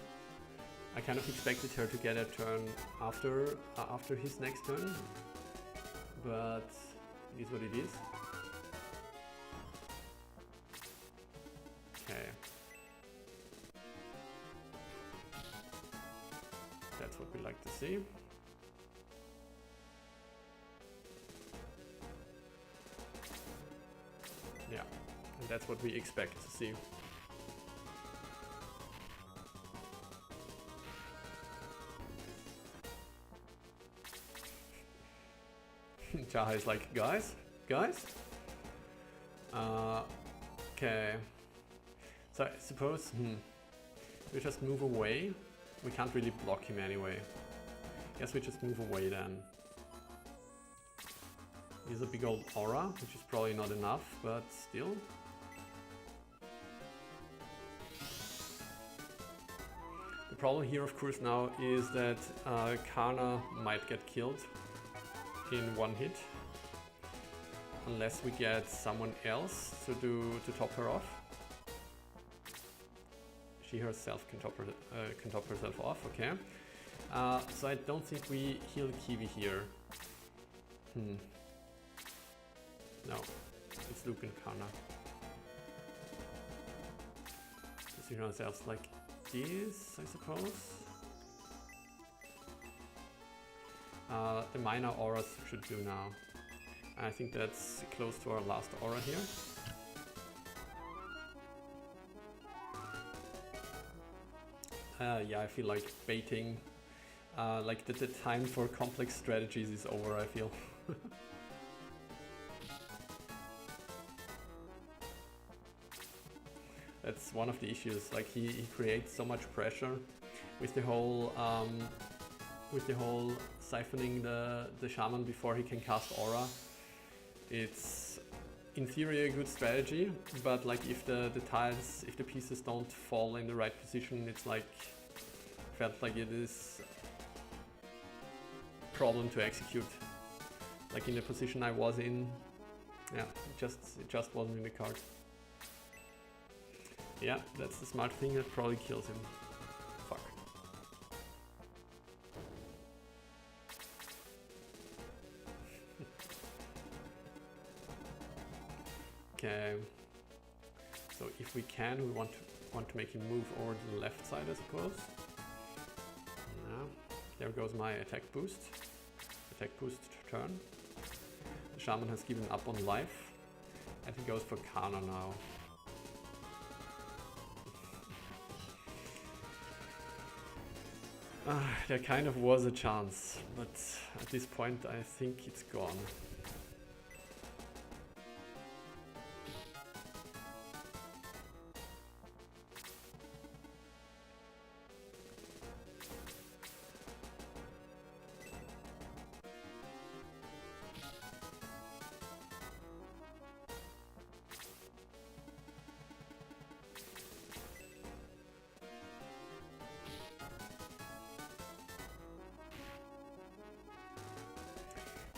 I kind of expected her to get a turn after his next turn, but it is what it is. Okay. That's what we like to see. Yeah, and that's what we expect to see. Jaha is like, guys? Okay. So I suppose, we just move away. We can't really block him anyway. Guess we just move away then. He's a big old aura, which is probably not enough, but still. The problem here, of course, now is that Karna might get killed in one hit, unless we get someone else to top her off. She herself can top herself off. Okay. So I don't think we heal Kiwi here. No, it's Luke and Karna. Position ourselves like this, I suppose. The minor auras should do now. I think that's close to our last aura here. Yeah, I feel like baiting, like the time for complex strategies is over, I feel. That's one of the issues, like he creates so much pressure with the whole siphoning the shaman before he can cast aura. It's in theory a good strategy, but like if the tiles, if the pieces don't fall in the right position, it's like felt like it is a problem to execute. Like in the position I was in, yeah, it just wasn't in the card. Yeah, that's the smart thing that probably kills him. Fuck. Okay. So if we can, we want to make him move over to the left side, I suppose. Yeah. There goes my attack boost. Attack boost turn. The shaman has given up on life, and he goes for Karna now. There kind of was a chance, but at this point I think it's gone.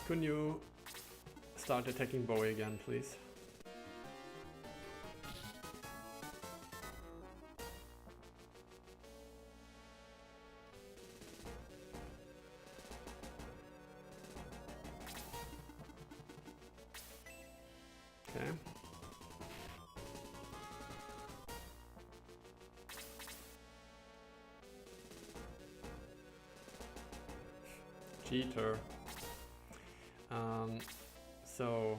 Couldn't you start attacking Bowie again, please? Okay. Cheater. So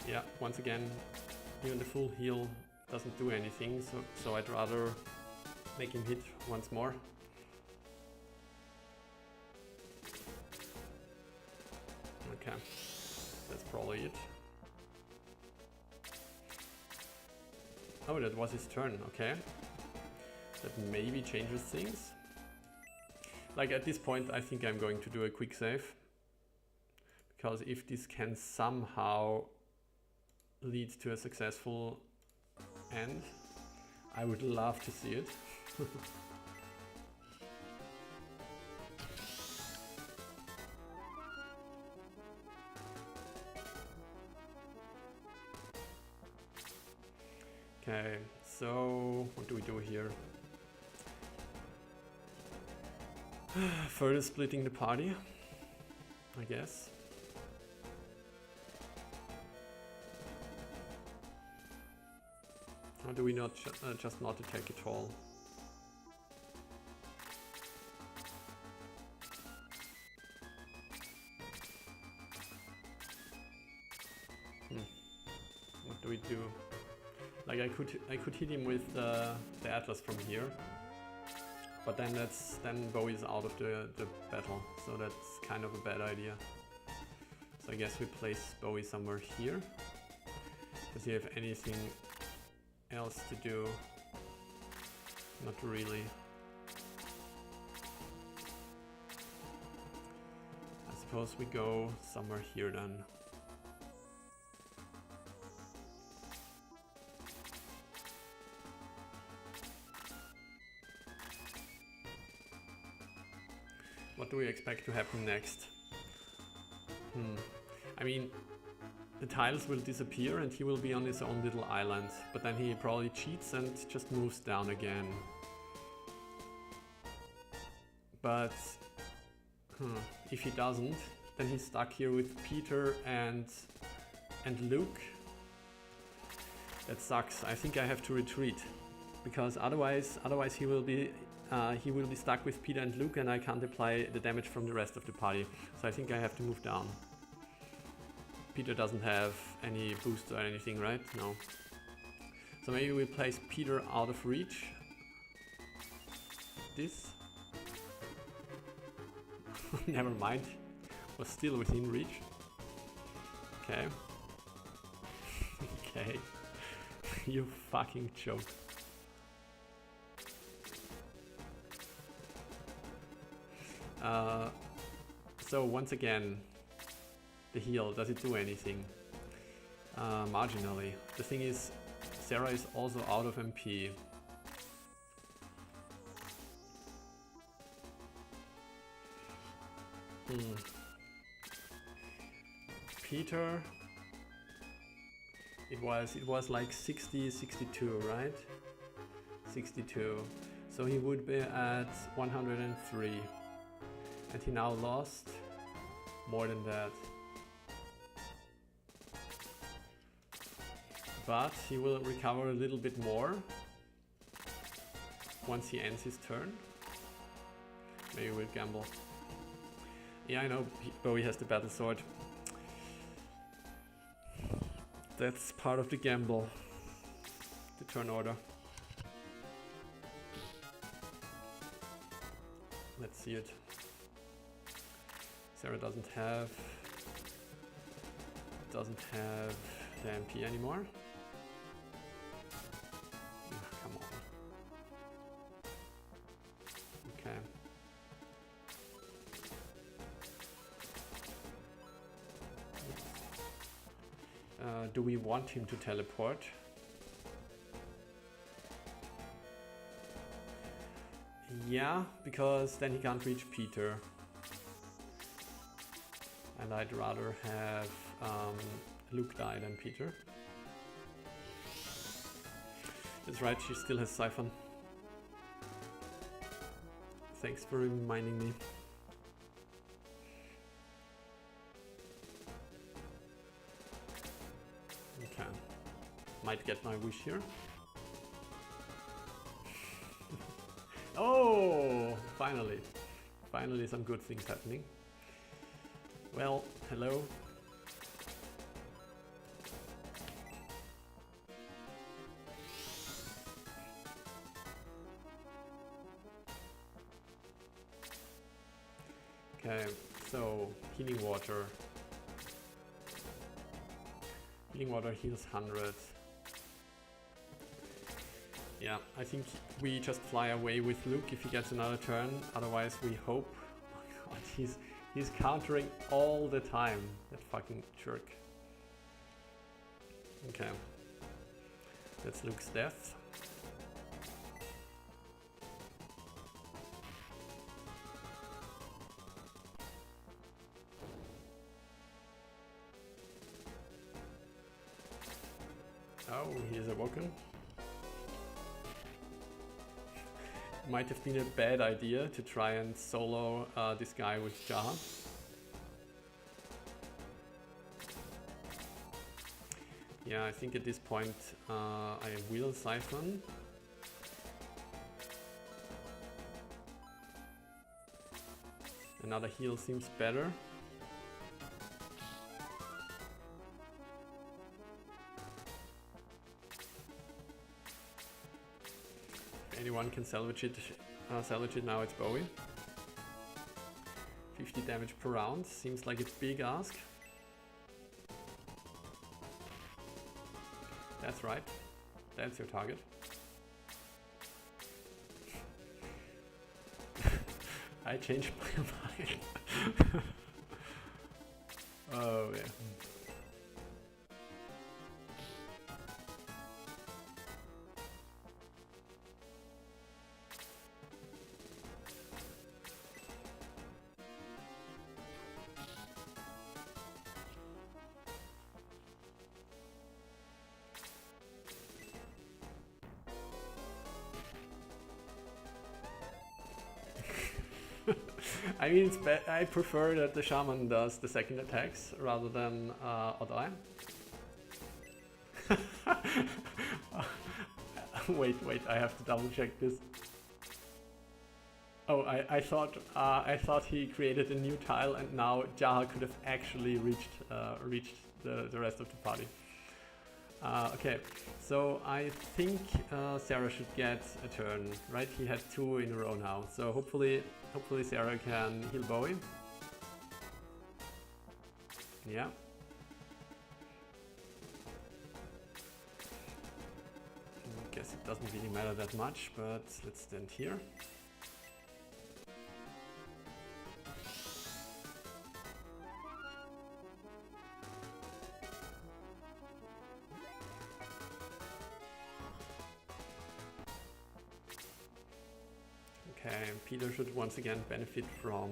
yeah, once again, even the full heal doesn't do anything, so I'd rather make him hit once more. Okay, that's probably it. Oh, that was his turn, okay. That maybe changes things. Like at this point, I think I'm going to do a quick save. Because if this can somehow lead to a successful end, I would love to see it. Okay, so what do we do here? Further splitting the party, I guess. Or do we not just not attack at all? What do we do? Like I could hit him with the Atlas from here, but then Bowie is out of the battle, so that's kind of a bad idea. So I guess we place Bowie somewhere here. Does he have anything else to do? Not really. I suppose we go somewhere here then. What do we expect to happen next? I mean, the tiles will disappear and he will be on his own little island, but then he probably cheats and just moves down again. But if he doesn't, then he's stuck here with Peter and Luke. That sucks. I think I have to retreat, because otherwise he will be stuck with Peter and Luke, and I can't apply the damage from the rest of the party. So I think I have to move down. Peter doesn't have any boost or anything, right? No. So maybe we place Peter out of reach. This. Never mind. Was still within reach. Okay. Okay. You fucking joke. So once again, the heal, does it do anything? Marginally. The thing is, Sarah is also out of MP. Peter, it was like 60, 62, right? 62. So he would be at 103. And he now lost more than that. But he will recover a little bit more once he ends his turn. Maybe we'll gamble. Yeah, I know Bowie has the battle sword. That's part of the gamble. The turn order. Let's see it. Sarah doesn't have the MP anymore. Come on. Okay. Do we want him to teleport? Yeah, because then he can't reach Peter. And I'd rather have Luke die than Peter. That's right, she still has Siphon. Thanks for reminding me. Okay. Might get my wish here. Oh! Finally. Finally some good things happening. Well, hello. Okay, so healing water. Healing water heals 100. Yeah, I think we just fly away with Luke if he gets another turn. Otherwise, we hope. Oh my god, he's countering all the time. That fucking jerk. Okay, that's Luke's death. Oh, he is awoken. Might have been a bad idea to try and solo this guy with Jaha. Yeah, I think at this point I will siphon. Another heal seems better. If anyone can salvage it now, it's Bowie. 50 damage per round, seems like a big ask. That's right, that's your target. I changed my mind. Oh yeah. I mean, I prefer that the shaman does the second attacks rather than Odd-Eye. Wait, I have to double check this. Oh, I thought he created a new tile, and now Jaha could have actually reached the rest of the party. Okay, so I think Sarah should get a turn, right? He had 2 in a row now, so hopefully Sarah can heal Bowie. Yeah. I guess it doesn't really matter that much, but let's stand here. Okay, Peter should once again benefit from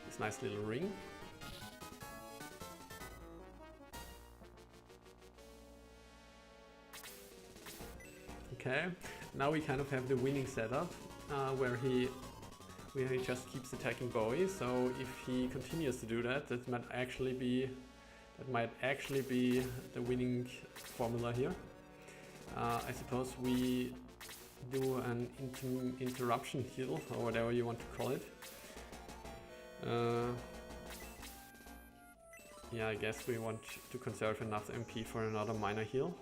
this nice little ring. Okay, now we kind of have the winning setup where he just keeps attacking Bowie. So if he continues to do that, that might actually be the winning formula here. I suppose we do an interruption heal, or whatever you want to call it. Yeah, I guess we want to conserve enough MP for another minor heal.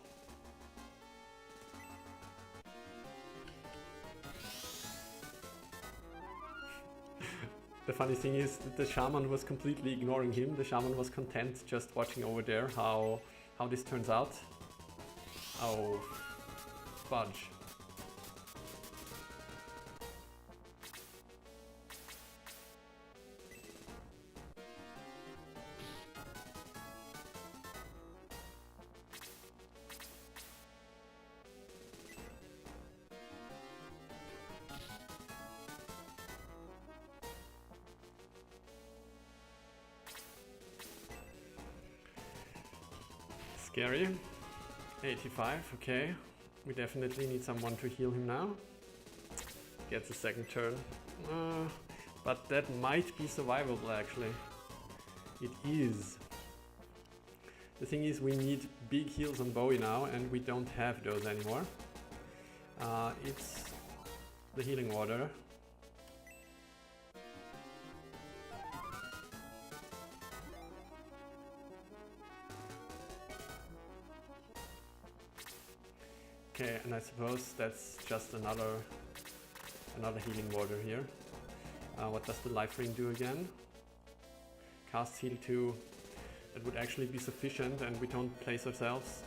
The funny thing is that the shaman was completely ignoring him. The shaman was content just watching over there how this turns out. Oh, fudge. Scary. 85, okay. We definitely need someone to heal him now. Gets a second turn. But that might be survivable actually. It is. The thing is, we need big heals on Bowie now, and we don't have those anymore. It's the healing water. Okay, and I suppose that's just another healing water here. What does the life ring do again? Cast heal 2. That would actually be sufficient, and we don't place ourselves.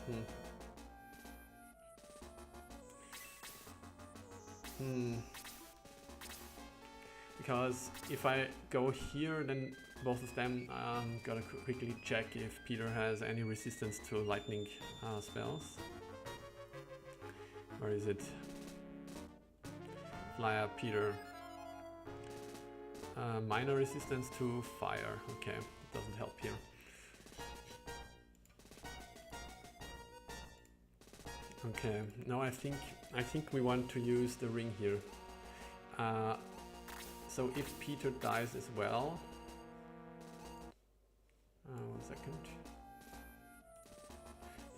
Because if I go here, then both of them, I'm gonna quickly check if Peter has any resistance to lightning spells. Where is it? Fly up, Peter. Minor resistance to fire. Okay, it doesn't help here. Okay, now I think we want to use the ring here. So if Peter dies as well, 1 second.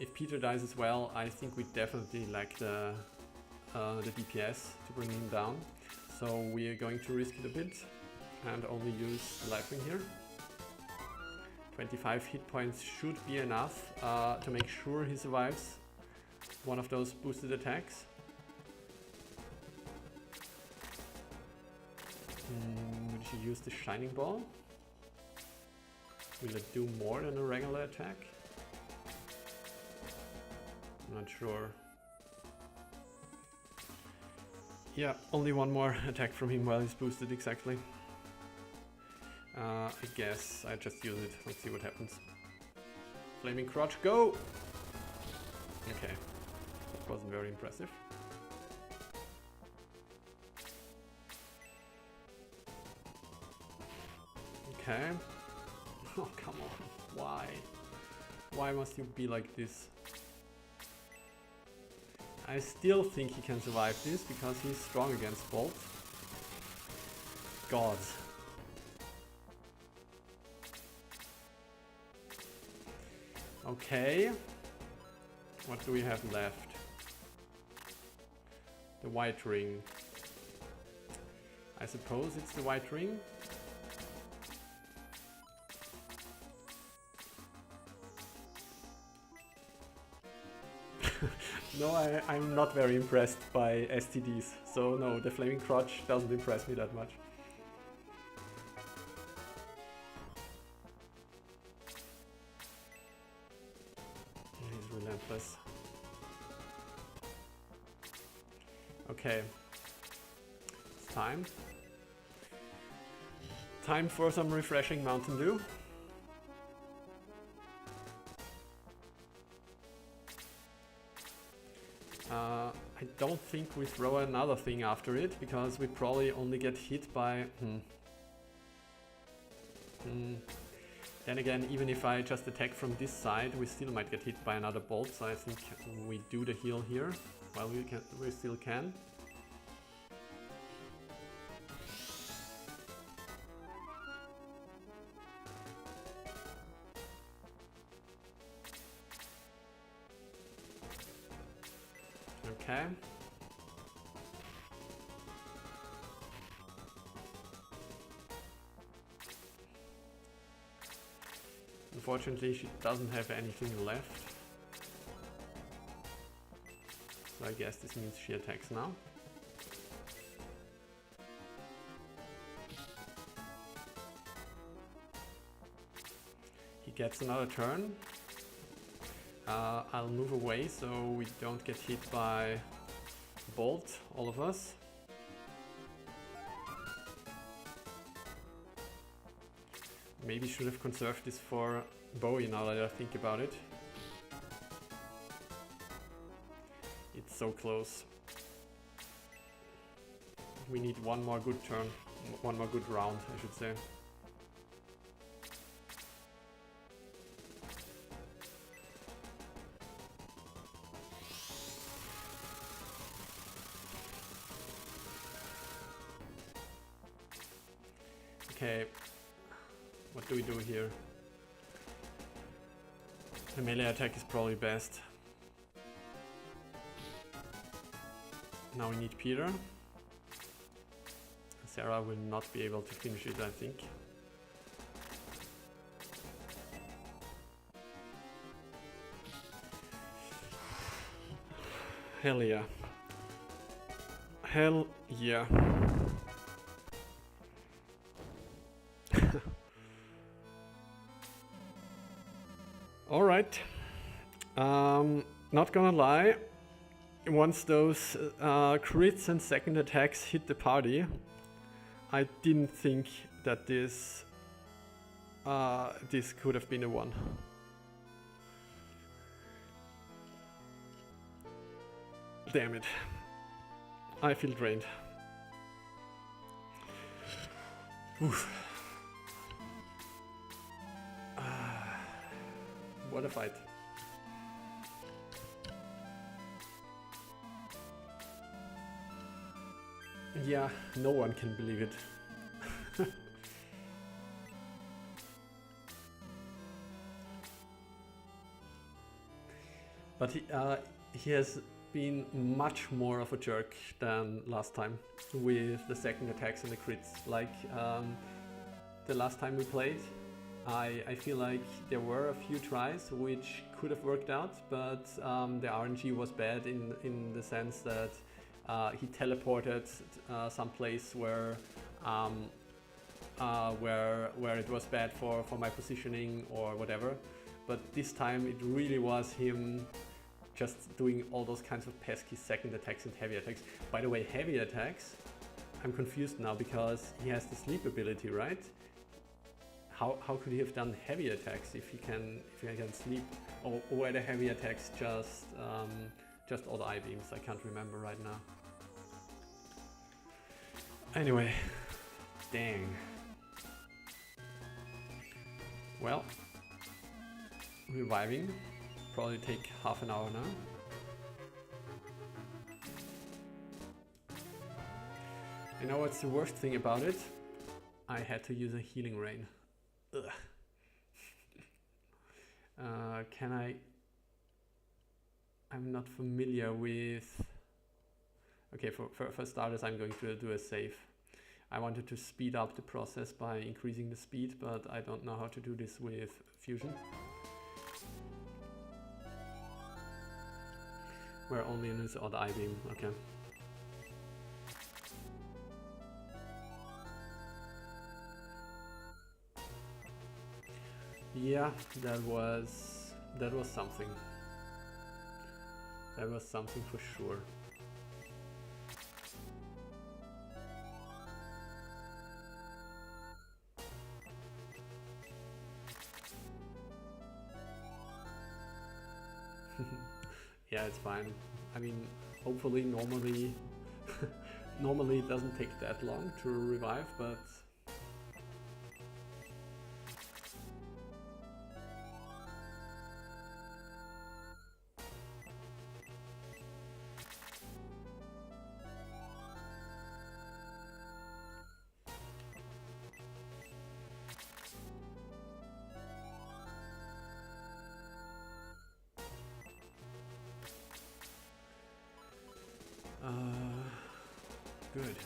If Peter dies as well, I think we definitely lack the DPS to bring him down. So we are going to risk it a bit and only use the life ring here. 25 hit points should be enough to make sure he survives one of those boosted attacks. Would she use the Shining Ball? Will it do more than a regular attack? I'm not sure. Yeah, only one more attack from him while he's boosted, exactly. I guess I just use it. Let's see what happens. Flaming Crotch, go! Okay, that wasn't very impressive. Okay. Oh, come on. Why? Why must you be like this? I still think he can survive this because he's strong against Bolt. God. Okay. What do we have left? The white ring. I suppose it's the white ring. No, I'm not very impressed by STDs, so no, the Flaming Crotch doesn't impress me that much. He's relentless. Okay, it's time. Time for some refreshing Mountain Dew. I don't think we throw another thing after it, because we probably only get hit by... Then again, even if I just attack from this side, we still might get hit by another bolt, so I think we do the heal here, while we still can. Okay. Unfortunately, she doesn't have anything left. So I guess this means she attacks now. He gets another turn. I'll move away so we don't get hit by Bolt, all of us. Maybe should have conserved this for Bowie now that I think about it. It's so close. We need one more good turn, one more good round, I should say. Okay, what do we do here? The melee attack is probably best. Now we need Peter. Sarah will not be able to finish it, I think. Hell yeah. Hell yeah. Alright, not gonna lie, once those crits and second attacks hit the party, I didn't think that this could have been a 1. Damn it. I feel drained. Oof. What a fight. Yeah, no one can believe it. But he has been much more of a jerk than last time with the second attacks and the crits. Like the last time we played, I feel like there were a few tries which could have worked out, but the RNG was bad in the sense that he teleported someplace where it was bad for my positioning or whatever. But this time it really was him just doing all those kinds of pesky second attacks and heavy attacks. By the way, heavy attacks, I'm confused now because he has the sleep ability, right? How could he have done heavy attacks if he can sleep? Or were the heavy attacks just all the eye beams? I can't remember right now. Anyway, dang. Well, reviving. Probably take half an hour now. You know what's the worst thing about it? I had to use a healing rain. Ugh. Can I? I'm not familiar with. Okay, for starters, I'm going to do a save. I wanted to speed up the process by increasing the speed, but I don't know how to do this with fusion. We're only in his odd eye beam, okay. Yeah, that was something. That was something for sure. Yeah, it's fine. I mean, hopefully normally normally it doesn't take that long to revive, but good.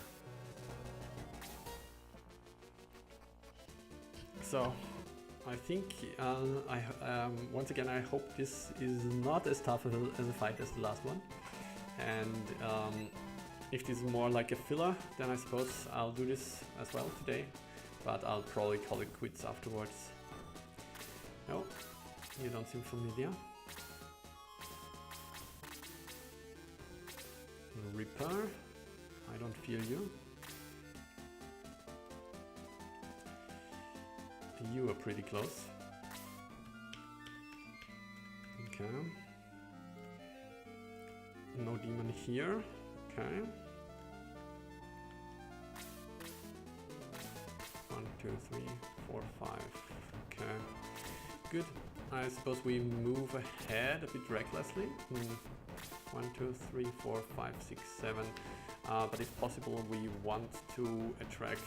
So, I think once again I hope this is not as tough as a fight as the last one, and if this is more like a filler, then I suppose I'll do this as well today, but I'll probably call it quits afterwards. No, you don't seem familiar. Reaper, I don't feel you. You are pretty close. Okay. No demon here. Okay. 1, 2, 3, 4, 5. Okay. Good. I suppose we move ahead a bit recklessly. 1, 2, 3, 4, 5, 6, 7. But if possible, we want to attract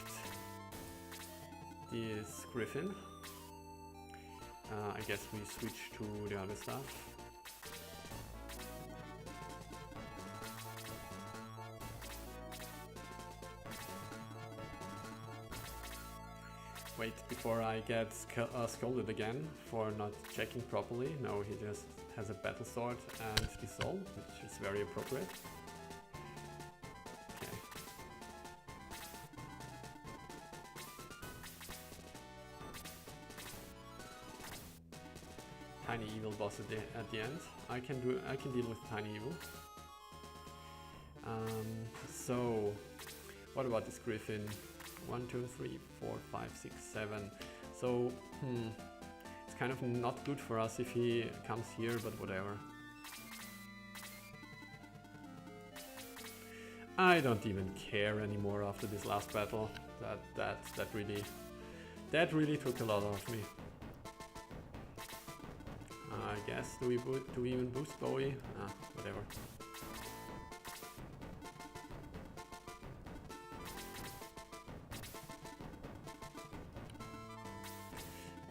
this griffin. I guess we switch to the other stuff. Wait, before I get scolded again for not checking properly. No, he just has a battle sword and dissolve, which is very appropriate. Okay. Tiny evil boss at the end. I can deal with tiny evil. So, what about this Griffin? 1, 2, 3, 4, 5, 6, 7. So, it's kind of not good for us if he comes here, but whatever. I don't even care anymore after this last battle. That really took a lot out of me. I guess do we even boost Bowie? Whatever.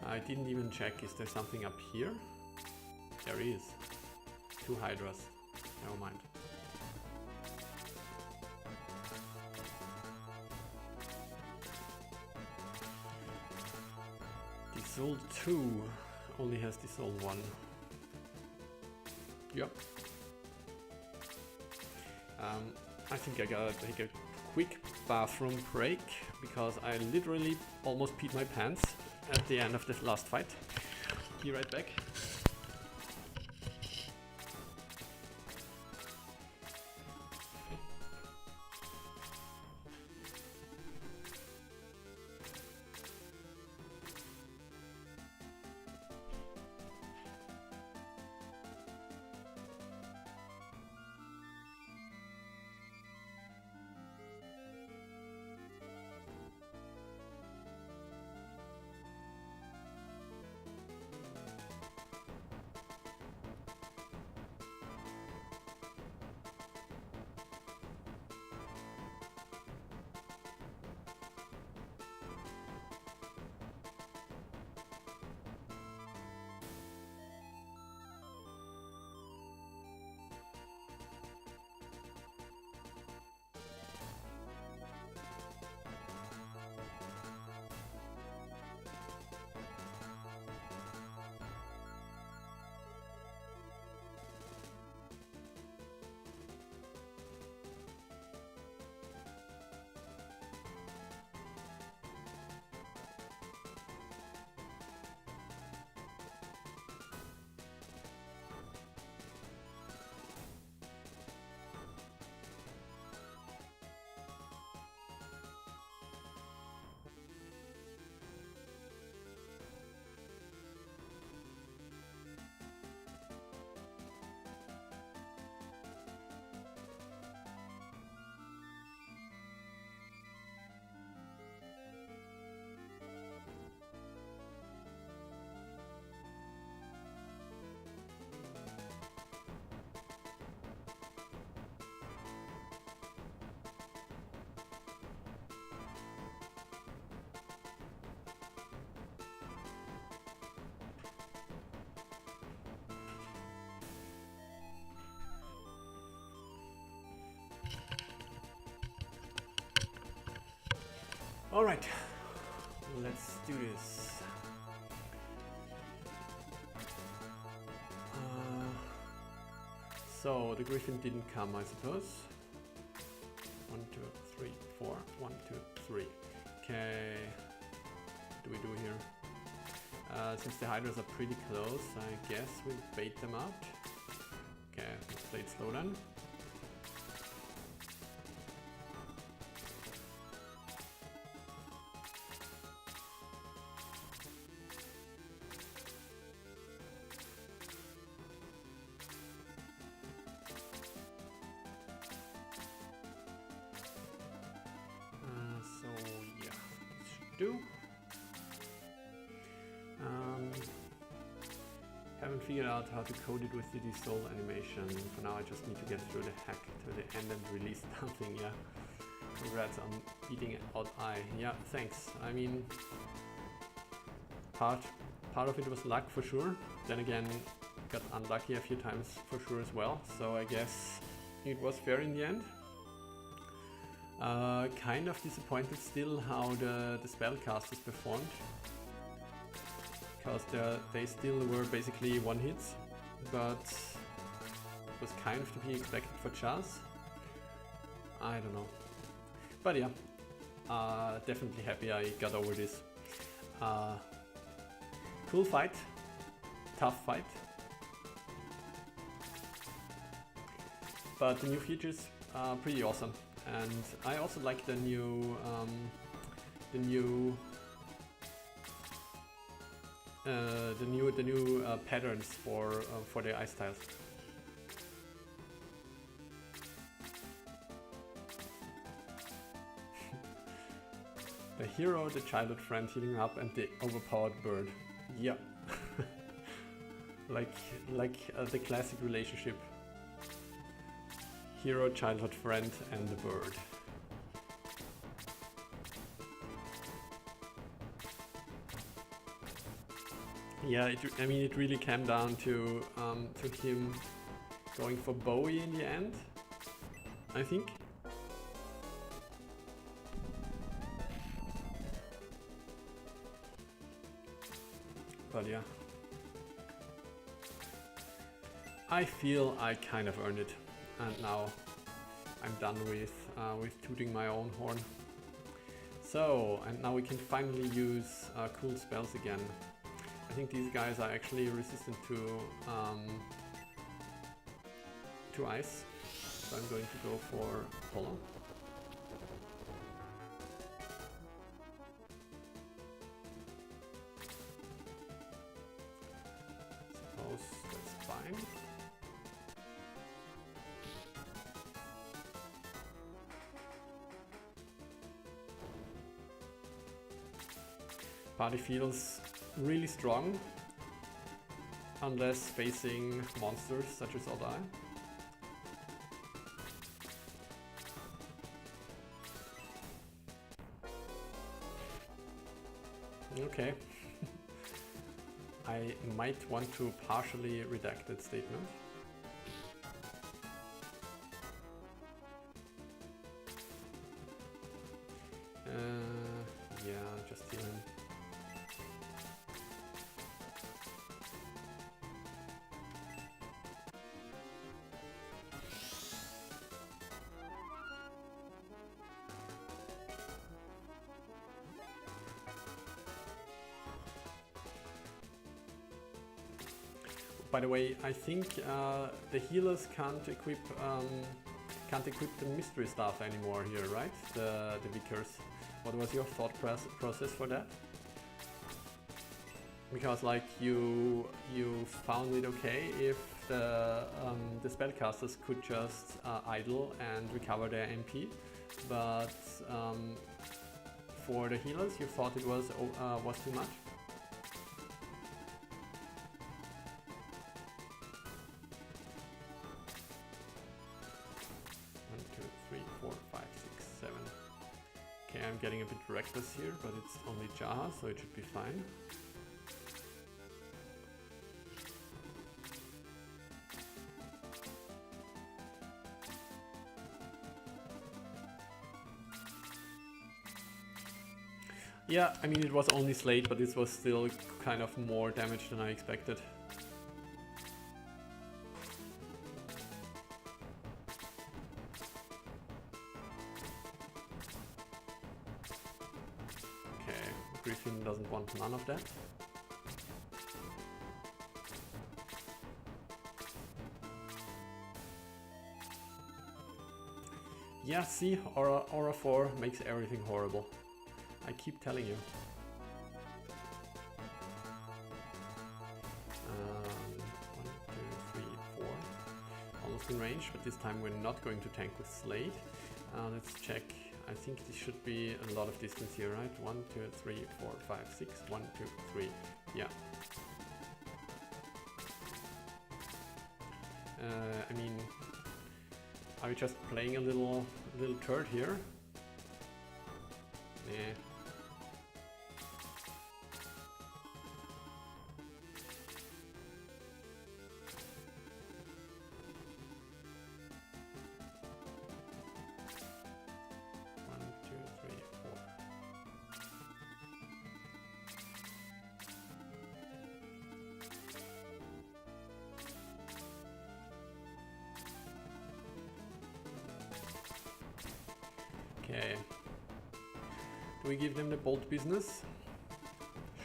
I didn't even check. Is there something up here? There is. 2 Hydras. Never mind. Dissolve 2 only has Dissolve 1. Yep. I think I gotta take a quick bathroom break because I literally almost peed my pants at the end of this last fight. Be right back. Alright, let's do this. So the Griffin didn't come, I suppose. 1, 2, 3, 4. 1, 2, 3. Okay. What do we do here? Since the Hydras are pretty close, I guess we'll bait them out. Okay, let's play it slow then. Do. Haven't figured out how to code it with the dissolve animation. For now I just need to get through the hack to the end and release something, yeah. Congrats on beating out I. Yeah, thanks. I mean, part of it was luck for sure. Then again, got unlucky a few times for sure as well. So I guess it was fair in the end. Kind of disappointed still how the spellcasters performed, because they still were basically one hits, but it was kind of to be expected for Chaz. I don't know, but yeah, definitely happy I got over this. Cool fight, tough fight, but the new features pretty awesome, and I also like the new patterns for the ice tiles. The hero, the childhood friend healing up, and the overpowered bird. Yeah. like the classic relationship. Hero, childhood friend, and the bird. Yeah, I mean, it really came down to him going for Bowie in the end, I think. But yeah, I feel I kind of earned it, and now I'm done with tooting my own horn. So, and now we can finally use cool spells again. I think these guys are actually resistant to ice, so I'm going to go for Polo. Suppose that's fine. Party feels really strong, unless facing monsters such as Odai. Okay. I might want to partially redact that statement. Yeah, just heal him. By the way, I think the healers can't equip the mystery staff anymore here, right? The vicars. What was your thought process for that? Because like you found it okay if the spellcasters could just idle and recover their MP, but for the healers you thought it was too much. I'm getting a bit reckless here, but it's only Jaha, so it should be fine. Yeah, I mean, it was only Slate, but this was still kind of more damage than I expected. Griffin doesn't want none of that. Yeah, see, Aura 4 makes everything horrible. I keep telling you. 1, 2, 3, 4. Almost in range, but this time we're not going to tank with Slade. Let's check. I think this should be a lot of distance here, right? 1, 2, 3, 4, 5, 6. 1, 2, 3. Yeah. I mean, are we just playing a little turd here? Yeah. Okay. Do we give them the bolt business?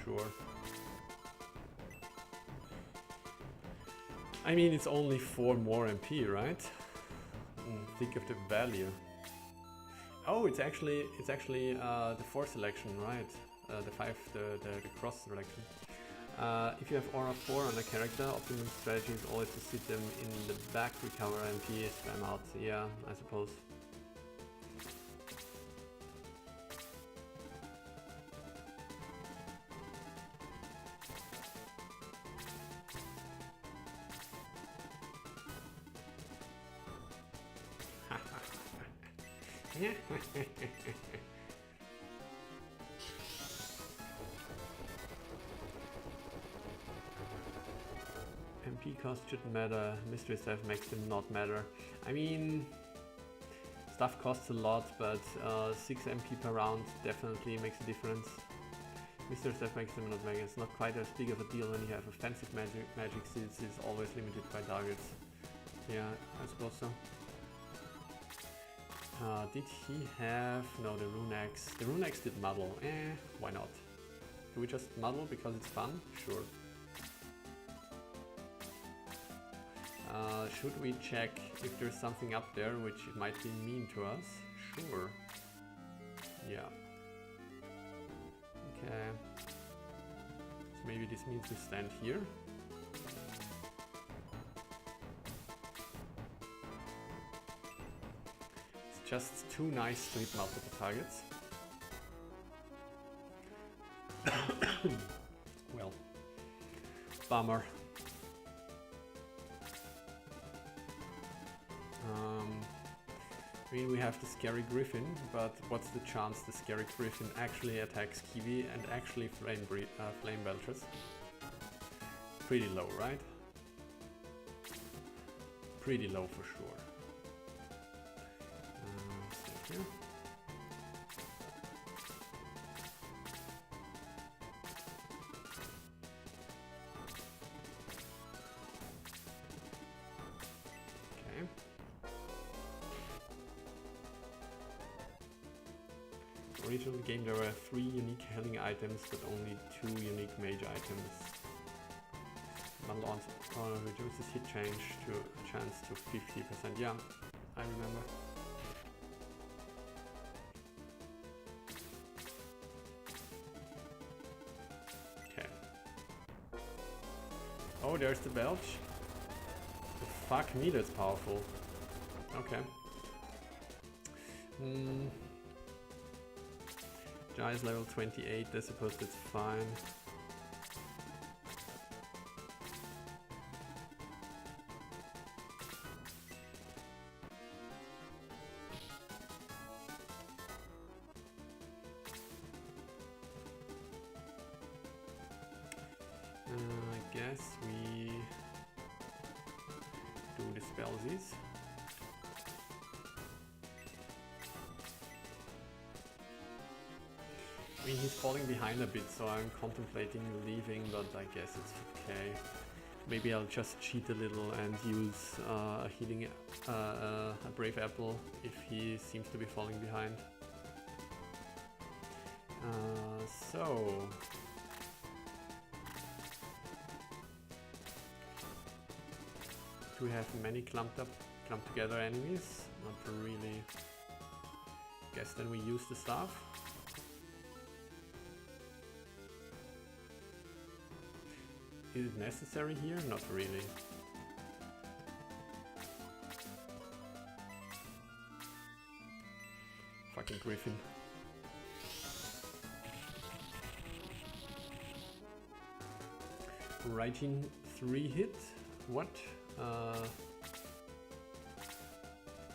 Sure. I mean, it's only 4 more MP, right? think of the value. Oh, it's actually the 4 selection, right? The cross selection. If you have aura 4 on a character, optimum strategy is always to sit them in the back, recover MP, spam out. Yeah, I suppose. MP cost shouldn't matter, mystery stuff makes them not matter. I mean, stuff costs a lot, but 6 MP per round definitely makes a difference. Mystery stuff makes them not matter. It's not quite as big of a deal when you have offensive magic since it's always limited by targets. Yeah, I suppose so. Did he have... no, the Rune Axe. The Rune Axe did muddle. Why not? Do we just muddle because it's fun? Sure. Should we check if there's something up there which it might be mean to us? Sure. Yeah. Okay. So maybe this means we stand here. It's just too nice to hit multiple targets. Well, bummer. I mean, we have the Scary Griffin, but what's the chance the Scary Griffin actually attacks Kiwi and actually flame belches? Pretty low, right? Pretty low for sure. Stay here. Original game there were 3 unique healing items, but only 2 unique mage items. Bundle on reduces hit chance to 50%. Yeah, I remember. Okay. Oh, there's the belch. Fuck me, that's powerful. Okay. Jai is level 28, I suppose that's fine. I guess we do the spellsies. I mean, he's falling behind a bit, so I'm contemplating leaving, but I guess it's okay. Maybe I'll just cheat a little and use a healing, a Brave Apple if he seems to be falling behind. So... do we have many clumped together enemies? Not really. Guess then we use the staff. Is it necessary here? Not really. Fucking Griffin. Writing 3 hit? What?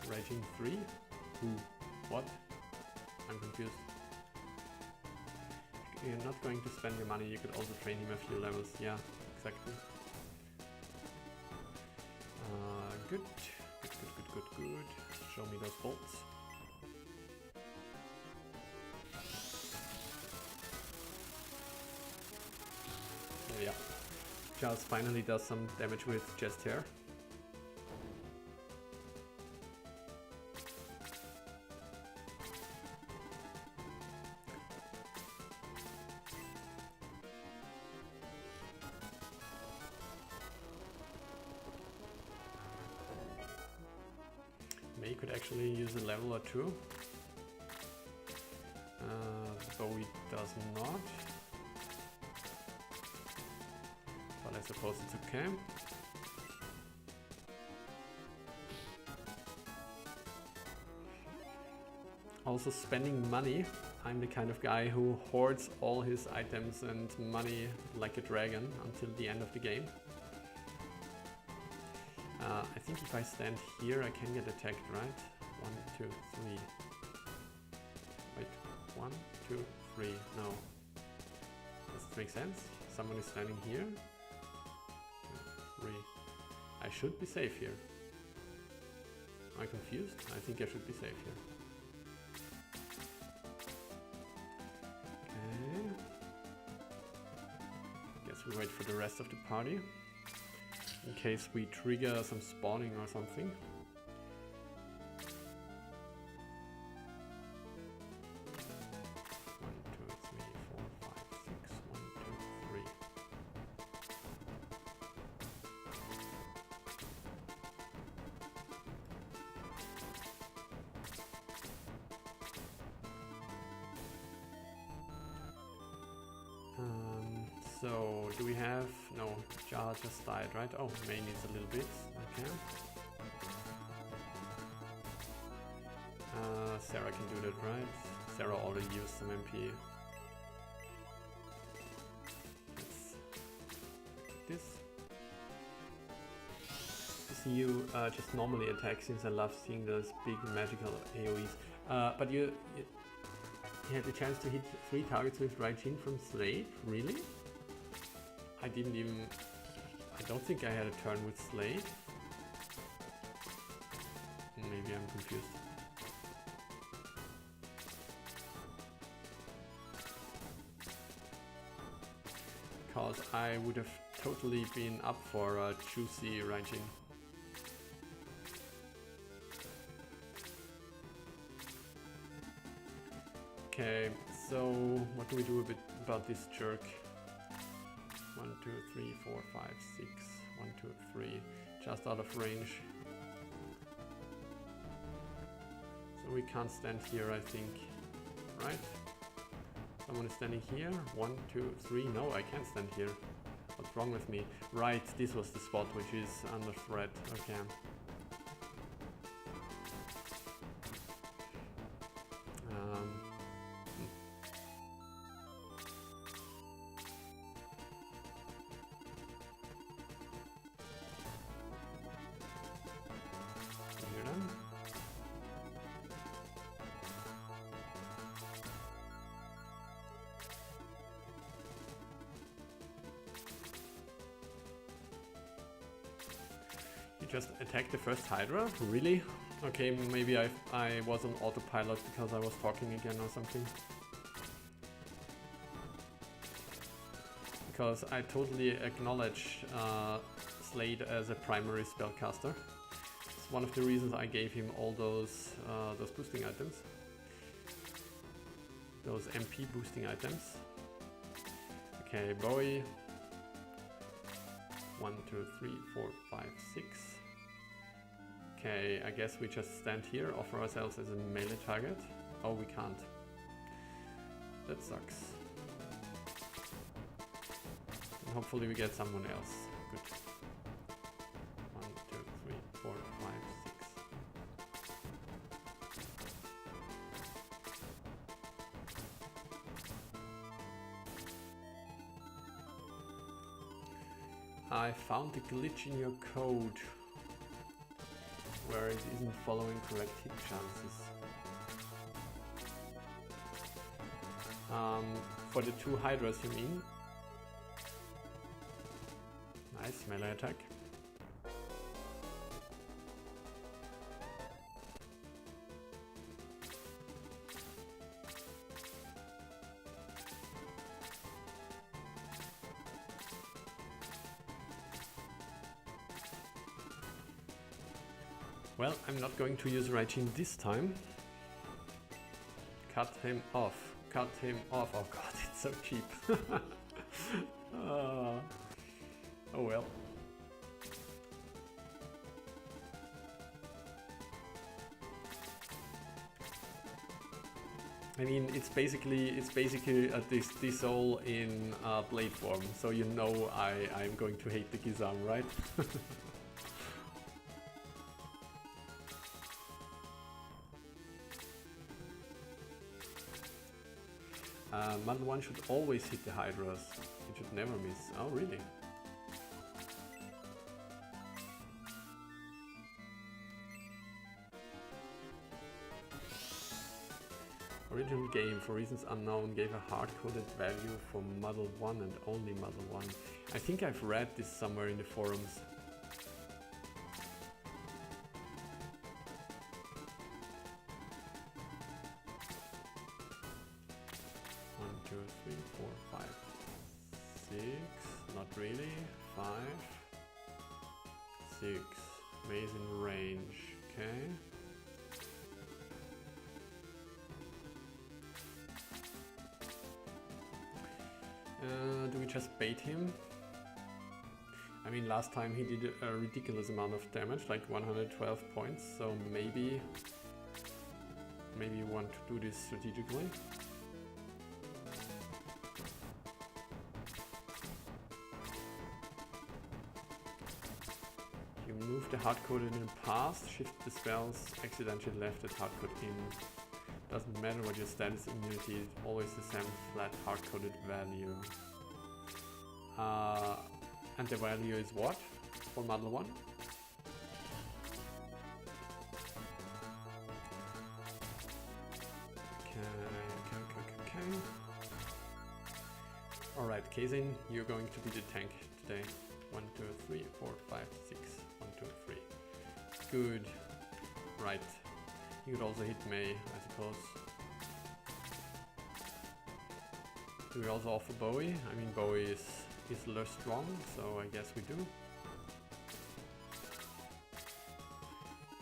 Writing 3? Who? What? I'm confused. You're not going to spend your money, you could also train him a few levels. Yeah, exactly. Good. Good. Show me those bolts. Yeah. Charles finally does some damage with chest hair. you could actually use a level or two. Bowie does not. But I suppose it's okay. Also spending money. I'm the kind of guy who hoards all his items and money like a dragon until the end of the game. I think if I stand here I can get attacked, right? 1, 2, 3. Wait, 1, 2, 3, no. Does it make sense? Someone is standing here. 2, 3. I should be safe here. Am I confused? I think I should be safe here. Okay. Guess we wait for the rest of the party. In case we trigger some spawning or something. 1, 2, 3, 4, 5, 6. 1, 2, 3. So, do we have... No, Jar just died, right? Oh, May needs a little bit. Okay. Sarah can do that, right? Sarah already used some MP. Let's do this. See you just normally attack since I love seeing those big magical AoEs. But you had the chance to hit 3 targets with Raijin from Slade? Really? I don't think I had a turn with Slade. Maybe I'm confused. Because I would have totally been up for a juicy Raijin. Okay, so what do we do about this jerk? 1, 2, 3, 4, 5, 6. 1, 2, 3. Just out of range. So we can't stand here, I think. Right? Someone is standing here. 1, 2, 3. No, I can't stand here. What's wrong with me? Right, this was the spot which is under threat. Okay. Just attack the first Hydra? Really? Okay, maybe I was on autopilot because I was talking again or something. Because I totally acknowledge Slade as a primary spellcaster. It's one of the reasons I gave him all those boosting items. Those MP boosting items. Okay, Bowie. 1, 2, 3, 4, 5, 6. Okay, I guess we just stand here, offer ourselves as a melee target. Oh, we can't. That sucks. And hopefully we get someone else. Good. 1, 2, 3, 4, 5, 6. I found a glitch in your code where it isn't following correct hit chances. For the 2 Hydras, you mean? Nice, melee attack. Well, I'm not going to use Raijin this time. Cut him off. Cut him off. Oh god, it's so cheap. Oh well. I mean, it's basically a Disol in blade form, so you know I'm going to hate the Gizam, right? Model 1 should always hit the Hydras. It should never miss. Oh, really? Original game, for reasons unknown, gave a hard-coded value for Model 1 and only Model 1. I think I've read this somewhere in the forums. One, two, three, four, five, six. Not really. 5, 6. Maze in range. Okay. Do we just bait him? I mean, last time he did a ridiculous amount of damage, like 112 points, so maybe you want to do this strategically. You moved the hard-coded in the past, shift the spells, accidentally left it hard-coded in. Doesn't matter what your status immunity, it's always the same flat hard-coded value. And the value is what for Model 1? Okay. Alright, Kazin, you're going to be the tank today. 1, 2, 3, 4, 5, 6. 1, 2, 3. Good. Right. You could also hit May, I suppose. Do we also offer Bowie? I mean, Bowie is less strong, so I guess we do.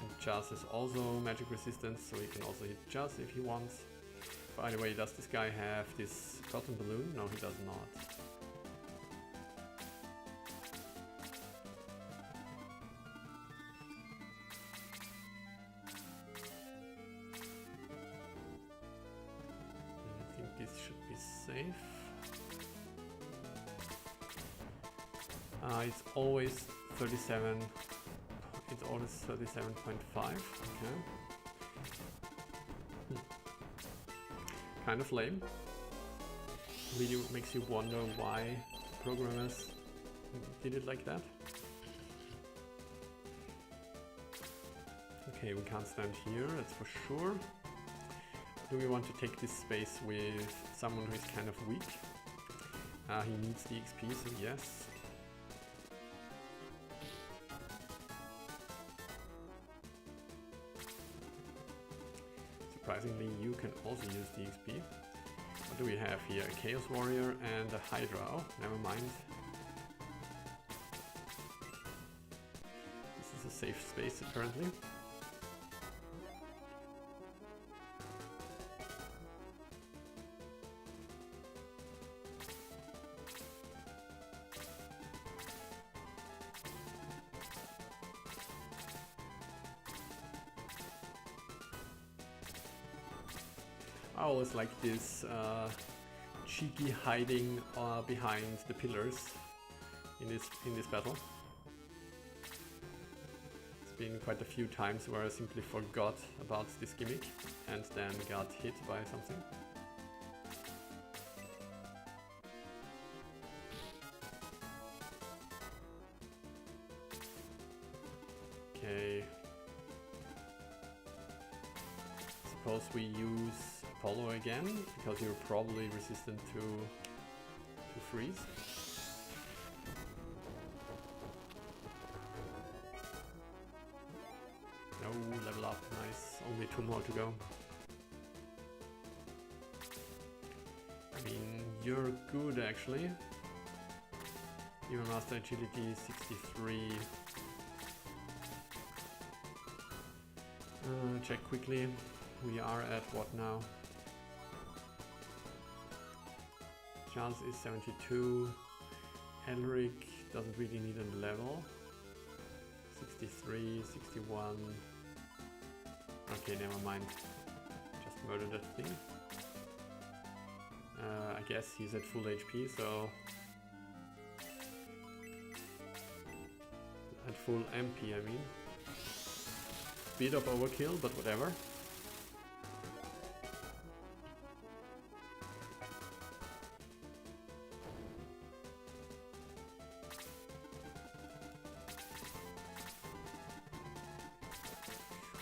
And Jazz is also magic resistance, so he can also hit Jazz if he wants. By the way, does this guy have this cotton balloon? No, he does not. I think this should be safe. It's always 37. It's always 37.5. Okay. Kind of lame. Really makes you wonder why programmers did it like that. Okay, we can't stand here, that's for sure. Do we want to take this space with someone who is kind of weak? He needs the XP, so yes. Surprisingly, you can also use the XP. What do we have here? A Chaos Warrior and a Hydra. Oh, never mind. This is a safe space apparently. I always like this cheeky hiding behind the pillars in this battle. It's been quite a few times where I simply forgot about this gimmick and then got hit by something. Okay. Suppose we use Apollo again, because you're probably resistant to freeze. No, level up, nice. Only 2 more to go. I mean, you're good actually. Demon Master Agility 63. Check quickly. We are at what now? Chance is 72. Elric doesn't really need a level. 63, 61. Okay, never mind. Just murder that thing. I guess he's at full HP, so at full MP, I mean. Bit of overkill, but whatever.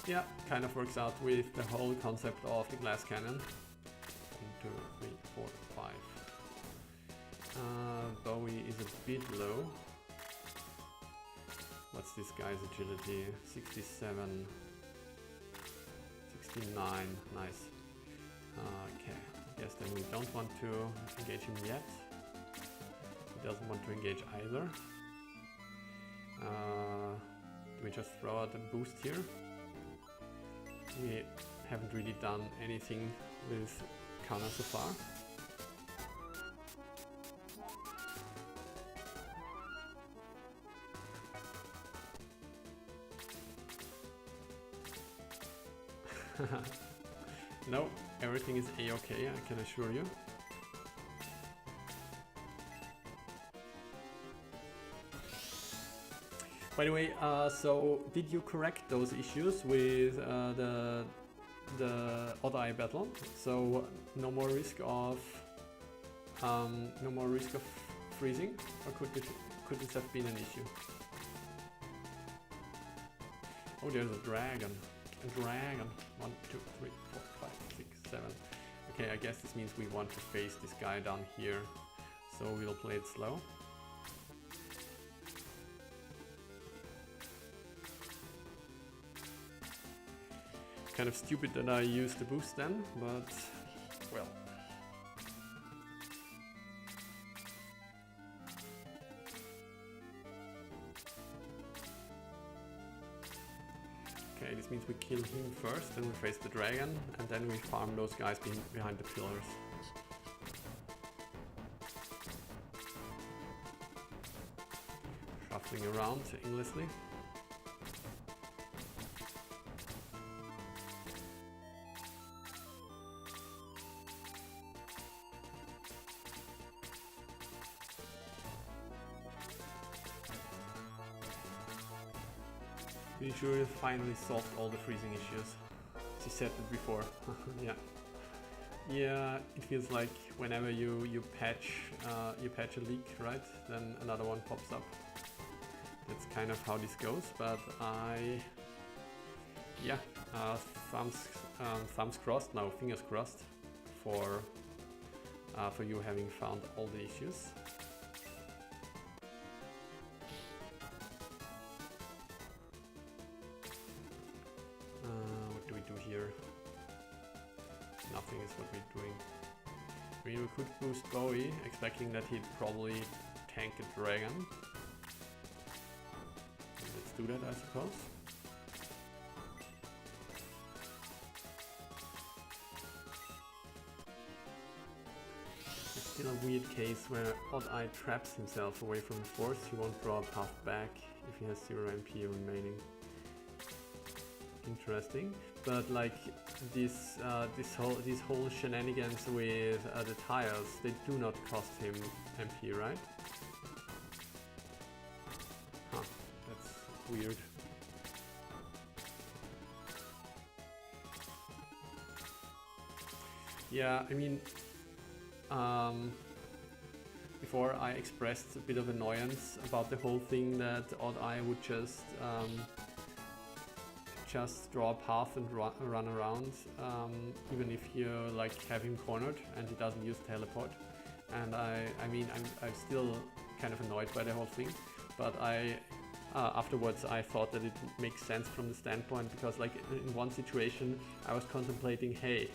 Yeah, kind of works out with the whole concept of the glass cannon. 1, 2, 3, 4, 5. Bowie is a bit low. What's this guy's agility? 67, 69, nice. Okay, I guess then we don't want to engage him yet. He doesn't want to engage either. Do we just throw out a boost here? We haven't really done anything with Kana so far. No, everything is a-okay, I can assure you. By the way, so did you correct those issues with the odd eye battle? So no more risk of freezing, or could this have been an issue? Oh, there's a dragon. A dragon. 1, 2, 3, 4, 5, 6, 7. Okay, I guess this means we want to face this guy down here, so we'll play it slow. Kind of stupid that I used the boost then, but well. Okay, this means we kill him first, then we face the dragon, and then we farm those guys behind the pillars. Shuffling around aimlessly. Pretty sure you finally solved all the freezing issues. She said it before. Yeah. Yeah, it feels like whenever you patch a leak, right? Then another one pops up. That's kind of how this goes. But thumbs crossed. No, fingers crossed for you having found all the issues. Nothing is what we're doing. I mean, we could boost Bowie, expecting that he'd probably tank a dragon. Let's do that, I suppose. It's still a weird case where Odd Eye traps himself away from the force. He won't draw a path back if he has 0 MP remaining. Interesting, but like these whole shenanigans with the tiles, they do not cost him MP, right? Huh, that's weird. Yeah, I mean, before I expressed a bit of annoyance about the whole thing that Odd Eye would just draw a path and run around, even if you like have him cornered and he doesn't use teleport. And I mean, I'm still kind of annoyed by the whole thing, but afterwards I thought that it makes sense from the standpoint, because like in one situation I was contemplating, hey,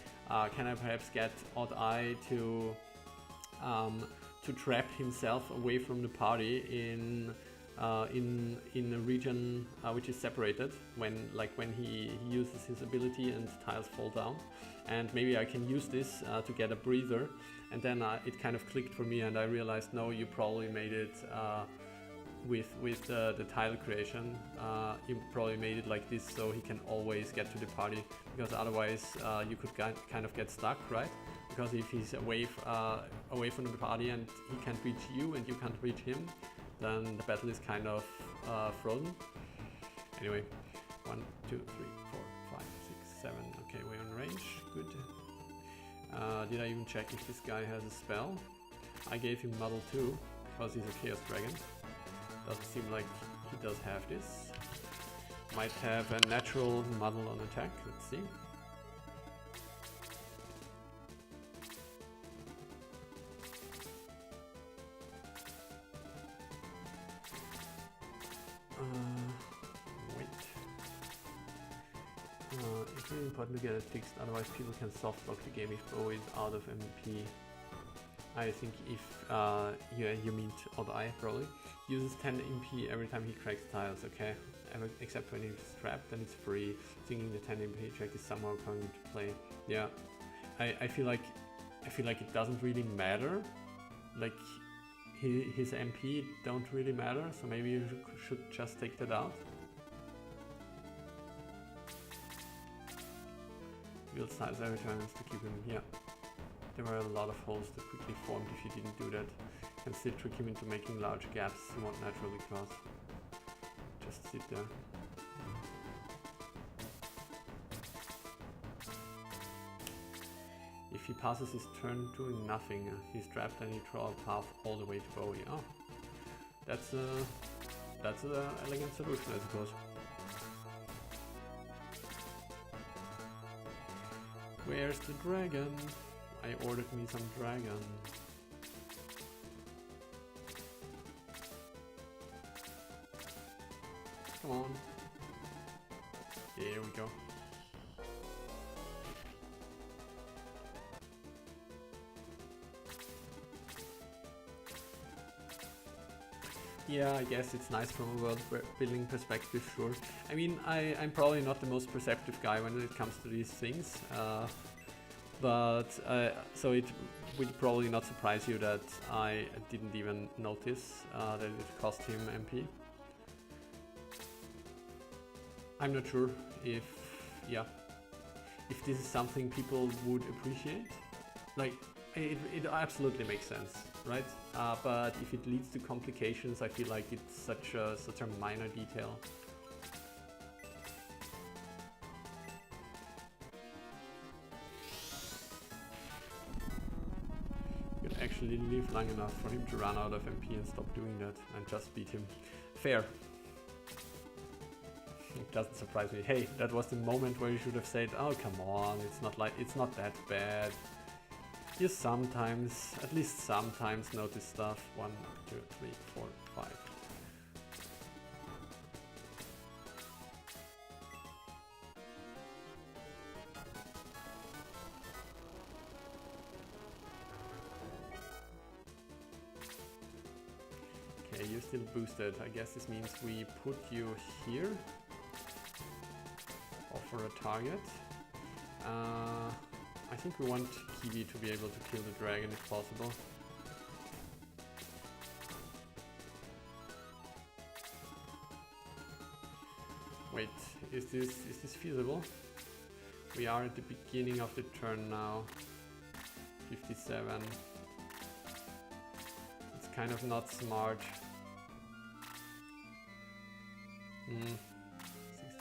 can I perhaps get Odd Eye to trap himself away from the party in a region which is separated when he uses his ability and tiles fall down, and maybe I can use this to get a breather. And then it kind of clicked for me, and I realized, no, you probably made it with the tile creation. You probably made it like this so he can always get to the party, because otherwise you could kind of get stuck, right? because if he's away from the party and he can't reach you and you can't reach him, then the battle is kind of frozen. Anyway, 1, 2, 3, 4, 5, 6, 7. Okay, we're on range. Good. Did I even check if this guy has a spell? I gave him Muddle 2 because he's a Chaos Dragon. Doesn't seem like he does have this. Might have a natural Muddle on attack. Let's see. Wait. It's really important to get it fixed, otherwise people can soft block the game if Bo is out of MP. I think if you mean Odd-Eye probably. Uses 10 MP every time he cracks tiles, okay? Except when he's trapped, then it's free. Thinking the 10 MP check is somehow coming into play. Yeah, I feel like it doesn't really matter. Like his MP don't really matter, so maybe you should just take that out. Build size every time is to keep him, yeah. There were a lot of holes that quickly formed if you didn't do that. Can still trick him into making large gaps he won't naturally cross. Just sit there. If he passes his turn doing nothing, he's trapped and he draws a path all the way to Bowie. Oh, that's an elegant solution, I suppose. Where's the dragon? I ordered me some dragon. Come on. Here we go. Yeah, I guess it's nice from a world building perspective, sure. I mean, I'm probably not the most perceptive guy when it comes to these things, so it would probably not surprise you that I didn't even notice that it cost him MP. I'm not sure if this is something people would appreciate. Like, it absolutely makes sense, right? But if it leads to complications, I feel like it's such a minor detail. You could actually live long enough for him to run out of MP and stop doing that and just beat him. Fair. It doesn't surprise me. Hey, that was the moment where you should have said, oh come on, it's not that bad. You sometimes, at least sometimes, notice stuff. 1, 2, 3, 4, 5. Okay, you're still boosted. I guess this means we put you here. Offer a target. I think we want Kiwi to be able to kill the dragon if possible. Wait, is this feasible? We are at the beginning of the turn now. 57. It's kind of not smart.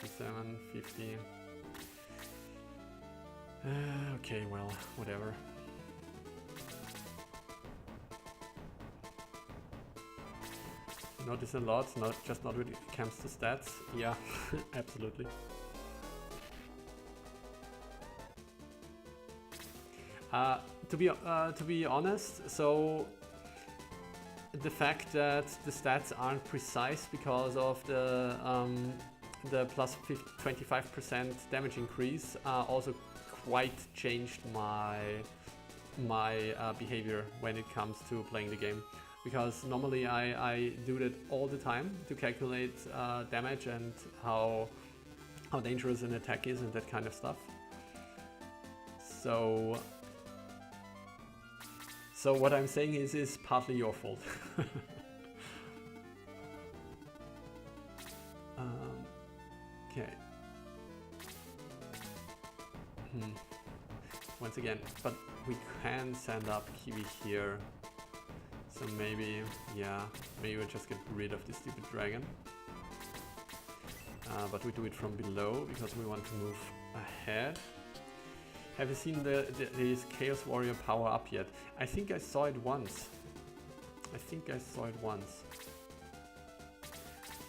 67, 50. Okay, well, whatever. Notice a lot, not when it comes to stats. Yeah, absolutely. To be honest, so the fact that the stats aren't precise because of the plus 25% damage increase also quite changed my behavior when it comes to playing the game, because normally I do that all the time to calculate damage and how dangerous an attack is and that kind of stuff. So what I'm saying is partly your fault. Okay. Once again, but we can send up Kiwi here. So maybe, yeah, maybe we'll just get rid of this stupid dragon. But we do it from below because we want to move ahead. Have you seen this Chaos Warrior power up yet? I think I saw it once.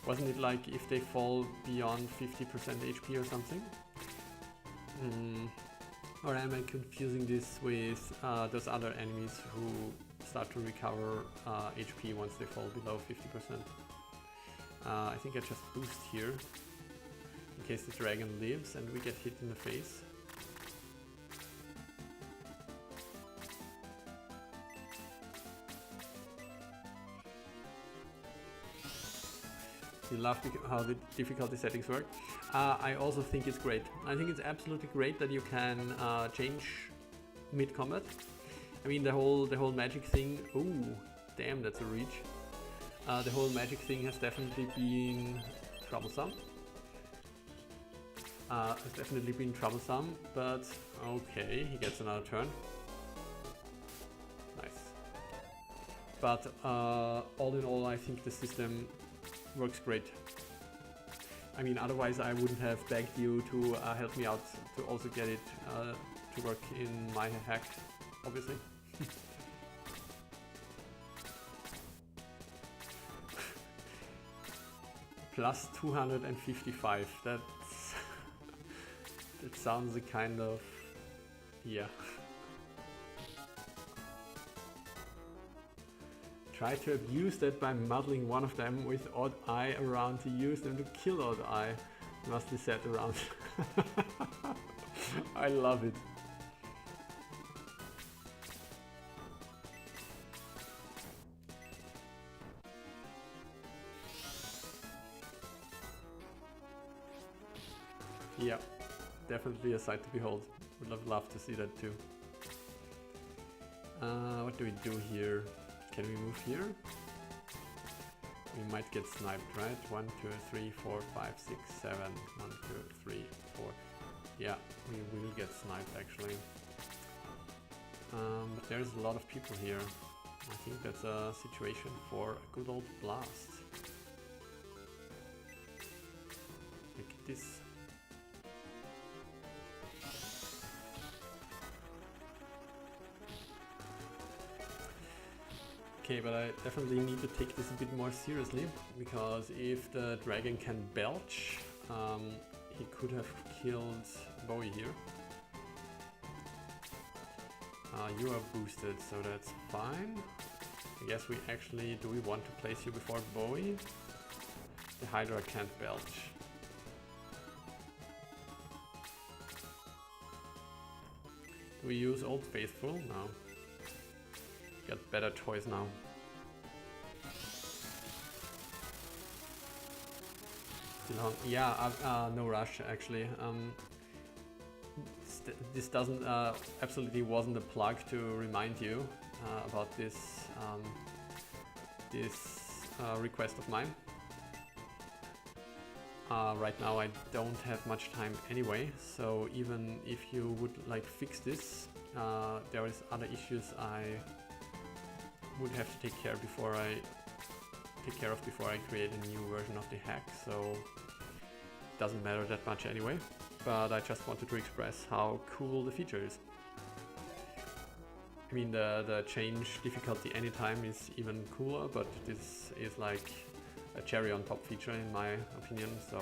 Wasn't it like if they fall beyond 50% HP or something? Or am I confusing this with those other enemies who start to recover HP once they fall below 50%? I think I just boost here in case the dragon lives and we get hit in the face. You love how the difficulty settings work. I also think it's great. I think it's absolutely great that you can change mid-combat. I mean, the whole magic thing. Ooh, damn, that's a reach. The whole magic thing has definitely been troublesome. But okay, he gets another turn. Nice. But all in all, I think the system works great. I mean, otherwise I wouldn't have begged you to help me out to also get it to work in my hack, obviously. Plus 255, that sounds a kind of, yeah. Try to abuse that by muddling one of them with odd eye around to use them to kill odd eye. Must be set around. I love it. Yeah, definitely a sight to behold. Would love to see that too. What do we do here? Can we move here? We might get sniped, right? 1, 2, 3, 4, 5, 6, 7. 1, 2, 3, 4. Yeah, we will get sniped actually. But there's a lot of people here. I think that's a situation for a good old blast. Look at this. Okay, but I definitely need to take this a bit more seriously, because if the dragon can belch, he could have killed Bowie here. You are boosted, so that's fine. I guess do we want to place you before Bowie? The Hydra can't belch. Do we use Old Faithful? No. Got better toys now. Still on. Yeah, no rush actually. This doesn't absolutely wasn't a plug to remind you about this request of mine. Right now I don't have much time anyway, so even if you would like fix this, there is other issues I would have to take care of before I create a new version of the hack, so it doesn't matter that much anyway. But I just wanted to express how cool the feature is. I mean, the change difficulty anytime is even cooler, but this is like a cherry on top feature in my opinion, so.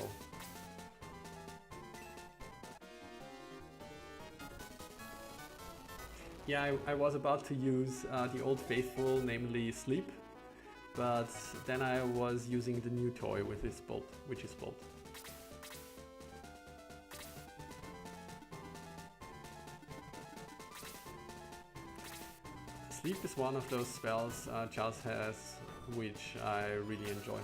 Yeah, I was about to use the Old Faithful, namely Sleep, but then I was using the new toy with this bolt, which is Bolt. Sleep is one of those spells Charles has, which I really enjoy.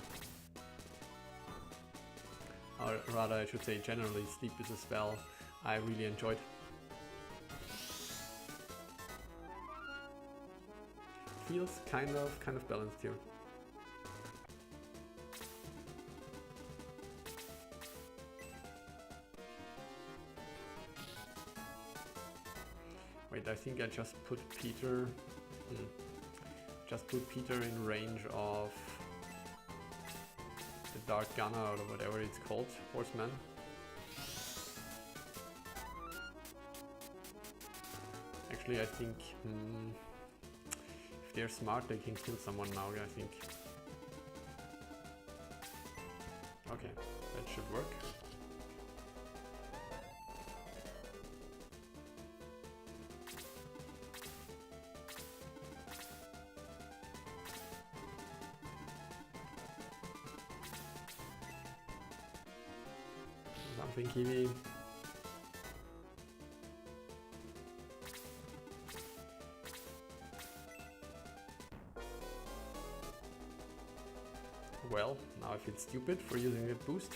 Or rather, I should say generally, Sleep is a spell I really enjoyed. Feels kind of balanced here. Wait, I think I just put Peter... Just put Peter in range of the Dark Gunner or whatever it's called, Horseman. Actually, I think if they're smart, they can kill someone now, I think. Okay, that should work. Something Kiwi. Well, now I feel stupid for using that boost.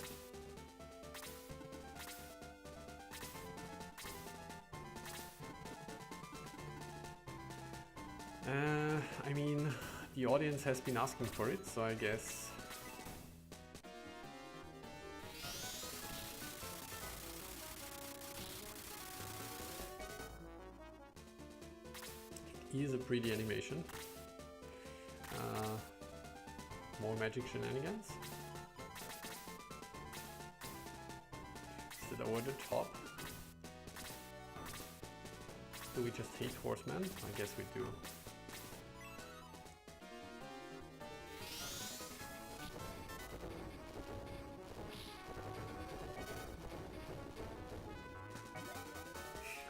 I mean, the audience has been asking for it, so I guess... It is a pretty animation. More magic shenanigans. Is it over the top? Do we just hate horsemen? I guess we do.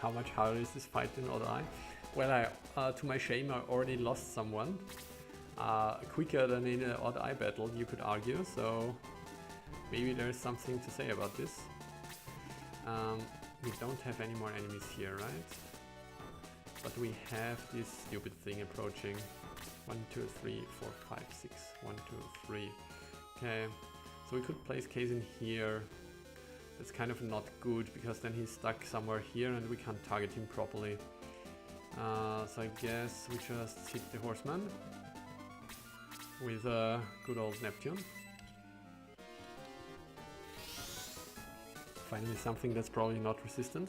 How much harder is this fight than Odd Eye? Well, to my shame, I already lost someone. Quicker than in an Odd Eye battle, you could argue, so maybe there's something to say about this. We don't have any more enemies here, right? But we have this stupid thing approaching. 1, 2, 3, 4, 5, 6. 1, 2, 3. Okay, so we could place Case in here. That's kind of not good, because then he's stuck somewhere here and we can't target him properly. So I guess we just hit the horseman with a good old Neptune. Finally something that's probably not resistant.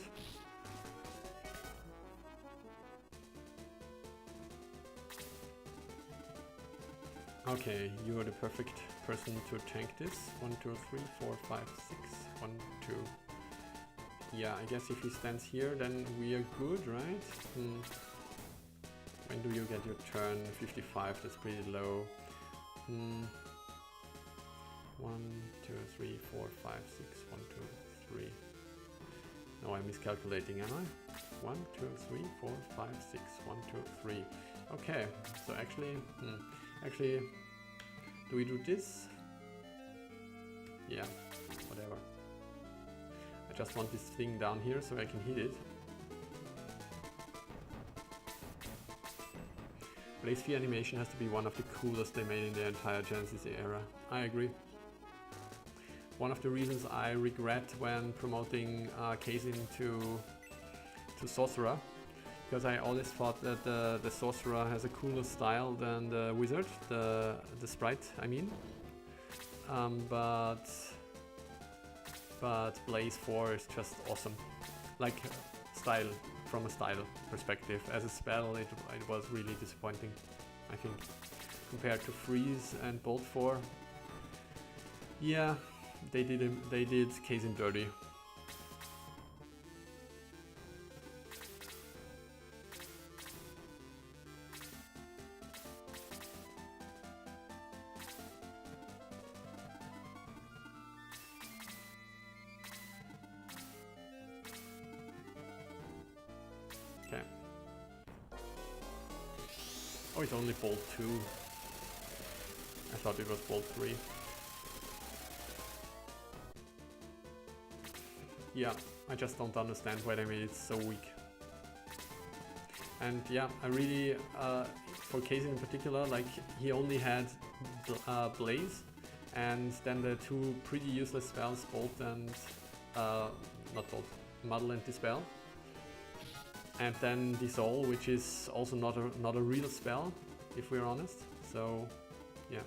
Okay, you are the perfect person to tank this. 1, 2, 3, 4, 5, 6. 1, 2. Yeah, I guess if he stands here, then we are good, right? When do you get your turn? 55, that's pretty low. 1, 2, 3, 4, 5, 6. 1, 2, 3. No, I'm miscalculating, am I? 1, 2, 3, 4, 5, 6. 1, 2, 3. Okay, so actually, do we do this? Yeah, whatever. I just want this thing down here so I can hit it. Blaze Sphere animation has to be one of the coolest they made in the entire Genesis era. I agree. One of the reasons I regret when promoting Kazin to Sorcerer, because I always thought that the Sorcerer has a cooler style than the Wizard, the sprite, I mean. But Blaze 4 is just awesome. Like style, from a style perspective. As a spell, it was really disappointing, I think. Compared to Freeze and Bolt 4. Yeah, they did Kazin dirty. Okay. Oh, it's only Bolt 2. I thought it was Bolt 3. Yeah, I just don't understand why they made it so weak. And yeah, I really, for Casey in particular, like he only had Blaze, and then the two pretty useless spells, Bolt and, not Bolt, Muddle and Dispel. And then Dissolve, which is also not a real spell, if we're honest. So, yeah,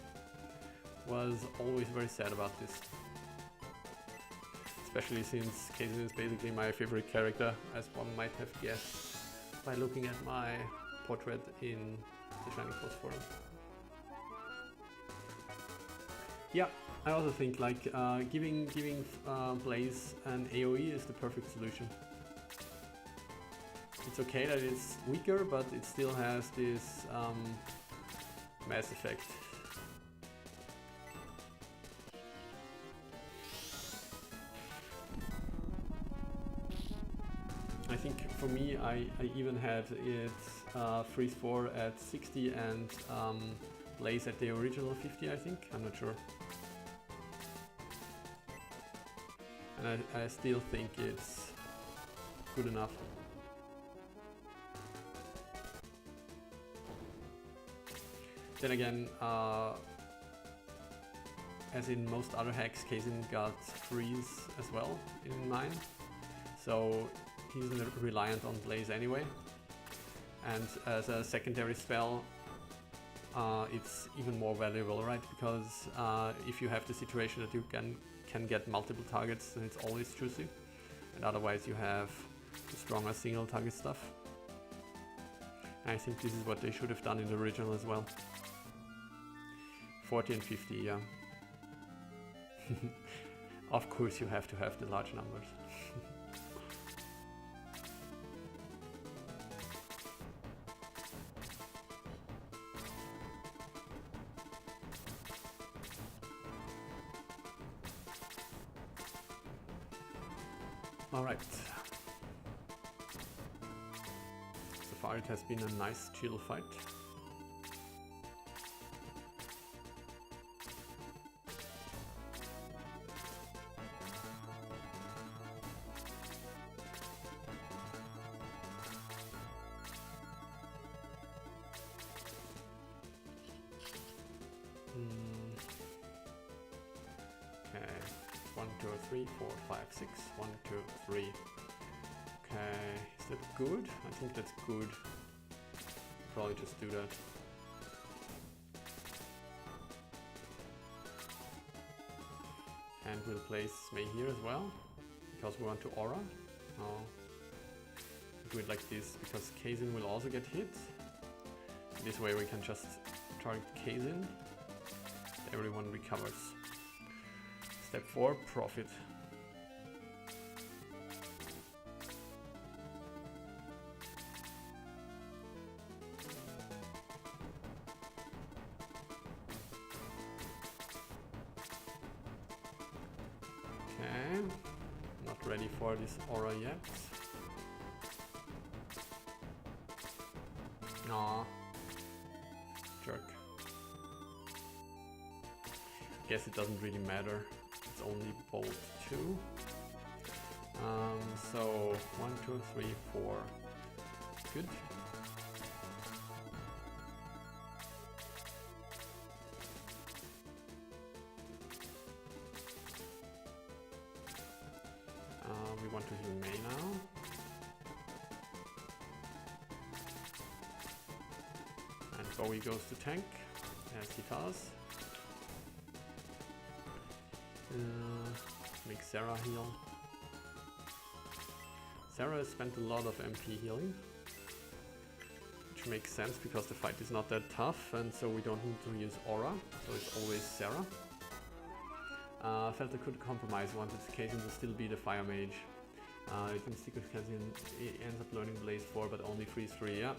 was always very sad about this. Especially since Kazin is basically my favorite character, as one might have guessed by looking at my portrait in the Shining Force forum. Yeah, I also think like giving Blaze an AoE is the perfect solution. It's okay that it's weaker, but it still has this mass effect. I think for me, I even had it Freeze 4 at 60 and Blaze at the original 50, I think. I'm not sure. And I still think it's good enough. Then again, as in most other hacks, Kazin got Freeze as well in mine. So he's reliant on Blaze anyway. And as a secondary spell, it's even more valuable, right? Because if you have the situation that you can get multiple targets, then it's always juicy. And otherwise you have the stronger single target stuff. And I think this is what they should have done in the original as well. 40 and 50, yeah. Of course you have to have the large numbers. All right. So far it has been a nice chill fight. Okay, 1, 2, 3, 4, 5, 6. 1, 2, 3. Okay, is that good? I think that's good. Probably just do that. And we'll place May here as well, because we want to aura. Oh. Do it like this, because Kazin will also get hit. This way we can just target Kazin. Everyone recovers. Step 4, profit. Okay, not ready for this aura yet. Aw, jerk. Guess it doesn't really matter. It's only bolt 2. So 1, 2, 3, 4. Good. We want to heal May now. And Bowie goes to tank, as he does. Make Sarah heal. Sarah has spent a lot of MP healing, which makes sense because the fight is not that tough, and so we don't need to use aura, so it's always Sarah. Felt I could compromise, wanted Kazin to still be the fire mage. You can stick with Kazin, it ends up learning Blaze 4 but only Freeze 3, yeah.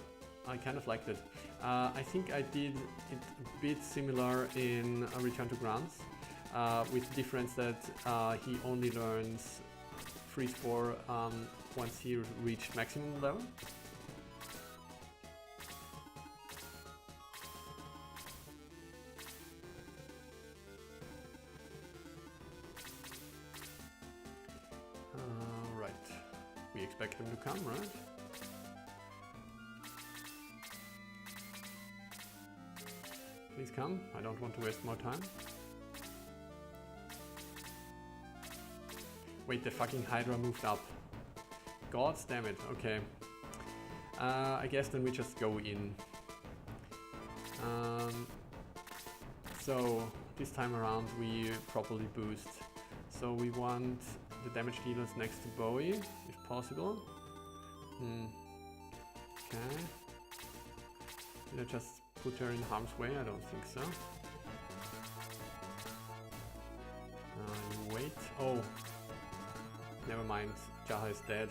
I kind of liked it. I think I did it a bit similar in Return to Grants. With the difference that he only learns Freeze 4 once he reached maximum level. Right, we expect them to come, right? Please come, I don't want to waste more time. Wait, the fucking Hydra moved up. God damn it, okay. I guess then we just go in. So this time around we properly boost. So we want the damage dealers next to Bowie, if possible. Okay. Did I just put her in harm's way? I don't think so. You wait. Oh. Never mind. Jaha is dead.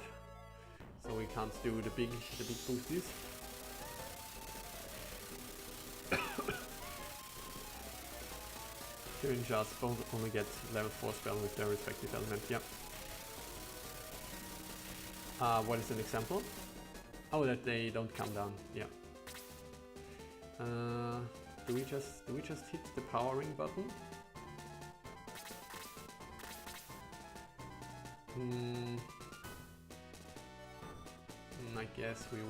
So we can't do the big boosties. Here in Ja's both only get level 4 spell with their respective element, yep. What is an example? Oh, that they don't come down, yeah. Do we just hit the powering button? I guess we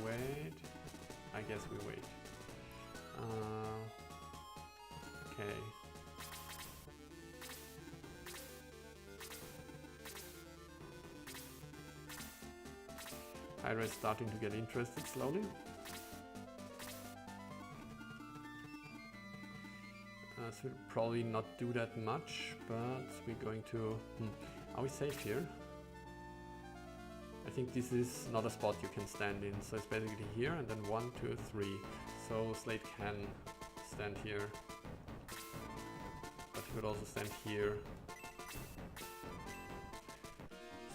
wait. Okay. Hydra is starting to get interested slowly. So we'll probably not do that much, but we're going to... Are we safe here? I think this is not a spot you can stand in, so it's basically here and then 1, 2, 3. So Slate can stand here, but he could also stand here.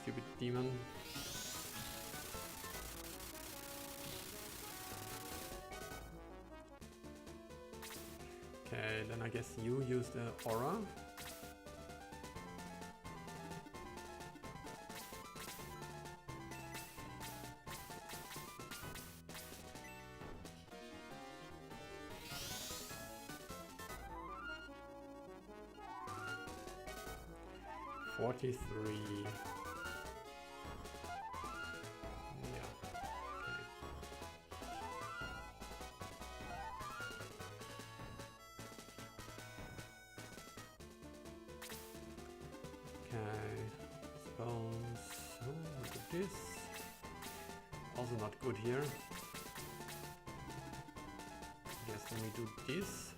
Stupid demon. Okay, then I guess you use the aura. $43. Yeah. Okay. Suppose. Look at this. Also not good here. I guess when we do this.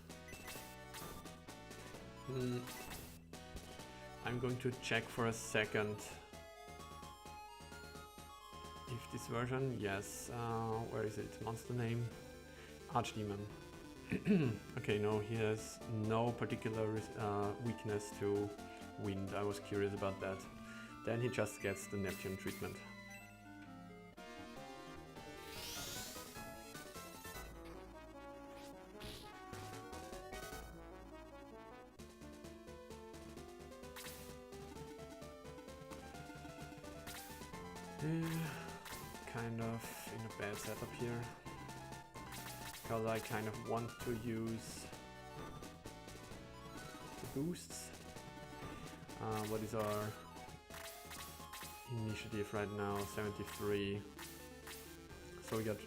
I'm going to check for a second if this version, yes, where is it? Monster name? Archdemon. Okay, no, he has no particular weakness to wind. I was curious about that. Then he just gets the Neptune treatment. Kind of in a bad setup here, because I kind of want to use the boosts. What is our initiative right now? 73. So we got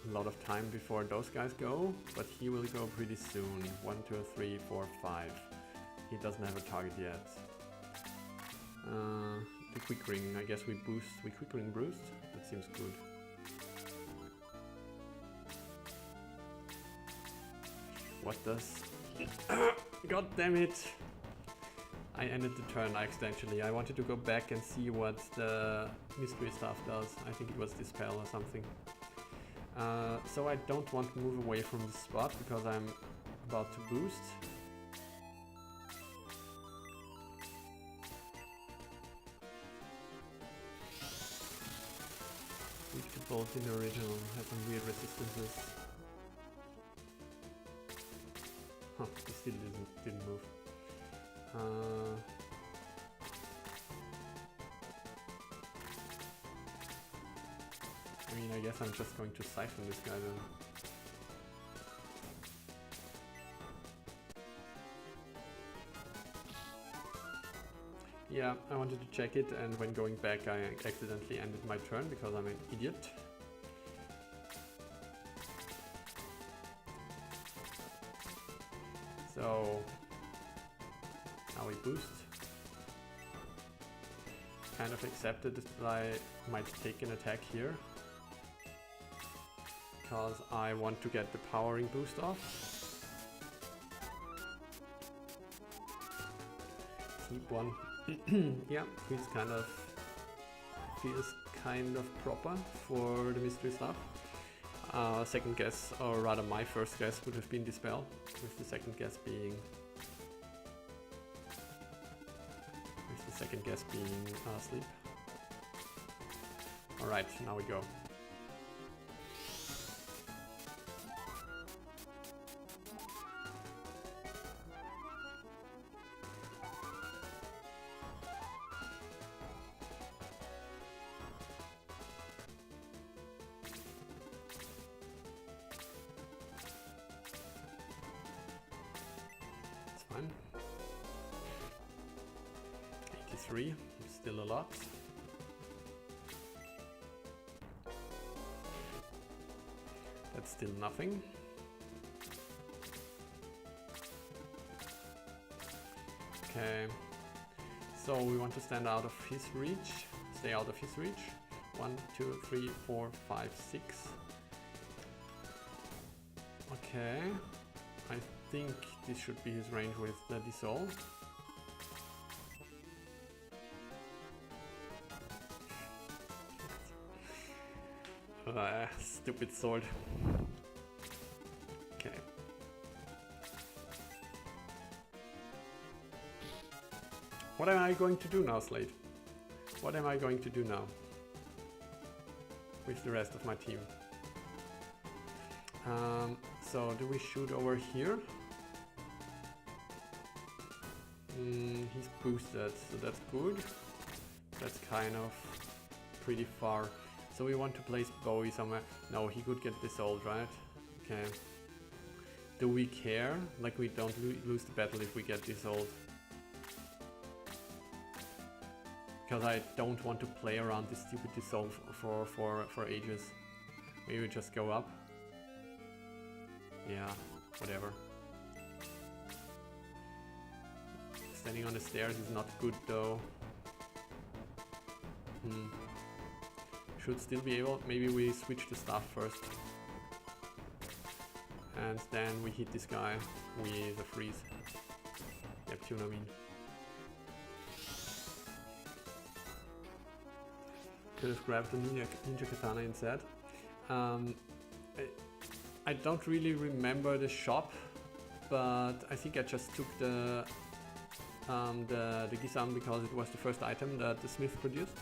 a lot of time before those guys go, but he will go pretty soon. 1, 2, 3, 4, 5. He doesn't have a target yet. The quick ring, I guess we quick ring boost. That seems good. What does... God damn it! I ended the turn accidentally. I wanted to go back and see what the mystery stuff does. I think it was Dispel or something. So I don't want to move away from the spot because I'm about to boost. Weak to bolt in the original, has some weird resistances. Huh, he still didn't move. I mean, I guess I'm just going to siphon this guy then. Yeah, I wanted to check it, and when going back I accidentally ended my turn because I'm an idiot. So now we boost. Kind of accepted that I might take an attack here, because I want to get the powering boost off. Keep one. Yeah, feels kind of proper for the mystery stuff. second guess, or rather my first guess would have been Dispel, with the second guess being Sleep. Alright, now we go. It's fine. 83, still a lot. That's still nothing. Okay, so we want to stand out of his reach, stay out of his reach. 1, 2, 3, 4, 5, 6. Okay, I think this should be his range with the Dissolve. Stupid sword. Okay. What am I going to do now, Slade? What am I going to do now with the rest of my team? So do we shoot over here? He's boosted, so that's good. That's kind of pretty far. So we want to place Bowie somewhere. No, he could get dissolved, right? Okay. Do we care? Like, we don't lose the battle if we get dissolved. Because I don't want to play around this stupid dissolve for ages. Maybe we just go up. Yeah, whatever. Standing on the stairs is not good though. Should still be able. Maybe we switch the stuff first. And then we hit this guy with a freeze. Neptune, I mean. Could have grabbed the Ninja Katana instead. I don't really remember the shop, but I think I just took the Gisam because it was the first item that the smith produced,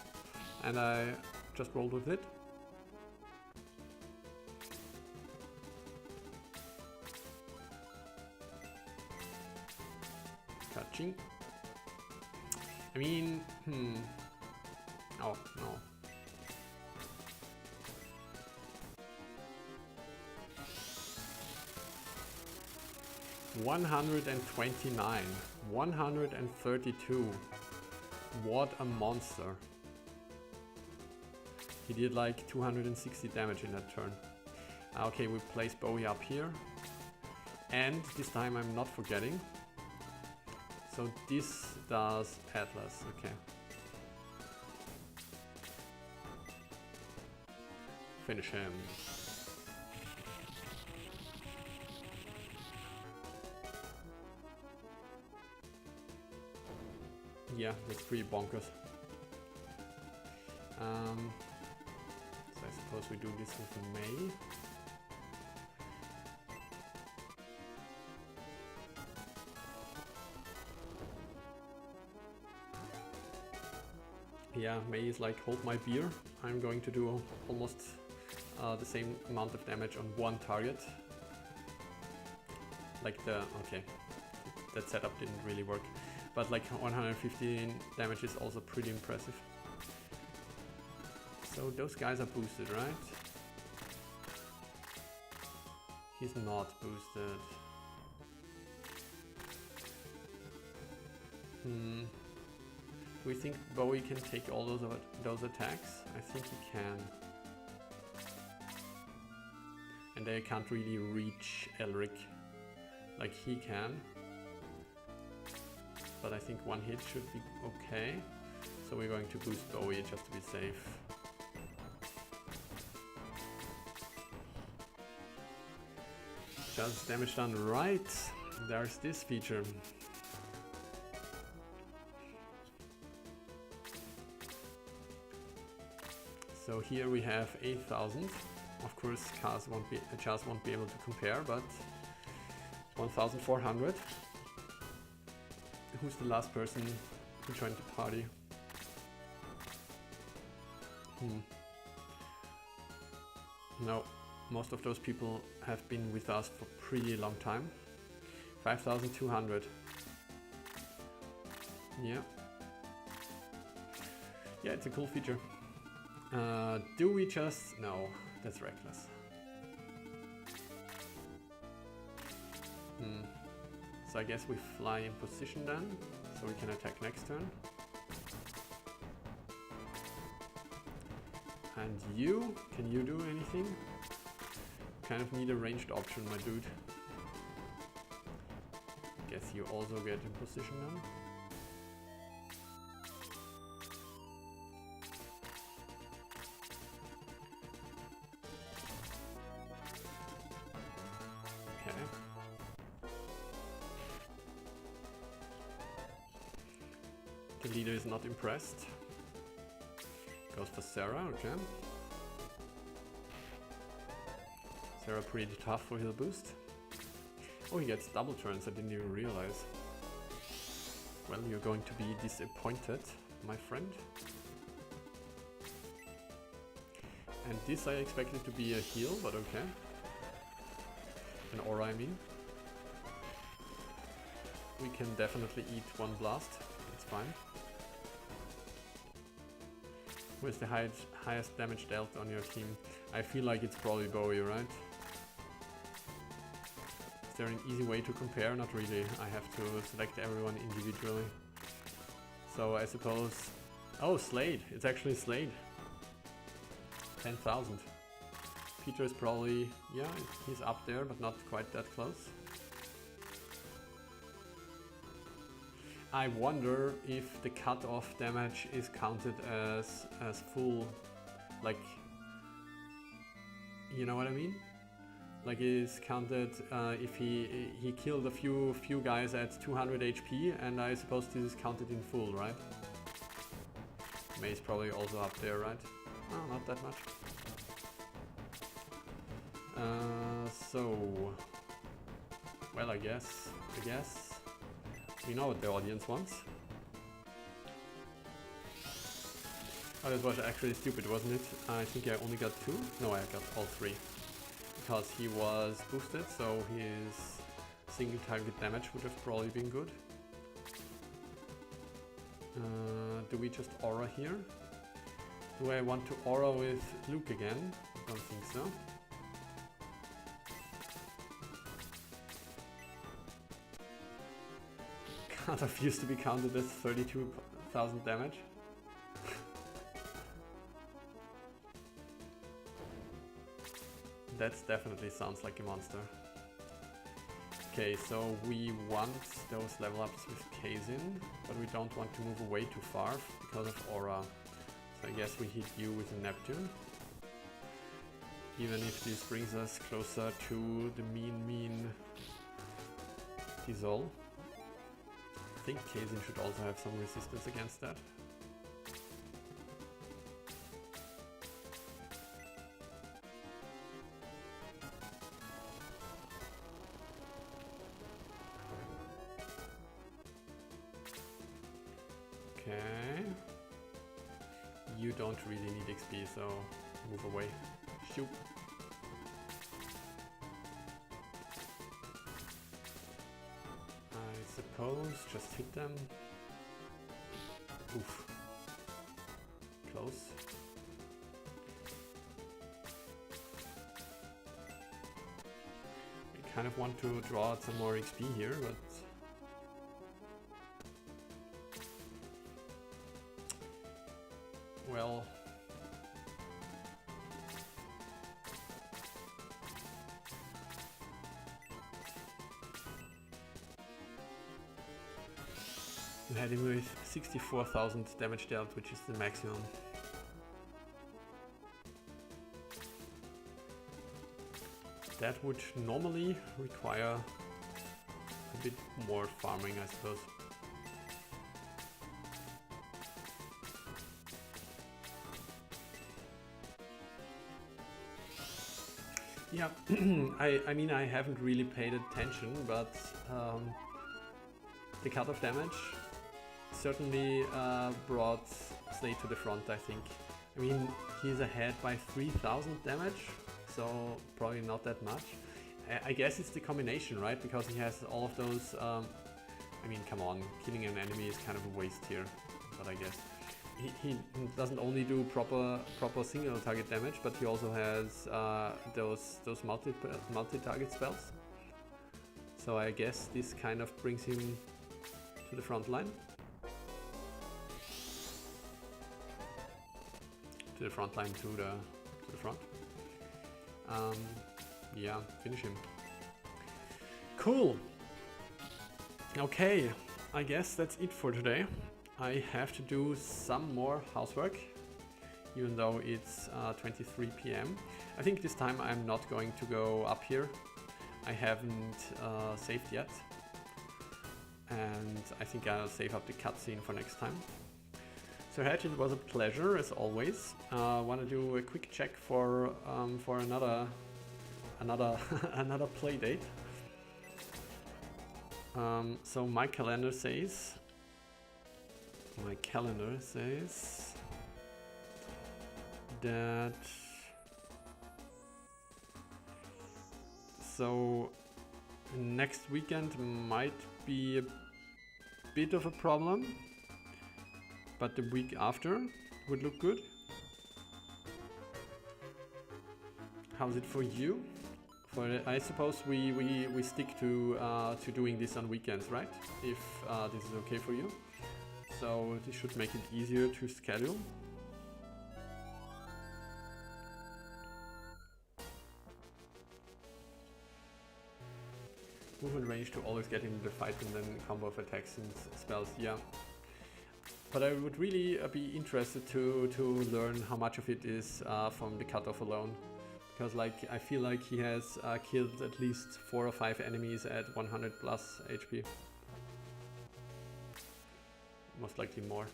and I just rolled with it. Catching. I mean, oh no. $129, 132. What a monster. He did like 260 damage in that turn. Okay, we place Bowie up here. And this time I'm not forgetting. So this does Atlas, okay. Finish him. Yeah, that's pretty bonkers. So I suppose we do this with May. Yeah, May is like, hold my beer. I'm going to do almost the same amount of damage on one target. Like okay, that setup didn't really work. But like 115 damage is also pretty impressive. So those guys are boosted, right? He's not boosted. Do we think Bowie can take all those attacks? I think he can. And they can't really reach Elric like he can. But I think one hit should be okay. So we're going to boost Bowie just to be safe. Just damage done, right. There's this feature. So here we have 8,000. Of course, Chaz won't be able to compare, but 1,400. Who's the last person who joined the party? No, most of those people have been with us for pretty long time. 5,200. Yeah. Yeah, it's a cool feature. Do we just... No, that's reckless. So I guess we fly in position then, so we can attack next turn. And you? Can you do anything? Kind of need a ranged option, my dude. Guess you also get in position then. Okay. The leader is not impressed. Goes for Sarah, okay. Sarah pretty tough for heal boost. Oh, he gets double turns, I didn't even realize. Well, you're going to be disappointed, my friend. And this I expected to be a heal, but okay. An aura, I mean. We can definitely eat one blast, it's fine. Where's the highest damage dealt on your team? I feel like it's probably Bowie, right? Is there an easy way to compare? Not really. I have to select everyone individually. So I suppose... Oh, Slade! It's actually Slade. 10,000. Peter is probably... Yeah, he's up there, but not quite that close. I wonder if the cut-off damage is counted as full, like, you know what I mean? Like it is counted if he killed a few guys at 200 HP, and I suppose this is counted in full, right? May's probably also up there, right? No, not that much. So, well, I guess. We know what the audience wants. Oh, that was actually stupid, wasn't it? I think I only got 2? No, I got all 3. Because he was boosted, so his single target damage would have probably been good. Do we just aura here? Do I want to aura with Luke again? I don't think so. Cut-off used to be counted as 32,000 damage. That definitely sounds like a monster. Okay, so we want those level ups with Kazin, but we don't want to move away too far because of aura. So I guess we hit you with a Neptune. Even if this brings us closer to the mean Dissolve. I think Kazin should also have some resistance against that. Okay. You don't really need XP, so move away. Shoot. I suppose just hit them. Oof. Close. I kind of want to draw out some more XP here, but well, you had him with 64,000 damage dealt, which is the maximum. That would normally require a bit more farming, I suppose. Yeah, I mean, I haven't really paid attention, but the cut-off damage certainly brought Slade to the front, I think. I mean, he's ahead by 3000 damage, so probably not that much. I guess it's the combination, right? Because he has all of those... I mean, come on, killing an enemy is kind of a waste here, but I guess. He doesn't only do proper single target damage, but he also has those multi-target spells. So I guess this kind of brings him to the front line. To the front line, to the front. Yeah, finish him. Cool. Okay, I guess that's it for today. I have to do some more housework, even though it's 23 PM. I think this time I'm not going to go up here. I haven't saved yet. And I think I'll save up the cutscene for next time. So Hedge, it was a pleasure as always. Want to do a quick check for another another play date. So my calendar says that so next weekend might be a bit of a problem, but the week after would look good. How's it for you? I suppose we stick to doing this on weekends, right? If this is okay for you. So this should make it easier to schedule. Movement range to always get into the fight and then combo of attacks and spells, yeah. But I would really be interested to learn how much of it is from the cutoff alone. Because like I feel like he has killed at least 4 or 5 enemies at 100 plus HP. Most likely more.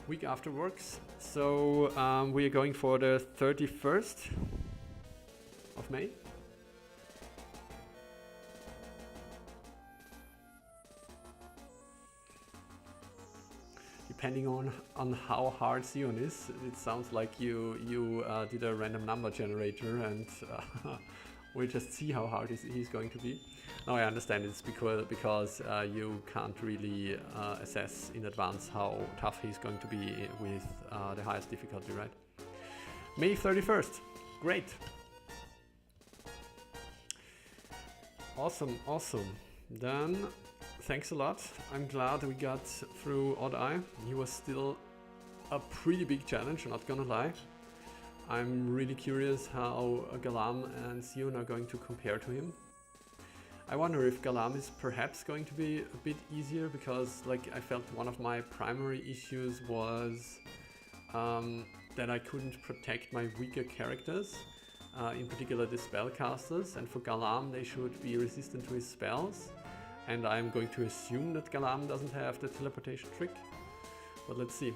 Week after works. So we are going for the 31st of May. Depending on how hard Sion is, it sounds like you did a random number generator and we'll just see how hard he's going to be. Now I understand it's because you can't really assess in advance how tough he's going to be with the highest difficulty, right? May 31st, great. Awesome, awesome. Then thanks a lot. I'm glad we got through Odd Eye. He was still a pretty big challenge, not gonna lie. I'm really curious how Galam and Sion are going to compare to him. I wonder if Galam is perhaps going to be a bit easier, because like I felt one of my primary issues was that I couldn't protect my weaker characters, in particular the spellcasters, and for Galam they should be resistant to his spells. And I'm going to assume that Galam doesn't have the teleportation trick, but let's see.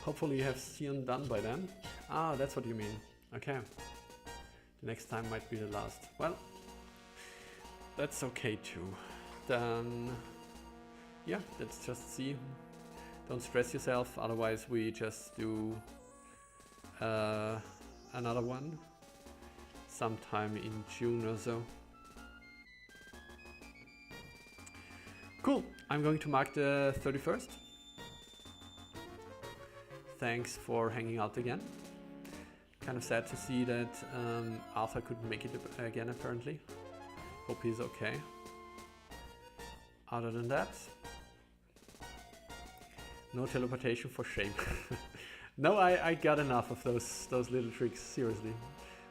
Hopefully you have Sion done by then. Ah, that's what you mean. Okay. The next time might be the last. Well, that's okay too. Then, yeah, let's just see. Don't stress yourself, otherwise we just do another one sometime in June or so. Cool, I'm going to mark the 31st. Thanks for hanging out again. Kind of sad to see that Arthur couldn't make it again apparently. Hope he's okay. Other than that, no teleportation for shame. No, I got enough of those little tricks, seriously.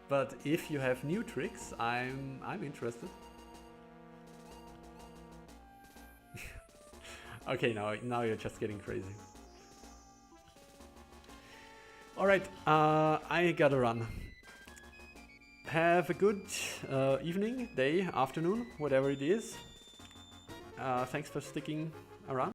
But if you have new tricks, I'm interested. Okay, now you're just getting crazy. Alright, I gotta run. Have a good evening, day, afternoon, whatever it is. Thanks for sticking around.